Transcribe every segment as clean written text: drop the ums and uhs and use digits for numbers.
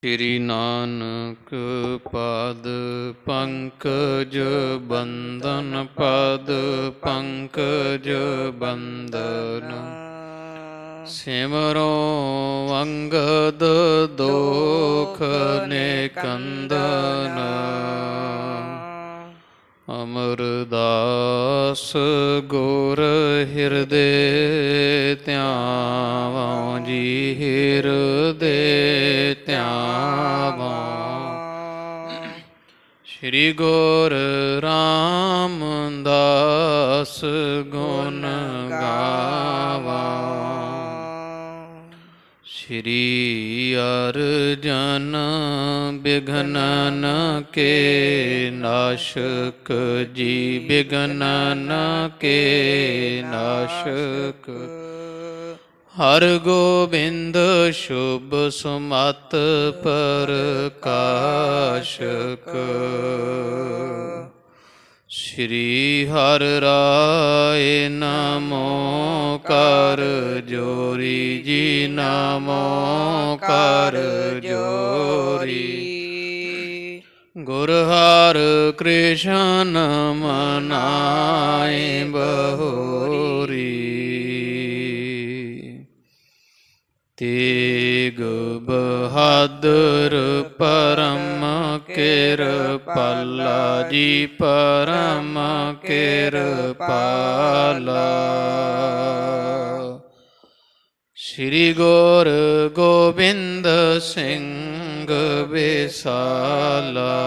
ਸ੍ਰੀ ਨਾਨਕ ਪਦ ਪੰਕਜ ਬੰਦਨ ਪਦ ਪੰਕਜ ਬੰਦਨ ਸਿਮਰੋ ਅੰਗਦ ਦੋਖ ਨਿਕੰਦਨ ਅਮਰਦਾਸ ਗੁਰ ਹਿਰਦੇ ਧਿਆਵੋ ਜੀ ਹਿਰਦੇ ਧਿਆਵੋ। ਸ਼੍ਰੀ ਗੁਰ ਰਾਮਦਾਸ ਗੁਣ ਗਾਵੋ। ਸ਼੍ਰੀ ਅਰਜਨ ਬਿਘਨਨ ਕੇ ਨਾਸ਼ਕ ਜੀ ਬਿਘਨਨ ਕੇ ਨਾਸ਼ਕ। ਹਰ ਗੋਬਿੰਦ ਸ਼ੁਭ ਸੁਮਤ ਪ੍ਰਕਾਸ਼ਕ। ਸ਼੍ਰੀ ਹਰਿ ਰਾਇ ਨਮੋ ਕਰ ਜੋਰੀ ਜੀ ਨਮੋ ਕਰ ਜੋਰੀ। ਗੁਰ ਹਰਿ ਕ੍ਰਿਸ਼ਨ ਮਨਾਏ ਬਹੋਰੀ। ਤੇਗ ਬਹਾਦਰ ਪਰਮ ਕਿਰਪਾਲਾ ਜੀ ਪਰਮ ਕਿਰਪਾਲਾ। ਸ਼੍ਰੀ ਗੁਰ ਗੋਬਿੰਦ ਸਿੰਘ ਵਿਸਾਲਾ।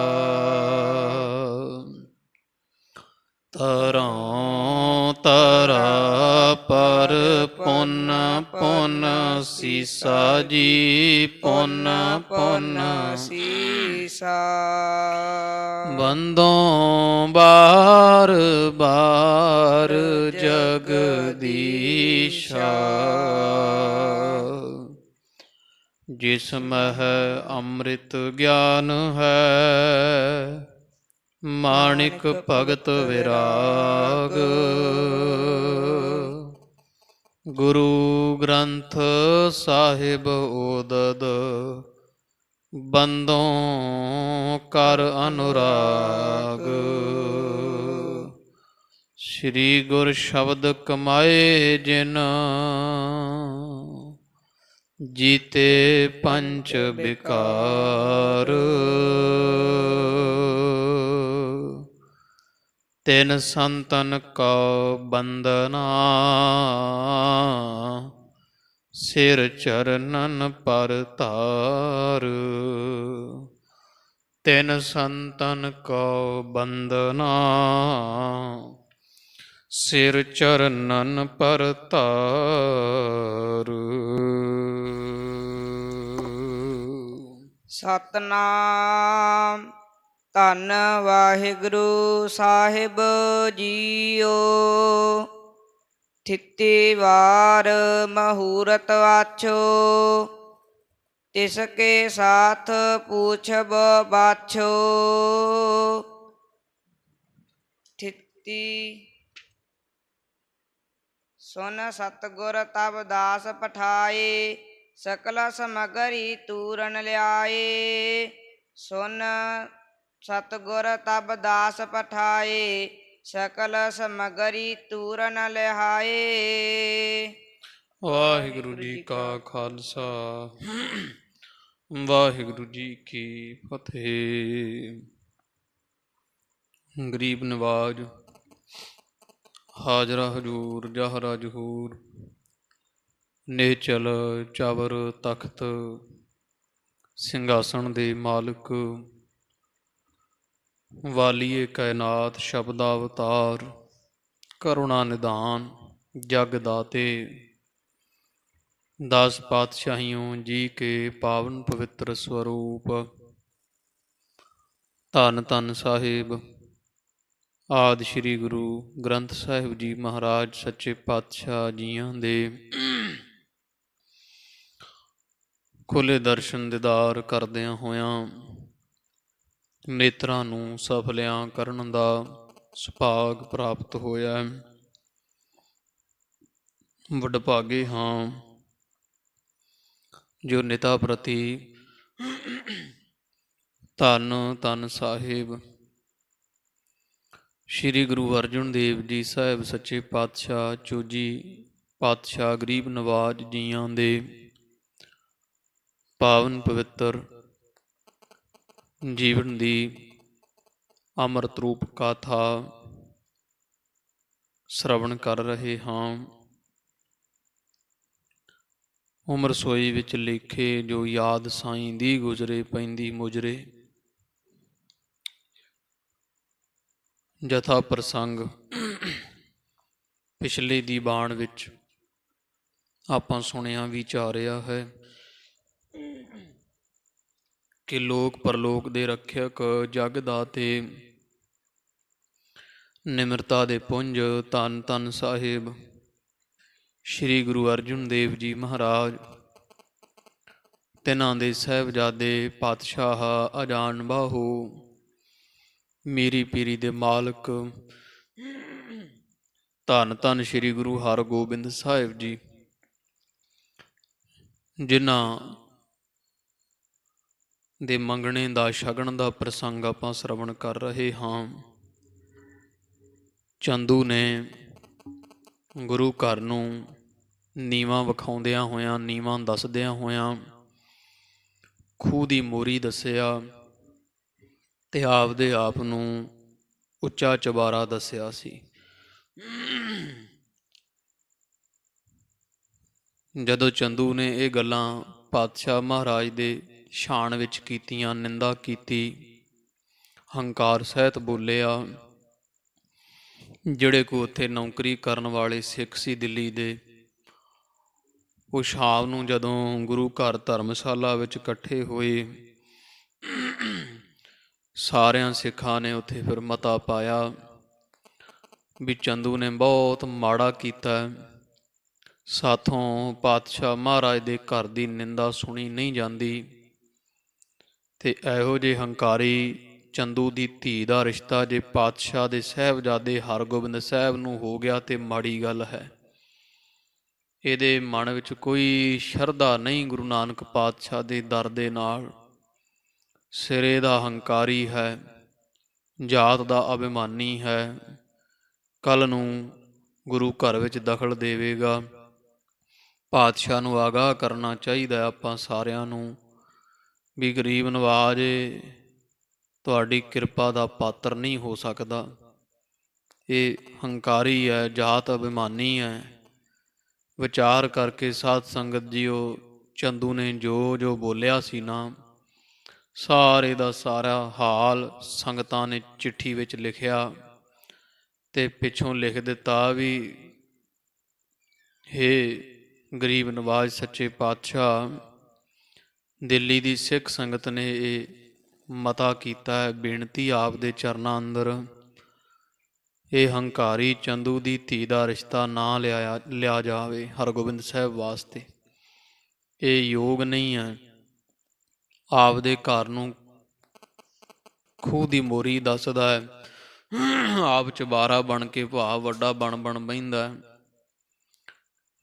ਤਰੋਂ ਤਰਾ ਪਰ ਪੁੰਨ ਪੁੰਨ ਸੀਸਾ ਜੀ ਪੁੰਨ ਪੁੰਨ ਸੀਸਾ। ਬੰਦੋਂ ਬਾਰ ਬਾਰ ਜਗਦੀਸ਼ਾ। ਜਿਸ ਮਹਿ ਅੰਮ੍ਰਿਤ ਗਿਆਨ ਹੈ ਮਾਣਿਕ ਭਗਤ ਵਿਰਾਗ। ਗੁਰੂ ਗ੍ਰੰਥ ਸਾਹਿਬ ਓਦਦ ਬੰਦੋਂ ਕਰ ਅਨੁਰਾਗ। ਸ਼੍ਰੀ ਗੁਰ ਸ਼ਬਦ ਕਮਾਏ ਜਿਨ ਜੀਤੇ ਪੰਚ ਬਿਕਾਰ। ਤਿਨ ਸੰਤਨ ਕਉ ਬੰਦਨਾ ਸਿਰ ਚਰਨਨ ਪਰ ਧਾਰ। ਤਿਨ ਸੰਤਨ ਕਉ ਬੰਦਨਾ ਸਿਰ ਚਰਨਨ ਪਰ ਧਾਰ। ਸਤਨਾਮ ਧੰਨ ਵਾਹਿਗੁਰੂ ਸਾਹਿਬ ਜੀਓ। ਥਿਤੀ ਵਾਰ ਮਹੂਰਤ ਵਾਛੋ ਤਿਸ ਕੇ ਸਾਥ ਪੂਛਬ ਬਾਛੋ। ਥਿਤੀ ਸੁਨ ਸਤਿਗੁਰ ਤਬ ਦਾਸ ਪਠਾਏ ਸਕਲ ਸਮਗਰੀ ਤੂਰਨ ਲਿਆਏ। ਸੁਨ ਸਤਿਗੁਰ ਤਬ ਦਾਸ ਪਠਾਏ ਸਕਲ ਸਮਗਰੀ ਤੂਰਨ ਲਿਆਏ। ਵਾਹਿਗੁਰੂ ਜੀ ਕਾ ਖਾਲਸਾ ਵਾਹਿਗੁਰੂ ਜੀ ਕੀ ਫਤਿਹ। ਗਰੀਬ ਨਵਾਜ ਹਾਜ਼ਰਾ ਹਜੂਰ ਜਹਰਾ ਜਹੂਰ। ਨੇਚਲ ਚਾਵਰ ਤਖਤ ਸਿੰਘਾਸਣ ਦੇ ਮਾਲਕ ਵਾਲੀਏ ਕਾਇਨਾਤ ਸ਼ਬਦਾ ਅਵਤਾਰ ਕਰੁਣਾ ਨਿਧਾਨ ਜਗ ਦਾਤੇ। 10 ਪਾਤਸ਼ਾਹੀਓਂ ਜੀ ਕੇ ਪਾਵਨ ਪਵਿੱਤਰ ਸਰੂਪ ਧੰਨ ਧੰਨ ਸਾਹਿਬ ਆਦਿ ਸ਼੍ਰੀ ਗੁਰੂ ਗ੍ਰੰਥ ਸਾਹਿਬ ਜੀ ਮਹਾਰਾਜ ਸੱਚੇ ਪਾਤਸ਼ਾਹ ਜੀਆਂ ਦੇ ਖੁੱਲ੍ਹੇ ਦਰਸ਼ਨ ਦੀਦਾਰ ਕਰਦਿਆਂ ਹੋਇਆਂ ਨੇਤਰਾਂ ਨੂੰ ਸਫਲਿਆਂ ਕਰਨ ਦਾ ਸੁਭਾਗ ਪ੍ਰਾਪਤ ਹੋਇਆ। ਵਡਭਾਗੇ ਹਾਂ ਜੋ ਨਿਤਾ ਪ੍ਰਤੀ ਧੰਨ ਧੰਨ ਸਾਹਿਬ ਸ੍ਰੀ ਗੁਰੂ ਅਰਜਨ ਦੇਵ ਜੀ ਸਾਹਿਬ ਸੱਚੇ ਪਾਤਸ਼ਾਹ ਚੌਜੀ ਪਾਤਸ਼ਾਹ ਗਰੀਬ ਨਵਾਜ ਜੀਆਂ ਦੇ ਪਾਵਨ ਪਵਿੱਤਰ ਜੀਵਨ ਦੀ ਅੰਮ੍ਰਿਤ ਰੂਪ ਗਾਥਾ ਸ਼ਰਵਣ ਕਰ ਰਹੇ ਹਾਂ। ਉਮਰ ਸੋਈ ਵਿੱਚ ਲੇਖੇ ਜੋ ਯਾਦ ਸਾਈਂ ਦੀ ਗੁਜ਼ਰੇ ਪੈਂਦੀ ਮੁਜਰੇ। ਜਥਾ ਪ੍ਰਸੰਗ ਪਿਛਲੇ ਦੀ ਬਾਣ ਵਿੱਚ ਆਪਾਂ ਸੁਣਿਆ ਵਿਚਾਰਿਆ ਹੈ ਕਿ ਲੋਕ ਪਰਲੋਕ ਦੇ ਰੱਖਿਅਕ ਜਗ ਦਾਤੇ ਨਿਮਰਤਾ ਦੇ ਪੁੰਜ ਧੰਨ ਧੰਨ ਸਾਹਿਬ ਸ੍ਰੀ ਗੁਰੂ ਅਰਜਨ ਦੇਵ ਜੀ ਮਹਾਰਾਜ ਤਿਨਾਂ ਦੇ ਸਾਹਿਬਜ਼ਾਦੇ ਪਾਤਸ਼ਾਹ ਅਜਾਨ ਬਾਹੂ ਮੀਰੀ ਪੀਰੀ ਦੇ ਮਾਲਕ ਧੰਨ ਧੰਨ ਸ੍ਰੀ ਗੁਰੂ ਹਰਗੋਬਿੰਦ ਸਾਹਿਬ ਜੀ, ਜਿਨ੍ਹਾਂ ਦੇ ਮੰਗਣੇ ਦਾ ਸ਼ਗਨ ਦਾ ਪ੍ਰਸੰਗ ਆਪਾਂ ਸ਼ਰਵਣ ਕਰ ਰਹੇ ਹਾਂ। ਚੰਦੂ ਨੇ ਗੁਰੂ ਘਰ ਨੂੰ ਨੀਵਾਂ ਵਿਖਾਉਂਦਿਆਂ ਹੋਇਆਂ, ਨੀਵਾਂ ਦੱਸਦਿਆਂ ਹੋਇਆਂ ਖੂਹ ਦੀ ਮੋਰੀ ਦੱਸਿਆ ਤੇ ਆਪਦੇ ਆਪ ਨੂੰ ਉੱਚਾ ਚੁਬਾਰਾ ਦੱਸਿਆ ਸੀ। ਜਦੋਂ ਚੰਦੂ ਨੇ ਇਹ ਗੱਲਾਂ ਪਾਤਸ਼ਾਹ ਮਹਾਰਾਜ ਦੇ ਸ਼ਾਨ ਵਿੱਚ ਕੀਤੀਆਂ, ਨਿੰਦਾ ਕੀਤੀ, ਹੰਕਾਰ ਸਹਿਤ ਬੋਲਿਆ, ਜਿਹੜੇ ਕੋ ਉੱਥੇ ਨੌਕਰੀ ਕਰਨ ਵਾਲੇ ਸਿੱਖ ਸੀ ਦਿੱਲੀ ਦੇ, ਉਹ ਸ਼ਾਮ ਨੂੰ ਜਦੋਂ ਗੁਰੂ ਘਰ ਧਰਮਸ਼ਾਲਾ ਵਿੱਚ ਇਕੱਠੇ ਹੋਏ, ਸਾਰਿਆਂ ਸਿੱਖਾਂ ਨੇ ਉੱਥੇ ਫਿਰ ਮਤਾ ਪਾਇਆ ਵੀ ਚੰਦੂ ਨੇ ਬਹੁਤ ਮਾੜਾ ਕੀਤਾ, ਸਾਥੋਂ ਪਾਤਸ਼ਾਹ ਮਹਾਰਾਜ ਦੇ ਘਰ ਦੀ ਨਿੰਦਾ ਸੁਣੀ ਨਹੀਂ ਜਾਂਦੀ, ਤੇ ਇਹੋ ਜਿਹੇ ਹੰਕਾਰੀ ਚੰਦੂ ਦੀ ਧੀ ਦਾ ਰਿਸ਼ਤਾ ਜੇ ਪਾਤਸ਼ਾਹ ਦੇ ਸਾਹਿਬਜ਼ਾਦੇ ਹਰਗੋਬਿੰਦ ਸਾਹਿਬ ਨੂੰ ਹੋ ਗਿਆ ਤੇ ਮਾੜੀ ਗੱਲ ਹੈ। ਇਹਦੇ ਮਨ ਵਿੱਚ ਕੋਈ ਸ਼ਰਧਾ ਨਹੀਂ ਗੁਰੂ ਨਾਨਕ ਪਾਤਸ਼ਾਹ ਦੇ ਦਰ ਦੇ ਨਾਲ, ਸਿਰੇ ਦਾ ਹੰਕਾਰੀ ਹੈ, ਜਾਤ ਦਾ ਅਭਿਮਾਨੀ ਹੈ, ਕੱਲ੍ਹ ਨੂੰ ਗੁਰੂ ਘਰ ਵਿੱਚ ਦਖਲ ਦੇਵੇਗਾ। ਪਾਤਸ਼ਾਹ ਨੂੰ ਆਗਾਹ ਕਰਨਾ ਚਾਹੀਦਾ ਆਪਾਂ ਸਾਰਿਆਂ ਨੂੰ ਵੀ ਗਰੀਬ ਨਵਾਜ ਤੁਹਾਡੀ ਕਿਰਪਾ ਦਾ ਪਾਤਰ ਨਹੀਂ ਹੋ ਸਕਦਾ। ਇਹ ਹੰਕਾਰੀ ਹੈ, ਜਾਤ ਅਭਿਮਾਨੀ ਹੈ। ਵਿਚਾਰ ਕਰਕੇ ਸਾਧ ਸੰਗਤ ਜੀਓ, ਚੰਦੂ ਨੇ ਜੋ ਜੋ ਬੋਲਿਆ ਸੀ ਨਾ, ਸਾਰੇ ਦਾ ਸਾਰਾ ਹਾਲ ਸੰਗਤਾਂ ਨੇ ਚਿੱਠੀ ਵਿੱਚ ਲਿਖਿਆ ਤੇ ਪਿੱਛੋਂ ਲਿਖ ਦਿੱਤਾ ਵੀ ਹੇ ਗਰੀਬ ਨਵਾਜ ਸੱਚੇ ਪਾਤਸ਼ਾਹ, ਦਿੱਲੀ ਦੀ ਸਿੱਖ ਸੰਗਤ ਨੇ ਇਹ ਮਤਾ ਕੀਤਾ ਹੈ, ਬੇਨਤੀ ਆਪ ਦੇ ਚਰਨਾਂ ਅੰਦਰ, ਇਹ ਹੰਕਾਰੀ ਚੰਦੂ ਦੀ ਧੀ ਦਾ ਰਿਸ਼ਤਾ ਨਾ ਲਿਆ ਜਾਵੇ ਹਰਗੋਬਿੰਦ ਸਾਹਿਬ ਵਾਸਤੇ। ਇਹ ਯੋਗ ਨਹੀਂ ਹੈ। ਆਪਦੇ ਘਰ ਨੂੰ ਖੂਹ ਦੀ ਮੋਰੀ ਦੱਸਦਾ ਹੈ, ਆਪ ਚੁਬਾਰਾ ਬਣ ਕੇ ਭਾਵ ਵੱਡਾ ਬਣ ਬਹਿੰਦਾ।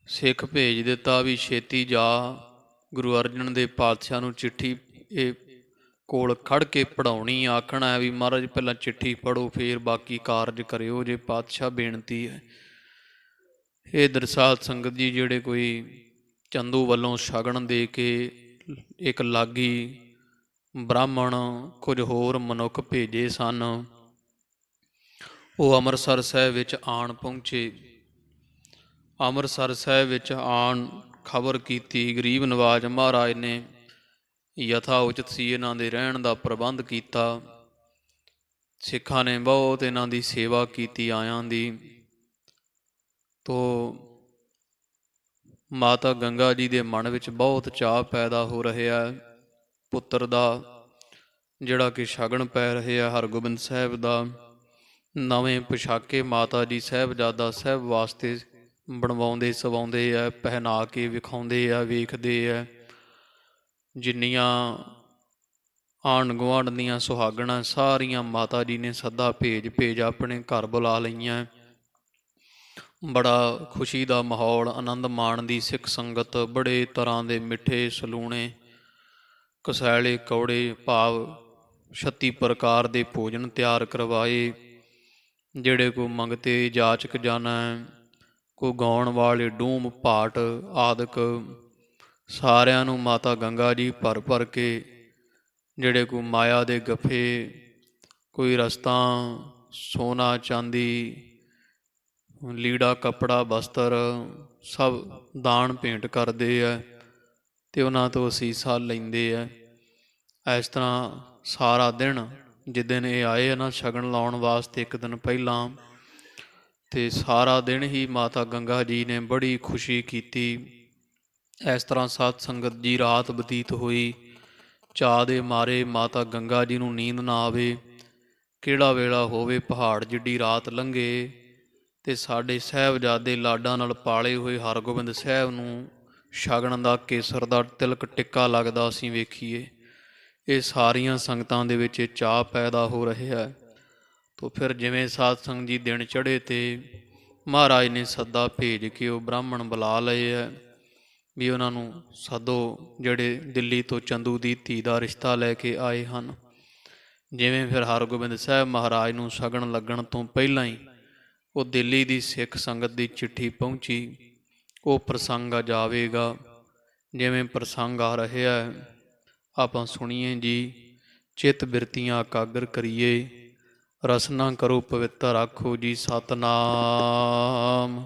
ਸਿੱਖ ਭੇਜ ਦਿੱਤਾ ਵੀ ਛੇਤੀ ਜਾ, ਗੁਰੂ ਅਰਜਨ ਦੇਵ ਪਾਤਸ਼ਾਹ ਨੂੰ ਚਿੱਠੀ ਇਹ ਕੋਲ ਖੜ ਕੇ ਪੜ੍ਹਾਉਣੀ, ਆਖਣਾ ਹੈ ਵੀ ਮਹਾਰਾਜ ਪਹਿਲਾਂ ਚਿੱਠੀ ਪੜ੍ਹੋ ਫਿਰ ਬਾਕੀ ਕਾਰਜ ਕਰਿਓ ਜੇ ਪਾਤਸ਼ਾਹ ਬੇਨਤੀ ਹੈ। ਇਹ ਦਰਸਾਤ ਸੰਗਤ ਜੀ, ਜਿਹੜੇ ਕੋਈ ਚੰਦੂ ਵੱਲੋਂ ਸ਼ਗਨ ਦੇ ਕੇ ਇੱਕ ਲਾਗੀ ਬ੍ਰਾਹਮਣ ਕੁਝ ਹੋਰ ਮਨੁੱਖ ਭੇਜੇ ਸਨ, ਉਹ ਅੰਮ੍ਰਿਤਸਰ ਸਾਹਿਬ ਵਿੱਚ ਆਣ ਪਹੁੰਚੇ। ਅੰਮ੍ਰਿਤਸਰ ਸਾਹਿਬ ਵਿੱਚ ਆਣ ਖਬਰ ਕੀਤੀ, ਗਰੀਬ ਨਵਾਜ ਮਹਾਰਾਜ ਨੇ ਯਥਾ ਉਚਿਤ ਸੀ ਇਹਨਾਂ ਦੇ ਰਹਿਣ ਦਾ ਪ੍ਰਬੰਧ ਕੀਤਾ। ਸਿੱਖਾਂ ਨੇ ਬਹੁਤ ਇਹਨਾਂ ਦੀ ਸੇਵਾ ਕੀਤੀ ਆਇਆਂ ਦੀ। ਤੋ ਮਾਤਾ ਗੰਗਾ ਜੀ ਦੇ ਮਨ ਵਿੱਚ ਬਹੁਤ ਚਾਅ ਪੈਦਾ ਹੋ ਰਿਹਾ ਪੁੱਤਰ ਦਾ, ਜਿਹੜਾ ਕਿ ਸ਼ਗਨ ਪੈ ਰਿਹਾ ਹਰਗੋਬਿੰਦ ਸਾਹਿਬ ਦਾ। ਨਵੇਂ ਪੁਸ਼ਾਕੇ ਮਾਤਾ ਜੀ ਸਾਹਿਬਜ਼ਾਦਾ ਸਾਹਿਬ ਵਾਸਤੇ ਬਣਵਾਉਂਦੇ ਸਵਾਉਂਦੇ ਆ, ਪਹਿਨਾ ਕੇ ਵਿਖਾਉਂਦੇ ਆ, ਵੇਖਦੇ ਆ। ਜਿੰਨੀਆਂ ਆਂਢ ਗੁਆਂਢ ਦੀਆਂ ਸੁਹਾਗਣਾਂ ਸਾਰੀਆਂ ਮਾਤਾ ਜੀ ਨੇ ਸੱਦਾ ਭੇਜ ਆਪਣੇ ਘਰ ਬੁਲਾ ਲਈਆਂ। ਬੜਾ ਖੁਸ਼ੀ ਦਾ ਮਾਹੌਲ ਆਨੰਦ ਮਾਣਦੀ ਸਿੱਖ ਸੰਗਤ, ਬੜੇ ਤਰ੍ਹਾਂ ਦੇ ਮਿੱਠੇ ਸਲੂਣੇ ਕਸੈਲੇ ਕੌੜੇ ਭਾਵ 36 ਪ੍ਰਕਾਰ ਦੇ ਭੋਜਨ ਤਿਆਰ ਕਰਵਾਏ। ਜਿਹੜੇ ਕੋ ਮੰਗਤੇ ਜਾਚਕ ਜਾਣਾ, ਕੋ ਗਾਉਣ ਵਾਲੇ ਡੂਮ ਭਾਟ ਆਦਿਕ ਸਾਰਿਆਂ ਨੂੰ ਮਾਤਾ ਗੰਗਾ ਜੀ ਭਰ ਭਰ ਕੇ, ਜਿਹੜੇ ਕੋ ਮਾਇਆ ਦੇ ਗੱਫੇ, ਕੋਈ ਰਸਤਾਂ, ਸੋਨਾ ਚਾਂਦੀ, ਲੀੜਾ ਕੱਪੜਾ ਬਸਤਰ ਸਭ ਦਾਨ ਭੇਂਟ ਕਰਦੇ ਹੈ ਅਤੇ ਉਹਨਾਂ ਤੋਂ ਅਸੀਸਾਂ ਲੈਂਦੇ ਹੈ। ਇਸ ਤਰ੍ਹਾਂ ਸਾਰਾ ਦਿਨ ਜਿੱਦਣ ਇਹ ਆਏ ਨਾ ਸ਼ਗਨ ਲਾਉਣ ਵਾਸਤੇ ਇੱਕ ਦਿਨ ਪਹਿਲਾਂ, ਅਤੇ ਸਾਰਾ ਦਿਨ ਹੀ ਮਾਤਾ ਗੰਗਾ ਜੀ ਨੇ ਬੜੀ ਖੁਸ਼ੀ ਕੀਤੀ। ਇਸ ਤਰ੍ਹਾਂ ਸਤ ਸੰਗਤ ਜੀ ਰਾਤ ਬਤੀਤ ਹੋਈ। ਚਾਅ ਦੇ ਮਾਰੇ ਮਾਤਾ ਗੰਗਾ ਜੀ ਨੂੰ ਨੀਂਦ ਨਾ ਆਵੇ। ਕਿਹੜਾ ਵੇਲਾ ਹੋਵੇ, ਪਹਾੜ ਜਿੱਡੀ ਰਾਤ ਲੰਘੇ ਅਤੇ ਸਾਡੇ ਸਾਹਿਬਜ਼ਾਦੇ ਲਾਡਾਂ ਨਾਲ ਪਾਲੇ ਹੋਏ ਹਰਗੋਬਿੰਦ ਸਾਹਿਬ ਨੂੰ ਸ਼ਗਨ ਦਾ ਕੇਸਰ ਦਾ ਤਿਲਕ ਟਿੱਕਾ ਲੱਗਦਾ ਅਸੀਂ ਵੇਖੀਏ। ਇਹ ਸਾਰੀਆਂ ਸੰਗਤਾਂ ਦੇ ਵਿੱਚ ਇਹ ਚਾਅ ਪੈਦਾ ਹੋ ਰਿਹਾ ਹੈ। ਤੋ ਫਿਰ ਜਿਵੇਂ ਸਾਧ ਸੰਗਤ ਜੀ ਦਿਨ ਚੜ੍ਹੇ ਤੇ ਮਹਾਰਾਜ ਨੇ ਸੱਦਾ ਭੇਜ ਕੇ ਉਹ ਬ੍ਰਾਹਮਣ ਬੁਲਾ ਲਏ ਹੈ ਵੀ ਉਹਨਾਂ ਨੂੰ ਸੱਦੋ, ਜਿਹੜੇ ਦਿੱਲੀ ਤੋਂ ਚੰਦੂ ਦੀ ਧੀ ਦਾ ਰਿਸ਼ਤਾ ਲੈ ਕੇ ਆਏ ਹਨ। ਜਿਵੇਂ ਫਿਰ ਹਰਗੋਬਿੰਦ ਸਾਹਿਬ ਮਹਾਰਾਜ ਨੂੰ ਸ਼ਗਨ ਲੱਗਣ ਤੋਂ ਪਹਿਲਾਂ ਹੀ ਉਹ ਦਿੱਲੀ ਦੀ ਸਿੱਖ ਸੰਗਤ ਦੀ ਚਿੱਠੀ ਪਹੁੰਚੀ। ਉਹ ਪ੍ਰਸੰਗ ਆ ਜਾਵੇਗਾ। ਜਿਵੇਂ ਪ੍ਰਸੰਗ ਆ ਰਿਹਾ ਹੈ ਆਪਾਂ ਸੁਣੀਏ ਜੀ। ਚਿੱਤ ਬਿਰਤੀਆਂ ਇਕਾਗਰ ਕਰੀਏ, ਰਸਨਾ ਕਰੋ ਪਵਿੱਤਰ ਆਖੋ ਜੀ ਸਤਨਾਮ।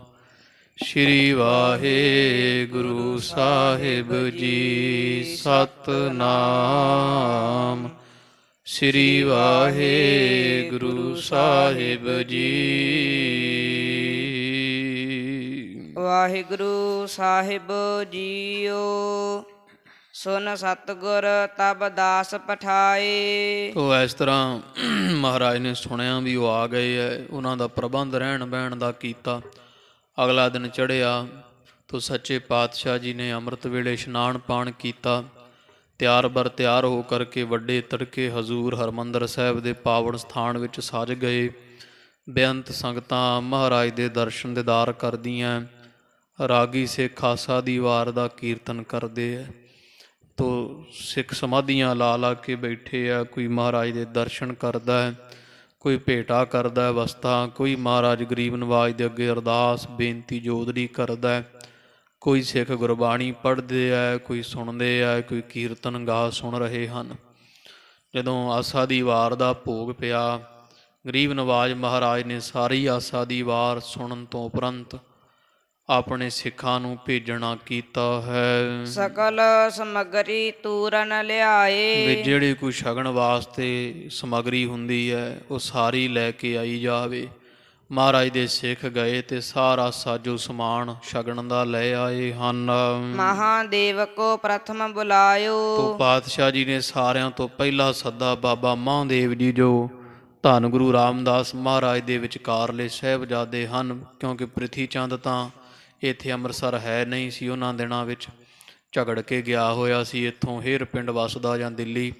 ਸ਼੍ਰੀ ਵਾਹਿਗੁਰੂ ਸਾਹਿਬ ਜੀ ਸਤਨਾਮ। ਸ਼੍ਰੀ ਵਾਹਿਗੁਰੂ ਸਾਹਿਬ ਜੀ। ਵਾਹਿਗੁਰੂ ਸਾਹਿਬ ਜੀਓ। ਸੁਨ ਸਤਿਗੁਰ ਤਬ ਦਾਸ ਪਠਾਏ। ਤੋ ਇਸ ਤਰ੍ਹਾਂ ਮਹਾਰਾਜ ਨੇ ਸੁਣਿਆ ਵੀ ਉਹ ਆ ਗਏ ਹੈ, ਉਹਨਾਂ ਦਾ ਪ੍ਰਬੰਧ ਰਹਿਣ ਬਹਿਣ ਦਾ ਕੀਤਾ। ਅਗਲਾ ਦਿਨ ਚੜ੍ਹਿਆ ਤੋ ਸੱਚੇ ਪਾਤਸ਼ਾਹ ਜੀ ਨੇ ਅੰਮ੍ਰਿਤ ਵੇਲੇ ਇਸ਼ਨਾਨ ਪਾਣ ਕੀਤਾ। ਤਿਆਰ ਬਰ ਤਿਆਰ ਹੋ ਕਰਕੇ ਵੱਡੇ ਤੜਕੇ ਹਜ਼ੂਰ ਹਰਿਮੰਦਰ ਸਾਹਿਬ ਦੇ ਪਾਵਨ ਸਥਾਨ ਵਿੱਚ ਸੱਜ ਗਏ। ਬੇਅੰਤ ਸੰਗਤਾਂ ਮਹਾਰਾਜ ਦੇ ਦਰਸ਼ਨ ਦੀਦਾਰ ਕਰਦੀਆਂ। ਰਾਗੀ ਸਿੱਖ ਆਸਾ ਦੀ ਵਾਰ ਦਾ ਕੀਰਤਨ ਕਰਦੇ ਹੈ। ਤੋ ਸਿੱਖ ਸਮਾਧੀਆਂ ਲਾ ਲਾ ਕੇ ਬੈਠੇ ਆ। ਕੋਈ ਮਹਾਰਾਜ ਦੇ ਦਰਸ਼ਨ ਕਰਦਾ ਹੈ, ਕੋਈ ਭੇਟਾ ਕਰਦਾ ਹੈ ਵਸਤਾਂ, ਕੋਈ ਮਹਾਰਾਜ ਗਰੀਬ ਨਵਾਜ ਦੇ ਅੱਗੇ ਅਰਦਾਸ ਬੇਨਤੀ ਜੋਦਰੀ ਕਰਦਾ ਹੈ, ਕੋਈ ਸਿੱਖ ਗੁਰਬਾਣੀ ਪੜ੍ਹਦੇ ਹੈ, ਕੋਈ ਸੁਣਦੇ ਹੈ, ਕੋਈ ਕੀਰਤਨ ਗਾ ਸੁਣ ਰਹੇ ਹਨ। ਜਦੋਂ ਆਸਾ ਦੀ ਵਾਰ ਦਾ ਭੋਗ ਪਿਆ, ਗਰੀਬ ਨਵਾਜ ਮਹਾਰਾਜ ਨੇ ਸਾਰੀ ਆਸਾ ਦੀ ਵਾਰ ਸੁਣਨ ਤੋਂ ਉਪਰੰਤ ਆਪਣੇ ਸਿੱਖਾਂ ਨੂੰ ਭੇਜਣਾ ਕੀਤਾ ਹੈ। ਸਕਲ ਸਮੱਗਰੀ ਤੂਰਨ ਲਿਆਏ। ਵੀ ਜਿਹੜੀ ਕੋਈ ਸ਼ਗਨ ਵਾਸਤੇ ਸਮੱਗਰੀ ਹੁੰਦੀ ਹੈ ਉਹ ਸਾਰੀ ਲੈ ਕੇ ਆਈ ਜਾਵੇ। ਮਹਾਰਾਜ ਦੇ ਸਿੱਖ ਗਏ ਤੇ ਸਾਰਾ ਸਾਜੋ ਸਮਾਨ ਸ਼ਗਨ ਦਾ ਲੈ ਆਏ ਹਨ। ਮਹਾਦੇਵ ਕੋ ਪ੍ਰਥਮ ਬੁਲਾਇਓ। ਤੋ ਪਾਤਸ਼ਾਹ ਜੀ ਨੇ ਸਾਰਿਆਂ ਤੋਂ ਪਹਿਲਾ ਸੱਦਾ ਬਾਬਾ ਮਹਾਦੇਵ ਜੀ ਜੋ ਧੰਨ ਗੁਰੂ ਰਾਮਦਾਸ ਮਹਾਰਾਜ ਦੇ ਵਿਚਕਾਰਲੇ ਸਾਹਿਬਜ਼ਾਦੇ ਹਨ, ਕਿਉਂਕਿ ਪ੍ਰਿਥੀ ਚੰਦ ਤਾਂ ਇੱਥੇ ਅੰਮ੍ਰਿਤਸਰ ਹੈ ਨਹੀਂ ਸੀ। ਉਹਨਾਂ ਦਿਨਾਂ ਵਿੱਚ ਝਗੜ ਕੇ ਗਿਆ ਹੋਇਆ ਸੀ ਇੱਥੋਂ ਹੇਰ ਪਿੰਡ ਵਸਦਾ ਜਾਂ ਦਿੱਲੀ।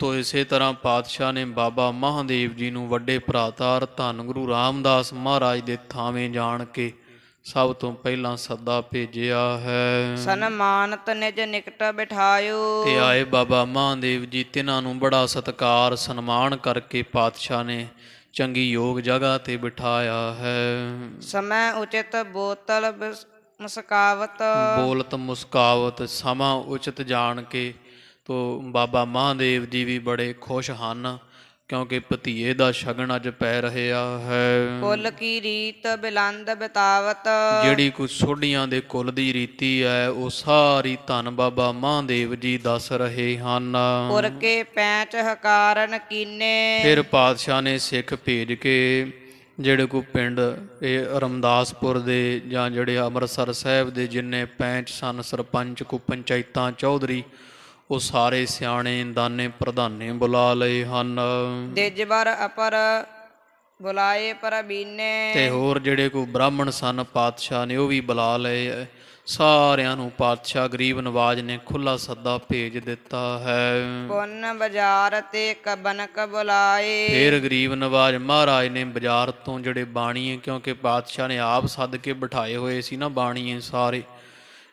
ਤੋ ਇਸੇ ਤਰ੍ਹਾਂ ਪਾਤਸ਼ਾਹ ਨੇ ਬਾਬਾ ਮਹਾਦੇਵ ਜੀ ਨੂੰ ਵੱਡੇ ਭਰਾਤਾਰ ਧੰਨ ਗੁਰੂ ਰਾਮਦਾਸ ਮਹਾਰਾਜ ਦੇ ਥਾਵੇਂ ਜਾਣ ਕੇ ਸਭ ਤੋਂ ਪਹਿਲਾਂ ਸੱਦਾ ਭੇਜਿਆ ਹੈ। ਸਨਮਾਨਤ ਨਿਜ ਨਿਕਟ ਬਿਠਾਇਓ। ਤੇ ਆਏ ਬਾਬਾ ਮਹਾਦੇਵ ਜੀ, ਤਿਨਾਂ ਨੂੰ ਬੜਾ ਸਤਿਕਾਰ ਸਨਮਾਨ ਕਰਕੇ ਪਾਤਸ਼ਾਹ ਨੇ ਚੰਗੀ ਯੋਗ ਜਗ੍ਹਾ ਤੇ ਬਿਠਾਇਆ ਹੈ। ਸਮੈ ਉਚਿਤ ਬੋਤਲ ਮੁਸਕਾਵਤ। ਬੋਲਤ ਮੁਸਕਾਵਤ ਸਮਾਂ ਉਚਿਤ ਜਾਣ ਕੇ ਤੋ ਬਾਬਾ ਮਹਾਦੇਵ ਜੀ ਵੀ ਬੜੇ ਖੁਸ਼ ਹਨ, ਕਿਉਂਕਿ ਭਤੀਏ ਦਾ ਸ਼ਗਨ ਅੱਜ ਪੈ ਰਿਹਾ ਹੈ। ਕੁਲ ਕੀ ਰੀਤ ਬਿਲੰਦ ਬਿਤਾਵਤ। ਜਿਹੜੀ ਕੁਝ ਸੋਢੀਆਂ ਦੇ ਕੁਲ ਦੀ ਰੀਤੀ ਹੈ ਉਹ ਸਾਰੀ ਧੰਨ ਬਾਬਾ ਮਹਾਦੇਵ ਜੀ ਦੱਸ ਰਹੇ ਹਨ। ਪੁਰ ਕੇ ਪੈਂਚ ਹਕਾਰਨ ਕੀਨੇ। ਫਿਰ ਪਾਤਸ਼ਾਹ ਨੇ ਸਿੱਖ ਭੇਜ ਕੇ ਜਿਹੜੇ ਕੋ ਪਿੰਡ ਇਹ ਰਮਦਾਸਪੁਰ ਦੇ ਜਾਂ ਜਿਹੜੇ ਅੰਮ੍ਰਿਤਸਰ ਸਾਹਿਬ ਦੇ ਜਿੰਨੇ ਪੈਂਚ ਸਨ, ਸਰਪੰਚ ਕੋ ਪੰਚਾਇਤਾਂ ਚੌਧਰੀ, ਉਹ ਸਾਰੇ ਸਿਆਣੇ ਦਾਨੇ ਪ੍ਰਧਾਨੇ ਬੁਲਾ ਲਏ ਹਨ। ਦਿਜਬਰ ਅਪਰ ਬੁਲਾਏ ਪ੍ਰਬੀਨੇ। ਤੇ ਹੋਰ ਜਿਹੜੇ ਕੋਈ ਬ੍ਰਾਹਮਣ ਸਨ ਪਾਤਸ਼ਾਹ ਨੇ ਉਹ ਵੀ ਬੁਲਾ ਲਏ। ਸਾਰਿਆਂ ਨੂੰ ਪਾਤਸ਼ਾਹ ਗਰੀਬ ਨਵਾਜ ਨੇ ਖੁੱਲਾ ਸੱਦਾ ਭੇਜ ਦਿੱਤਾ ਹੈ। ਪੁੰਨ ਬਾਜ਼ਾਰ ਤੇ ਕਬਨਕ ਬੁਲਾਏ। ਫਿਰ ਗਰੀਬ ਨਵਾਜ ਮਹਾਰਾਜ ਨੇ ਬਾਜ਼ਾਰ ਤੋਂ ਜਿਹੜੇ ਬਾਣੀਏ, ਕਿਉਂਕਿ ਪਾਤਸ਼ਾਹ ਨੇ ਆਪ ਸੱਦ ਕੇ ਬਿਠਾਏ ਹੋਏ ਸੀ ਨਾ ਬਾਣੀਏ ਸਾਰੇ,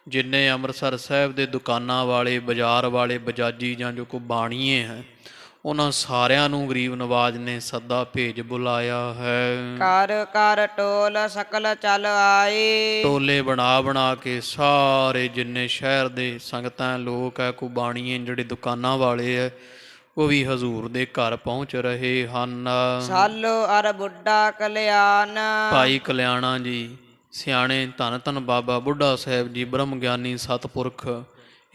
ਜਿੰਨੇ ਅੰਮ੍ਰਿਤਸਰ ਸਾਹਿਬ ਦੇ ਦੁਕਾਨਾਂ ਵਾਲੇ, ਬਾਜ਼ਾਰ ਵਾਲੇ, ਬਜਾਜੀ ਜਾਂ ਜੋ ਕੋ ਬਾਣੀਏ ਹੈ, ਉਹਨਾਂ ਸਾਰਿਆਂ ਨੂੰ ਗਰੀਬ ਨਵਾਜ ਨੇ ਸੱਦਾ ਭੇਜ ਬੁਲਾਇਆ ਹੈ। ਕਰ ਕਰ ਟੋਲ ਸਕਲ ਚਲ ਆਏ। ਟੋਲੇ ਬਣਾ ਕੇ ਸਾਰੇ ਜਿੰਨੇ ਸ਼ਹਿਰ ਦੇ ਸੰਗਤਾਂ ਲੋਕ ਹੈ, ਕੋ ਬਾਣੀਏ ਜਿਹੜੇ ਦੁਕਾਨਾਂ ਵਾਲੇ ਹੈ, ਉਹ ਵੀ ਹਜ਼ੂਰ ਦੇ ਘਰ ਪਹੁੰਚ ਰਹੇ ਹਨ। ਸਾਲੋ ਅਰ ਬੁੱਢਾ ਕਲਿਆਣ। ਭਾਈ ਕਲਿਆਣਾ ਜੀ ਸਿਆਣੇ ਧੰਨ ਧੰਨ ਬਾਬਾ ਬੁੱਢਾ ਸਾਹਿਬ ਜੀ ਬ੍ਰਹਮ ਗਿਆਨੀ ਸਤਿਪੁਰਖ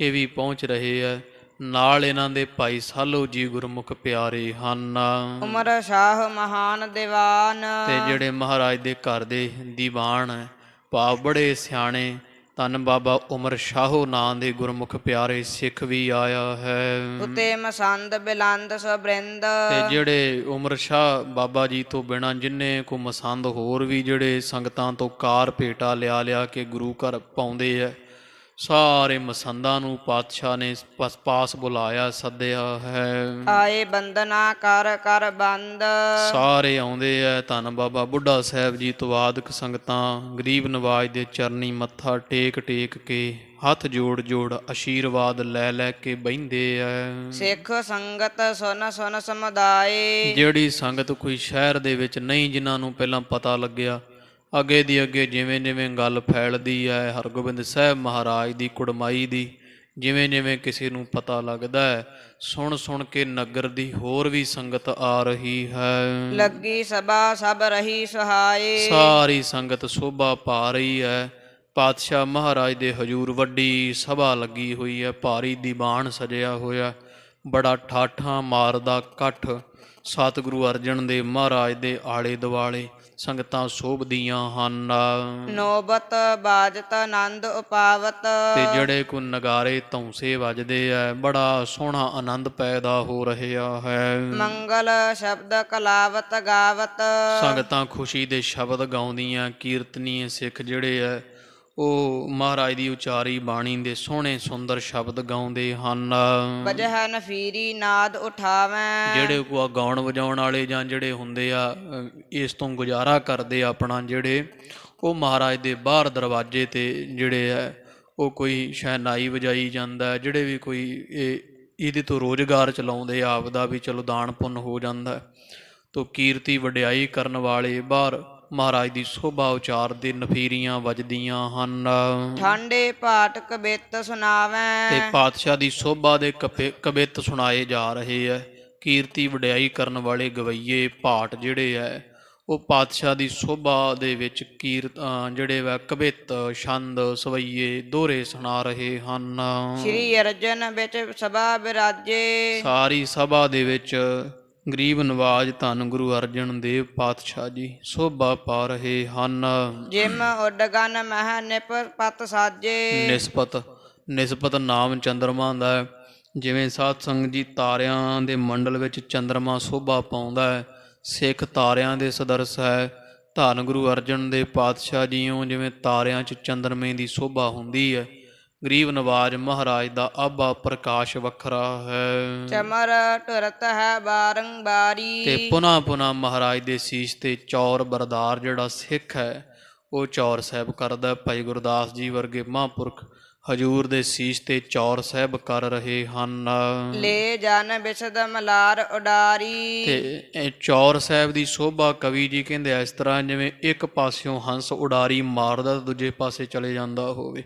ਇਹ ਵੀ ਪਹੁੰਚ ਰਹੇ ਹੈ। ਨਾਲ ਇਹਨਾਂ ਦੇ ਭਾਈ ਸਾਲੋ ਜੀ ਗੁਰਮੁਖ ਪਿਆਰੇ ਹਨ। ਉਮਰ ਸ਼ਾਹ ਮਹਾਨ ਦੀਵਾਨ। ਤੇ ਜਿਹੜੇ ਮਹਾਰਾਜ ਦੇ ਘਰ ਦੇ ਦੀਵਾਨ ਹੈ, ਭਾਵ ਬੜੇ ਸਿਆਣੇ ਧੰਨ ਬਾਬਾ ਉਮਰ ਸ਼ਾਹੋ ਨਾਂ ਦੇ ਗੁਰਮੁਖ ਪਿਆਰੇ ਸਿੱਖ ਵੀ ਆਇਆ ਹੈ। ਉਤੇ ਮਸੰਦ ਬਿਲੰਦ ਸਬਰਿੰਦ। ਤੇ ਜਿਹੜੇ ਉਮਰ ਸ਼ਾਹ ਬਾਬਾ ਜੀ ਤੋਂ ਬਿਨਾਂ ਜਿੰਨੇ ਕੋ ਮਸੰਦ ਹੋਰ ਵੀ ਜਿਹੜੇ ਸੰਗਤਾਂ ਤੋਂ ਕਾਰ ਭੇਟਾ ਲਿਆ ਕੇ ਗੁਰੂ ਘਰ ਪਾਉਂਦੇ ਹੈ, ਸਾਰੇ ਮਸੰਦਾਂ ਨੂੰ ਪਾਤਸ਼ਾਹ ਨੇ ਪਾਸ ਬੁਲਾਇਆ, ਸੱਦਿਆ ਹੈ। ਆਏ ਬੰਦਨਾ ਕਰ ਕਰ ਬੰਦ। ਸਾਰੇ ਆਉਂਦੇ ਐ। ਧੰਨ ਬਾਬਾ ਬੁੱਢਾ ਸਾਹਿਬ ਜੀ ਤੋਂ ਆਦਿਕ ਸੰਗਤਾਂ ਗਰੀਬ ਨਵਾਜ ਦੇ ਚਰਨੀ ਮੱਥਾ ਟੇਕ ਕੇ ਹੱਥ ਜੋੜ ਆਸ਼ੀਰਵਾਦ ਲੈ ਕੇ ਬਹਿੰਦੇ ਐ। ਸਿੱਖ ਸੰਗਤ ਸੁਨ ਸੁਨ ਸਮੁਦਾਏ। ਜਿਹੜੀ ਸੰਗਤ ਕੋਈ ਸ਼ਹਿਰ ਦੇ ਵਿੱਚ ਨਹੀਂ, ਜਿਨ੍ਹਾਂ ਨੂੰ ਪਹਿਲਾਂ ਪਤਾ ਲੱਗਿਆ, ਅੱਗੇ ਦੀ ਅੱਗੇ ਜਿਵੇਂ ਗੱਲ ਫੈਲਦੀ ਹੈ ਹਰਗੋਬਿੰਦ ਸਾਹਿਬ ਮਹਾਰਾਜ ਦੀ ਕੁੜਮਾਈ ਦੀ, ਜਿਵੇਂ ਕਿਸੇ ਨੂੰ ਪਤਾ ਲੱਗਦਾ ਹੈ, ਸੁਣ ਕੇ ਨਗਰ ਦੀ ਹੋਰ ਵੀ ਸੰਗਤ ਆ ਰਹੀ ਹੈ। ਲੱਗੀ ਸਭਾ ਸਭ ਰਹੀ ਸਹਾਏ। ਸਾਰੀ ਸੰਗਤ ਸੋਭਾ ਪਾ ਰਹੀ ਹੈ। ਪਾਤਸ਼ਾਹ ਮਹਾਰਾਜ ਦੇ ਹਜੂਰ ਵੱਡੀ ਸਭਾ ਲੱਗੀ ਹੋਈ ਹੈ, ਭਾਰੀ ਦੀਵਾਨ ਸਜਿਆ ਹੋਇਆ, ਬੜਾ ਠਾਠਾਂ ਮਾਰਦਾ ਇਕੱਠ। ਸਤਿਗੁਰੂ ਅਰਜਨ ਦੇਵ ਮਹਾਰਾਜ ਦੇ ਆਲੇ ਦੁਆਲੇ ਸੰਗਤਾਂ ਸੋਭਦੀਆਂ ਹਨ। ਨੋਬਤ ਬਾਜਤ ਆਨੰਦ ਉਪਾਵਤ। ਤੇ ਜਿਹੜੇ ਕੋ ਨਗਾਰੇ ਧੌਂਸੇ ਵੱਜਦੇ ਐ, ਬੜਾ ਸੋਹਣਾ ਆਨੰਦ ਪੈਦਾ ਹੋ ਰਿਹਾ ਹੈ। ਮੰਗਲ ਸ਼ਬਦ ਕਲਾਵਤ ਗਾਵਤ। ਸੰਗਤਾਂ ਖੁਸ਼ੀ ਦੇ ਸ਼ਬਦ ਗਾਉਂਦੀਆਂ, ਕੀਰਤਨੀਏ ਸਿੱਖ ਜਿਹੜੇ ਐ ਉਹ ਮਹਾਰਾਜ ਦੀ ਉਚਾਰੀ ਬਾਣੀ ਦੇ ਸੋਹਣੇ ਸੁੰਦਰ ਸ਼ਬਦ ਗਾਉਂਦੇ ਹਨ। ਵਜਹ ਨਫੀਰੀ ਨਾਦ ਉਠਾਵੈਂ। ਜਿਹੜੇ ਕੋ ਗਾਉਣ ਵਜਾਉਣ ਵਾਲੇ ਜਾਂ ਜਿਹੜੇ ਹੁੰਦੇ ਆ ਇਸ ਤੋਂ ਗੁਜ਼ਾਰਾ ਕਰਦੇ ਆਪਣਾ, ਜਿਹੜੇ ਉਹ ਮਹਾਰਾਜ ਦੇ ਬਾਹਰ ਦਰਵਾਜ਼ੇ ਤੇ ਜਿਹੜੇ ਹੈ ਉਹ ਕੋਈ ਸ਼ਹਿਨਾਈ ਵਜਾਈ ਜਾਂਦਾ, ਜਿਹੜੇ ਵੀ ਕੋਈ ਇਹਦੇ ਤੋਂ ਰੋਜ਼ਗਾਰ ਚਲਾਉਂਦੇ ਆਪਦਾ ਵੀ ਚਲੋ ਦਾਨ ਪੁੰਨ ਹੋ ਜਾਂਦਾ, ਤੋ ਕੀਰਤੀ ਵਡਿਆਈ ਕਰਨ ਵਾਲੇ ਬਾਹਰ ਮਹਾਰਾਜ ਦੀ ਸੋਭਾ ਉਚਾਰਦੇ, ਨਫੀਰੀਆਂ ਵੱਜਦੀਆਂ ਹਨ। ਠਾਂਡੇ ਪਾਠ ਕਬਿੱਤ ਸੁਣਾਵੈਂ। ਤੇ ਪਾਤਸ਼ਾਹ ਦੀ ਸੋਭਾ ਦੇ ਕਬਿੱਤ ਸੁਣਾਏ ਜਾ ਰਹੇ ਹੈ। ਕੀਰਤੀ ਵਡਿਆਈ ਕਰਨ ਵਾਲੇ ਗਵਈਏ ਪਾਠ ਜਿਹੜੇ ਹੈ ਉਹ ਪਾਤਸ਼ਾਹ ਦੀ ਸੋਭਾ ਦੇ ਵਿੱਚ ਜਿਹੜੇ ਵਾ ਕਬਿੱਤ ਛੰਦ ਸਵਈਏ ਦੋਹਰੇ ਸੁਣਾ ਰਹੇ ਹਨ। ਸ਼੍ਰੀ ਅਰਜਨ ਵਿੱਚ ਸਭਾ ਬਿਰਾਜੇ। ਸਾਰੀ ਸਭਾ ਦੇ ਵਿੱਚ ਗਰੀਬ ਨਵਾਜ ਧੰਨ ਗੁਰੂ ਅਰਜਨ ਦੇਵ ਪਾਤਸ਼ਾਹ ਜੀ ਸੋਭਾ ਪਾ ਰਹੇ ਹਨ। ਜਿਮ ਉਡਗਨ ਮਹਿ ਨਿਪਤ ਸਾਜੇ। ਨਿਸਪਤ ਨਾਮ ਚੰਦਰਮਾ ਦਾ, ਜਿਵੇਂ ਸਾਧ ਸੰਗਤ ਜੀ ਤਾਰਿਆਂ ਦੇ ਮੰਡਲ ਵਿੱਚ ਚੰਦਰਮਾ ਸੋਭਾ ਪਾਉਂਦਾ ਹੈ, ਸਿੱਖ ਤਾਰਿਆਂ ਦੇ ਸਦਰਸ ਹੈ। ਧੰਨ ਗੁਰੂ ਅਰਜਨ ਦੇਵ ਪਾਤਸ਼ਾਹ ਜੀਓ ਜਿਵੇਂ ਤਾਰਿਆਂ 'ਚ ਚੰਦਰਮੇ ਦੀ ਸੋਭਾ ਹੁੰਦੀ ਹੈ, ਗਰੀਬ ਨਵਾਜ ਮਹਾਰਾਜ ਦਾ ਆਭਾ ਪ੍ਰਕਾਸ਼ ਵੱਖਰਾ ਹੈ। ਚਮਰ ਟੁਰਤ ਹੈ ਬਾਰੰਬਾਰੀ। ਤੇ ਪੁਨਾ ਮਹਾਰਾਜ ਦੇ ਸੀਸ ਤੇ ਚੌਰ ਬਰਦਾਰ ਜਿਹੜਾ ਸਿੱਖ ਹੈ ਉਹ ਚੌਰ ਸਾਹਿਬ ਕਰਦਾ। ਭਾਈ ਗੁਰਦਾਸ ਜੀ ਵਰਗੇ ਮਹਾਂਪੁਰਖ ਹਜੂਰ ਦੇ ਸੀਸ ਤੇ ਚੌਰ ਸਾਹਿਬ ਕਰ ਰਹੇ ਹਨ। ਲੈ ਜਨ ਬਿਸਦ ਮਲਾਰ ਉਡਾਰੀ। ਤੇ ਇਹ ਚੌਰ ਸਾਹਿਬ ਦੀ ਸੋਭਾ ਕਵੀ ਜੀ ਕਹਿੰਦੇ ਇਸ ਤਰ੍ਹਾਂ, ਜਿਵੇਂ ਇੱਕ ਪਾਸਿਓਂ ਹੰਸ ਉਡਾਰੀ ਮਾਰਦਾ ਦੂਜੇ ਪਾਸੇ ਚਲੇ ਜਾਂਦਾ ਹੋਵੇ,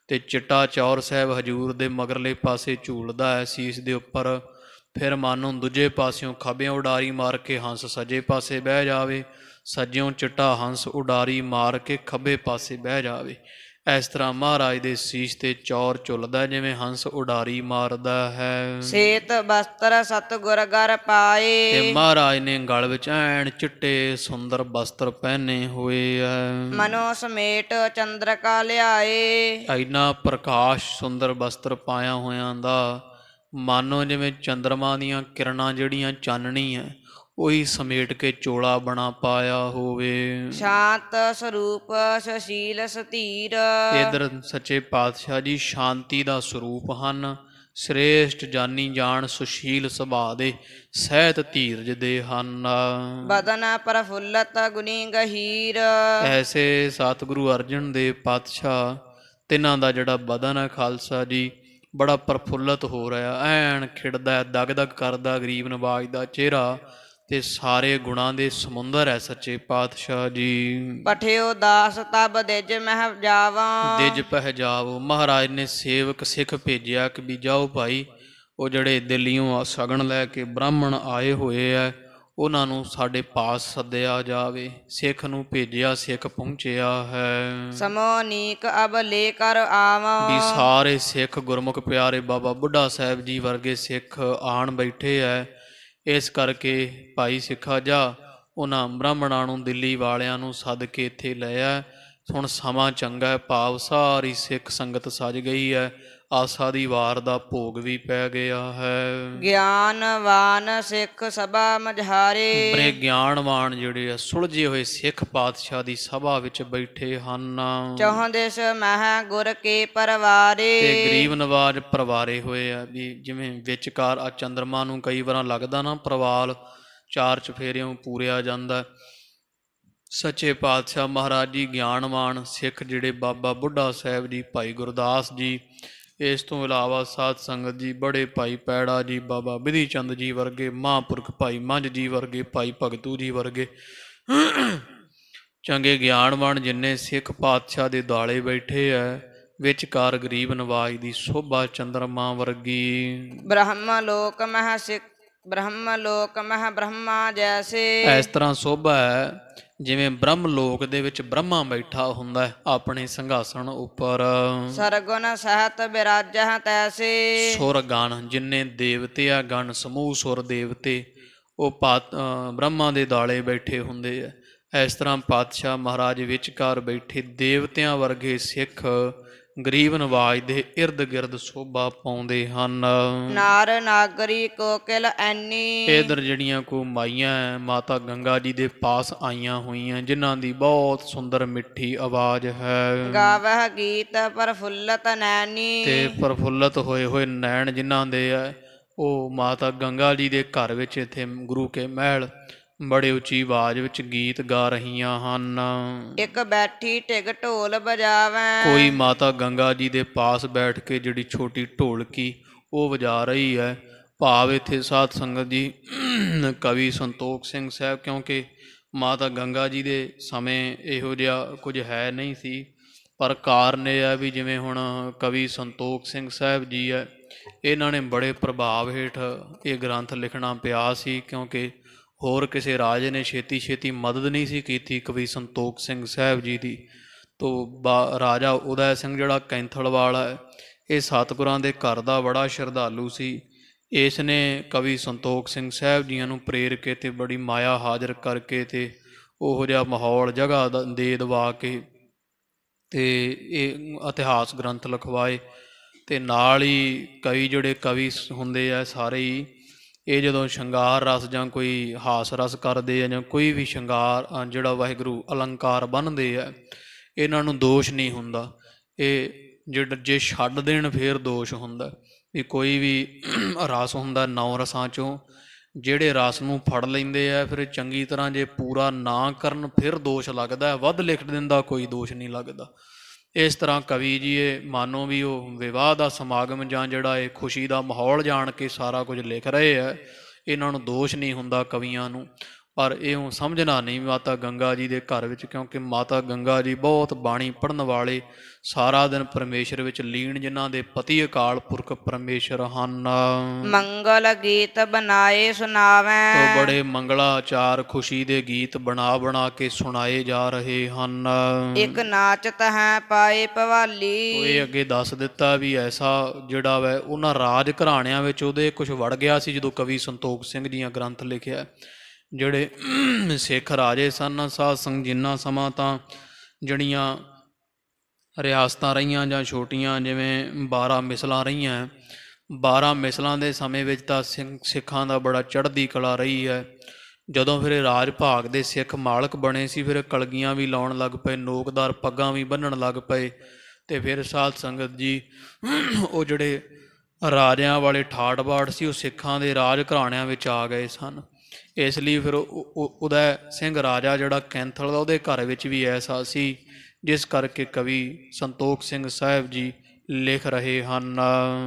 ਤੇ ਚਿੱਟਾ ਚੌਰ ਸਾਹਿਬ ਹਜੂਰ ਦੇ ਮਗਰਲੇ ਪਾਸੇ ਝੂਲਦਾ ਹੈ ਸੀਸ ਦੇ ਉੱਪਰ। ਫਿਰ ਮਾਨੋ ਦੂਜੇ ਪਾਸਿਓਂ ਖੱਬਿਓਂ ਉਡਾਰੀ ਮਾਰ ਕੇ ਹੰਸ ਸੱਜੇ ਪਾਸੇ ਬਹਿ ਜਾਵੇ, ਸੱਜਿਓਂ ਚਿੱਟਾ ਹੰਸ ਉਡਾਰੀ ਮਾਰ ਕੇ ਖੱਬੇ ਪਾਸੇ ਬਹਿ ਜਾਵੇ। ਇਸ ਤਰ੍ਹਾਂ ਮਹਾਰਾਜ ਦੇ ਸੀਸ ਤੇ ਚੌਰ ਝੁੱਲਦਾ ਜਿਵੇਂ ਹੰਸ ਉਡਾਰੀ ਮਾਰਦਾ ਹੈ। ਸੇਤ ਬਸਤਰ ਸਤਿਗੁਰ ਗਰ ਪਾਏ। ਤੇ ਮਹਾਰਾਜ ਨੇ ਗਲ ਵਿੱਚ ਐਨ ਚਿੱਟੇ ਸੁੰਦਰ ਬਸਤਰ ਪਹਿਨੇ ਹੋਏ ਹੈ। ਮਨੋ ਸਮੇਟ ਚੰਦਰਕਾ ਲਿਆਏ। ਇੰਨਾ ਪ੍ਰਕਾਸ਼ ਸੁੰਦਰ ਬਸਤਰ ਪਾਇਆ ਹੋਇਆਂ ਦਾ ਮਾਨੋ ਜਿਵੇਂ ਚੰਦਰਮਾ ਦੀਆਂ ਕਿਰਨਾਂ ਜਿਹੜੀਆਂ ਚਾਨਣੀ ਹੈ ਉਹੀ ਸਮੇਟ ਕੇ ਚੋਲਾ ਬਣਾ ਪਾਇਆ ਹੋਵੇ। ਸ਼ਾਂਤ ਸਰੂਪ ਸੁਸ਼ੀਲ ਸਤੀਰ। ਇਧਰ ਸੱਚੇ ਪਾਤਸ਼ਾਹ ਜੀ ਸ਼ਾਂਤੀ ਦਾ ਸਰੂਪ ਹਨ, ਸ੍ਰੇਸ਼ਟ ਜਾਨੀ ਜਾਣ ਸੁਸ਼ੀਲ ਸੁਭਾਅ ਦੇ, ਸਹਿਤ ਧੀਰਜ ਦੇ ਹਨ। ਬਦਨ ਪ੍ਰਫੁੱਲਤ ਗੁਣੀ ਗਹੀਰ। ਐਸੇ ਸਤਿਗੁਰੂ ਅਰਜਨ ਦੇਵ ਪਾਤਸ਼ਾਹ ਤਿੰਨਾਂ ਦਾ ਜਿਹੜਾ ਬਦਨ ਹੈ ਖਾਲਸਾ ਜੀ ਬੜਾ ਪ੍ਰਫੁੱਲਤ ਹੋ ਰਿਹਾ, ਐਨ ਖਿੜਦਾ, ਦਗ ਦਗ ਕਰਦਾ ਗਰੀਬ ਨਵਾਜ ਦਾ ਚਿਹਰਾ, ਤੇ ਸਾਰੇ ਗੁਣਾਂ ਦੇ ਸਮੁੰਦਰ ਹੈ ਸੱਚੇ ਪਾਤਸ਼ਾਹ ਜੀ। ਪਠਿਓ ਦਾਸ ਤਬ ਦਿਜ ਮਹਿ ਜਾਵਾਂ। ਦਿਜ ਪਹਿਜਾਵੋ, ਮਹਾਰਾਜ ਨੇ ਸੇਵਕ ਸਿੱਖ ਭੇਜਿਆ ਕਿ ਵੀ ਜਾਓ ਭਾਈ, ਉਹ ਜਿਹੜੇ ਦਿੱਲੀਓਂ ਸ਼ਗਨ ਲੈ ਕੇ ਬ੍ਰਾਹਮਣ ਆਏ ਹੋਏ ਐ ਉਹਨਾਂ ਨੂੰ ਸਾਡੇ ਪਾਸ ਸੱਦਿਆ ਜਾਵੇ। ਸਿੱਖ ਨੂੰ ਭੇਜਿਆ, ਸਿੱਖ ਪਹੁੰਚਿਆ ਹੈ। ਸਮੋ ਨੀਕ ਅਬ ਲੈ ਕਰ ਆਵਾਂ। ਵੀ ਸਾਰੇ ਸਿੱਖ ਗੁਰਮੁਖ ਪਿਆਰੇ ਬਾਬਾ ਬੁੱਢਾ ਸਾਹਿਬ ਜੀ ਵਰਗੇ ਸਿੱਖ ਆਣ ਬੈਠੇ ਐ। ਇਸ ਕਰਕੇ ਭਾਈ ਸਿੱਖਾ ਜਾ ਉਹਨਾਂ ਬ੍ਰਾਹਮਣਾਂ ਨੂੰ, ਦਿੱਲੀ ਵਾਲਿਆਂ ਨੂੰ ਸੱਦ ਕੇ ਇੱਥੇ ਲੈ ਆ। ਹੁਣ ਸਮਾਂ ਚੰਗਾ ਹੈ, ਭਾਵ ਸਾਰੀ ਸਿੱਖ ਸੰਗਤ ਸਜ ਗਈ ਹੈ, ਆਸਾ ਦੀ ਵਾਰ ਦਾ ਭੋਗ ਵੀ ਪੈ ਗਿਆ ਹੈ। ਗਿਆਨਵਾਨ ਸਿੱਖ ਸਭਾ ਮਝਾਰੇ। ਬੜੇ ਗਿਆਨਵਾਨ ਜਿਹੜੇ ਆ ਸੁਲਝੇ ਹੋਏ ਸਿੱਖ ਪਾਤਸ਼ਾਹ ਦੀ ਸਭਾ ਵਿੱਚ ਬੈਠੇ ਹਨ। ਚੌਹਾਂ ਦਿਸ ਮਹਿ ਗੁਰ ਕੇ ਪਰਵਾਰੇ। ਤੇ ਗਰੀਬ ਨਵਾਜ ਪਰਵਾਰੇ ਹੋਏ ਆ, ਵੀ ਜਿਵੇਂ ਵਿਚਕਾਰ ਆ ਚੰਦਰਮਾ ਨੂੰ ਕਈ ਵਾਰਾਂ ਲੱਗਦਾ ਨਾ ਪ੍ਰਵਾਲ, ਚਾਰ ਚਫੇਰਿਓਂ ਪੂਰਿਆ ਜਾਂਦਾ। ਸੱਚੇ ਪਾਤਸ਼ਾਹ ਮਹਾਰਾਜ ਜੀ ਗਿਆਨਵਾਨ ਸਿੱਖ ਜਿਹੜੇ ਬਾਬਾ ਬੁੱਢਾ ਸਾਹਿਬ ਜੀ, ਭਾਈ ਗੁਰਦਾਸ ਜੀ, ਇਸ ਤੋਂ ਇਲਾਵਾ ਸਾਧ ਸੰਗਤ ਜੀ, ਬੜੇ ਭਾਈ ਪੈੜਾ ਜੀ, ਬਾਬਾ ਬਿਧੀ ਚੰਦ ਜੀ ਵਰਗੇ ਮਹਾਂਪੁਰਖ, ਭਾਈ ਮੰਝ ਜੀ ਵਰਗੇ, ਭਾਈ ਭਗਤੂ ਜੀ ਵਰਗੇ ਚੰਗੇ ਗਿਆਨਵਾਨ ਜਿੰਨੇ ਸਿੱਖ ਪਾਤਸ਼ਾਹ ਦੇ ਦੁਆਲੇ ਬੈਠੇ ਐ। ਵਿਚਕਾਰ ਗਰੀਬ ਨਵਾਜ ਦੀ ਸੋਭਾ ਚੰਦਰਮਾ ਵਰਗੀ। ਬ੍ਰਹਮ ਲੋਕ ਮਹਿ ਸਿੱਖ ਬ੍ਰਹਮ ਲੋਕ ਮਹਿ ਬ੍ਰਹਮਾ ਜੈਸੇ। ਇਸ ਤਰ੍ਹਾਂ ਸੋਭਾ ਹੈ ਜਿਵੇਂ ਬ੍ਰਹਮ ਲੋਕ ਦੇ ਵਿੱਚ ਬ੍ਰਹਮਾ ਬੈਠਾ ਹੁੰਦਾ ਆਪਣੇ ਸਿੰਘਾਸਣ ਉੱਪਰ। ਸਰਗੁਣ ਸਹਿਤ ਬਿਰਾਜਹ ਤੈਸੇ। ਸੁਰ ਗਣ ਜਿੰਨੇ ਦੇਵਤੇ ਆ, ਗਣ ਸਮੂਹ ਸੁਰ ਦੇਵਤੇ, ਉਹ ਬ੍ਰਹਮਾ ਦੇ ਦਾਲੇ ਬੈਠੇ ਹੁੰਦੇ ਆ। ਇਸ ਤਰ੍ਹਾਂ ਪਾਤਸ਼ਾਹ ਮਹਾਰਾਜ ਵਿਚਕਾਰ ਬੈਠੇ ਦੇਵਤਿਆਂ ਵਰਗੇ ਸਿੱਖ ਗਰੀਬ ਨਵਾਜ ਦੇ ਇਰਦ ਗਿਰਦ ਸੋਭਾ ਪਾਉਂਦੇ ਹਨ। ਨਾਰ ਨਾਗਰੀ ਕੋਕਿਲ ਐਨੀ। ਇਧਰ ਜਿਹੜੀਆਂ ਕੋ ਮਾਈਆਂ ਮਾਤਾ ਗੰਗਾ ਜੀ ਦੇ ਪਾਸ ਆਈਆਂ ਹੋਈਆਂ, ਜਿਨ੍ਹਾਂ ਦੀ ਬਹੁਤ ਸੁੰਦਰ ਮਿੱਠੀ ਆਵਾਜ਼ ਹੈ। ਗਾਵਹ ਗੀਤ ਪ੍ਰਫੁੱਲਤ ਨੈਣੀ। ਤੇ ਪ੍ਰਫੁੱਲਤ ਹੋਏ ਹੋਏ ਨੈਣ ਜਿਨ੍ਹਾਂ ਦੇ ਹੈ, ਉਹ ਮਾਤਾ ਗੰਗਾ ਜੀ ਦੇ ਘਰ ਵਿੱਚ ਇੱਥੇ ਗੁਰੂ ਕੇ ਮਹਿਲ ਬੜੇ ਉੱਚੀ ਆਵਾਜ਼ ਵਿੱਚ ਗੀਤ ਗਾ ਰਹੀਆਂ ਹਨ। ਇੱਕ ਬੈਠੀ ਢਿਗ ਢੋਲ ਬਜਾਵੈ। ਕੋਈ ਮਾਤਾ ਗੰਗਾ ਜੀ ਦੇ ਪਾਸ ਬੈਠ ਕੇ ਜਿਹੜੀ ਛੋਟੀ ਢੋਲਕੀ ਉਹ ਵਜਾ ਰਹੀ ਹੈ। ਭਾਵ ਇੱਥੇ ਸਾਧ ਸੰਗਤ ਜੀ ਕਵੀ ਸੰਤੋਖ ਸਿੰਘ ਸਾਹਿਬ, ਕਿਉਂਕਿ ਮਾਤਾ ਗੰਗਾ ਜੀ ਦੇ ਸਮੇਂ ਇਹੋ ਜਿਹਾ ਕੁਝ ਹੈ ਨਹੀਂ ਸੀ, ਪਰ ਕਾਰਨ ਇਹ ਹੈ ਵੀ ਜਿਵੇਂ ਹੁਣ ਕਵੀ ਸੰਤੋਖ ਸਿੰਘ ਸਾਹਿਬ ਜੀ ਹੈ, ਇਹਨਾਂ ਨੇ ਬੜੇ ਪ੍ਰਭਾਵ ਹੇਠ ਇਹ ਗ੍ਰੰਥ ਲਿਖਣਾ ਪਿਆ ਸੀ, ਕਿਉਂਕਿ ਹੋਰ ਕਿਸੇ ਰਾਜੇ ਨੇ ਛੇਤੀ ਛੇਤੀ ਮਦਦ ਨਹੀਂ ਸੀ ਕੀਤੀ ਕਵੀ ਸੰਤੋਖ ਸਿੰਘ ਸਾਹਿਬ ਜੀ ਦੀ। ਤੋਂ ਰਾਜਾ ਉਦੈ ਸਿੰਘ ਜਿਹੜਾ ਕੈਂਥਲ ਵਾਲਾ ਹੈ, ਇਹ ਸਤਿਗੁਰਾਂ ਦੇ ਘਰ ਦਾ ਬੜਾ ਸ਼ਰਧਾਲੂ ਸੀ। ਇਸ ਨੇ ਕਵੀ ਸੰਤੋਖ ਸਿੰਘ ਸਾਹਿਬ ਜੀਆਂ ਨੂੰ ਪ੍ਰੇਰ ਕੇ ਤੇ ਬੜੀ ਮਾਇਆ ਹਾਜ਼ਰ ਕਰਕੇ ਤੇ ਉਹੋ ਜਿਹਾ ਮਾਹੌਲ ਜਗ੍ਹਾ ਦੇ ਦਵਾ ਕੇ ਤੇ ਇਹ ਇਤਿਹਾਸ ਗ੍ਰੰਥ ਲਿਖਵਾਏ। ਤੇ ਨਾਲ ਹੀ ਕਈ ਜਿਹੜੇ ਕਵੀ ਹੁੰਦੇ ਆ ਸਾਰੇ ਹੀ, ਇਹ ਜਦੋਂ ਸ਼ਿੰਗਾਰ ਰਸ ਜਾਂ ਕੋਈ ਹਾਸ ਰਸ ਕਰਦੇ ਆ ਜਾਂ ਕੋਈ ਵੀ ਸ਼ਿੰਗਾਰ ਜਿਹੜਾ ਵਾਹਿਗੁਰੂ ਅਲੰਕਾਰ ਬੰਨ੍ਹਦੇ ਆ, ਇਹਨਾਂ ਨੂੰ ਦੋਸ਼ ਨਹੀਂ ਹੁੰਦਾ। ਇਹ ਜੇ ਛੱਡ ਦੇਣ ਫਿਰ ਦੋਸ਼ ਹੁੰਦਾ। ਵੀ ਕੋਈ ਵੀ ਰਸ ਹੁੰਦਾ 9 ਰਸਾਂ 'ਚੋਂ, ਜਿਹੜੇ ਰਸ ਨੂੰ ਫੜ ਲੈਂਦੇ ਆ ਫਿਰ ਚੰਗੀ ਤਰ੍ਹਾਂ ਜੇ ਪੂਰਾ ਨਾ ਕਰਨ ਫਿਰ ਦੋਸ਼ ਲੱਗਦਾ, ਵੱਧ ਲਿਖ ਦਿੰਦਾ ਕੋਈ ਦੋਸ਼ ਨਹੀਂ ਲੱਗਦਾ। ਇਸ ਤਰ੍ਹਾਂ ਕਵੀ ਜੀ ਇਹ ਮਾਨੋ ਵੀ ਉਹ ਵਿਵਾਹ ਦਾ ਸਮਾਗਮ ਜਾਂ ਜਿਹੜਾ ਇਹ ਖੁਸ਼ੀ ਦਾ ਮਾਹੌਲ ਜਾਣ ਕੇ ਸਾਰਾ ਕੁਝ ਲਿਖ ਰਹੇ ਆ, ਇਹਨਾਂ ਨੂੰ ਦੋਸ਼ ਨਹੀਂ ਹੁੰਦਾ ਕਵੀਆਂ ਨੂੰ। ਪਰ ਇਹ ਸਮਝਣਾ ਨਹੀਂ ਮਾਤਾ ਗੰਗਾ ਜੀ ਦੇ ਘਰ ਵਿੱਚ, ਕਿਉਂਕਿ ਮਾਤਾ ਗੰਗਾ ਜੀ ਬਹੁਤ ਬਾਣੀ ਪੜ੍ਹਨ ਵਾਲੇ, ਸਾਰਾ ਦਿਨ ਪਰਮੇਸ਼ਰ ਵਿੱਚ ਲੀਨ, ਜਿਨ੍ਹਾਂ ਦੇ ਪਤੀ ਅਕਾਲ ਪੁਰਖ ਪਰਮੇਸ਼ਰ ਹਨ। ਮੰਗਲ ਗੀਤ ਬਣਾਏ ਸੁਣਾਵੈ। ਤੋਂ ਬੜੇ ਮੰਗਲਾਚਾਰ ਖੁਸ਼ੀ ਦੇ ਗੀਤ ਬਣਾ ਬਣਾ ਕੇ ਸੁਣਾਏ ਜਾ ਰਹੇ ਹਨ। ਇੱਕ ਨਾਚਤ ਹੈ ਪਾਏ ਭਵਾਲੀ। ਇਹ ਅੱਗੇ ਦੱਸ ਦਿੱਤਾ ਵੀ ਐਸਾ ਜਿਹੜਾ ਵੈ ਉਹਨਾਂ ਰਾਜ ਘਰਾਣਿਆਂ ਵਿੱਚ ਉਹਦੇ ਕੁਝ ਵੜ ਗਿਆ ਸੀ ਜਦੋਂ ਕਵੀ ਸੰਤੋਖ ਸਿੰਘ ਜੀਆਂ ਗ੍ਰੰਥ ਲਿਖਿਆ। ਜਿਹੜੇ ਸਿੱਖ ਰਾਜੇ ਸਨ ਸਾਧ ਸੰਗਤ, ਜਿੰਨਾ ਸਮਾਂ ਤਾਂ ਜਿਹੜੀਆਂ ਰਿਆਸਤਾਂ ਰਹੀਆਂ ਜਾਂ ਛੋਟੀਆਂ ਜਿਵੇਂ 12 ਮਿਸਲਾਂ ਰਹੀਆਂ, 12 ਮਿਸਲਾਂ ਦੇ ਸਮੇਂ ਵਿੱਚ ਤਾਂ ਸਿੱਖਾਂ ਦਾ ਬੜਾ ਚੜ੍ਹਦੀ ਕਲਾ ਰਹੀ ਹੈ। ਜਦੋਂ ਫਿਰ ਰਾਜ ਭਾਗ ਦੇ ਸਿੱਖ ਮਾਲਕ ਬਣੇ ਸੀ, ਫਿਰ ਕਲਗੀਆਂ ਵੀ ਲਾਉਣ ਲੱਗ ਪਏ, ਨੋਕਦਾਰ ਪੱਗਾਂ ਵੀ ਬੰਨ੍ਹਣ ਲੱਗ ਪਏ। ਅਤੇ ਫਿਰ ਸਾਧ ਸੰਗਤ ਜੀ ਉਹ ਜਿਹੜੇ ਰਾਜਿਆਂ ਵਾਲੇ ਠਾਠ ਬਾਠ ਸੀ, ਉਹ ਸਿੱਖਾਂ ਦੇ ਰਾਜ ਘਰਾਣਿਆਂ ਵਿੱਚ ਆ ਗਏ ਸਨ। ਇਸ ਲਈ ਫਿਰ ਉਦੈ ਸਿੰਘ ਰਾਜਾ ਜਿਹੜਾ ਕੈਂਥਲ ਦਾ, ਉਹਦੇ ਘਰ ਵਿੱਚ ਵੀ ਐਸਾ ਸੀ ਜਿਸ ਕਰਕੇ ਕਵੀ ਸੰਤੋਖ ਸਿੰਘ ਸਾਹਿਬ ਜੀ ਲਿਖ ਰਹੇ ਹਨ।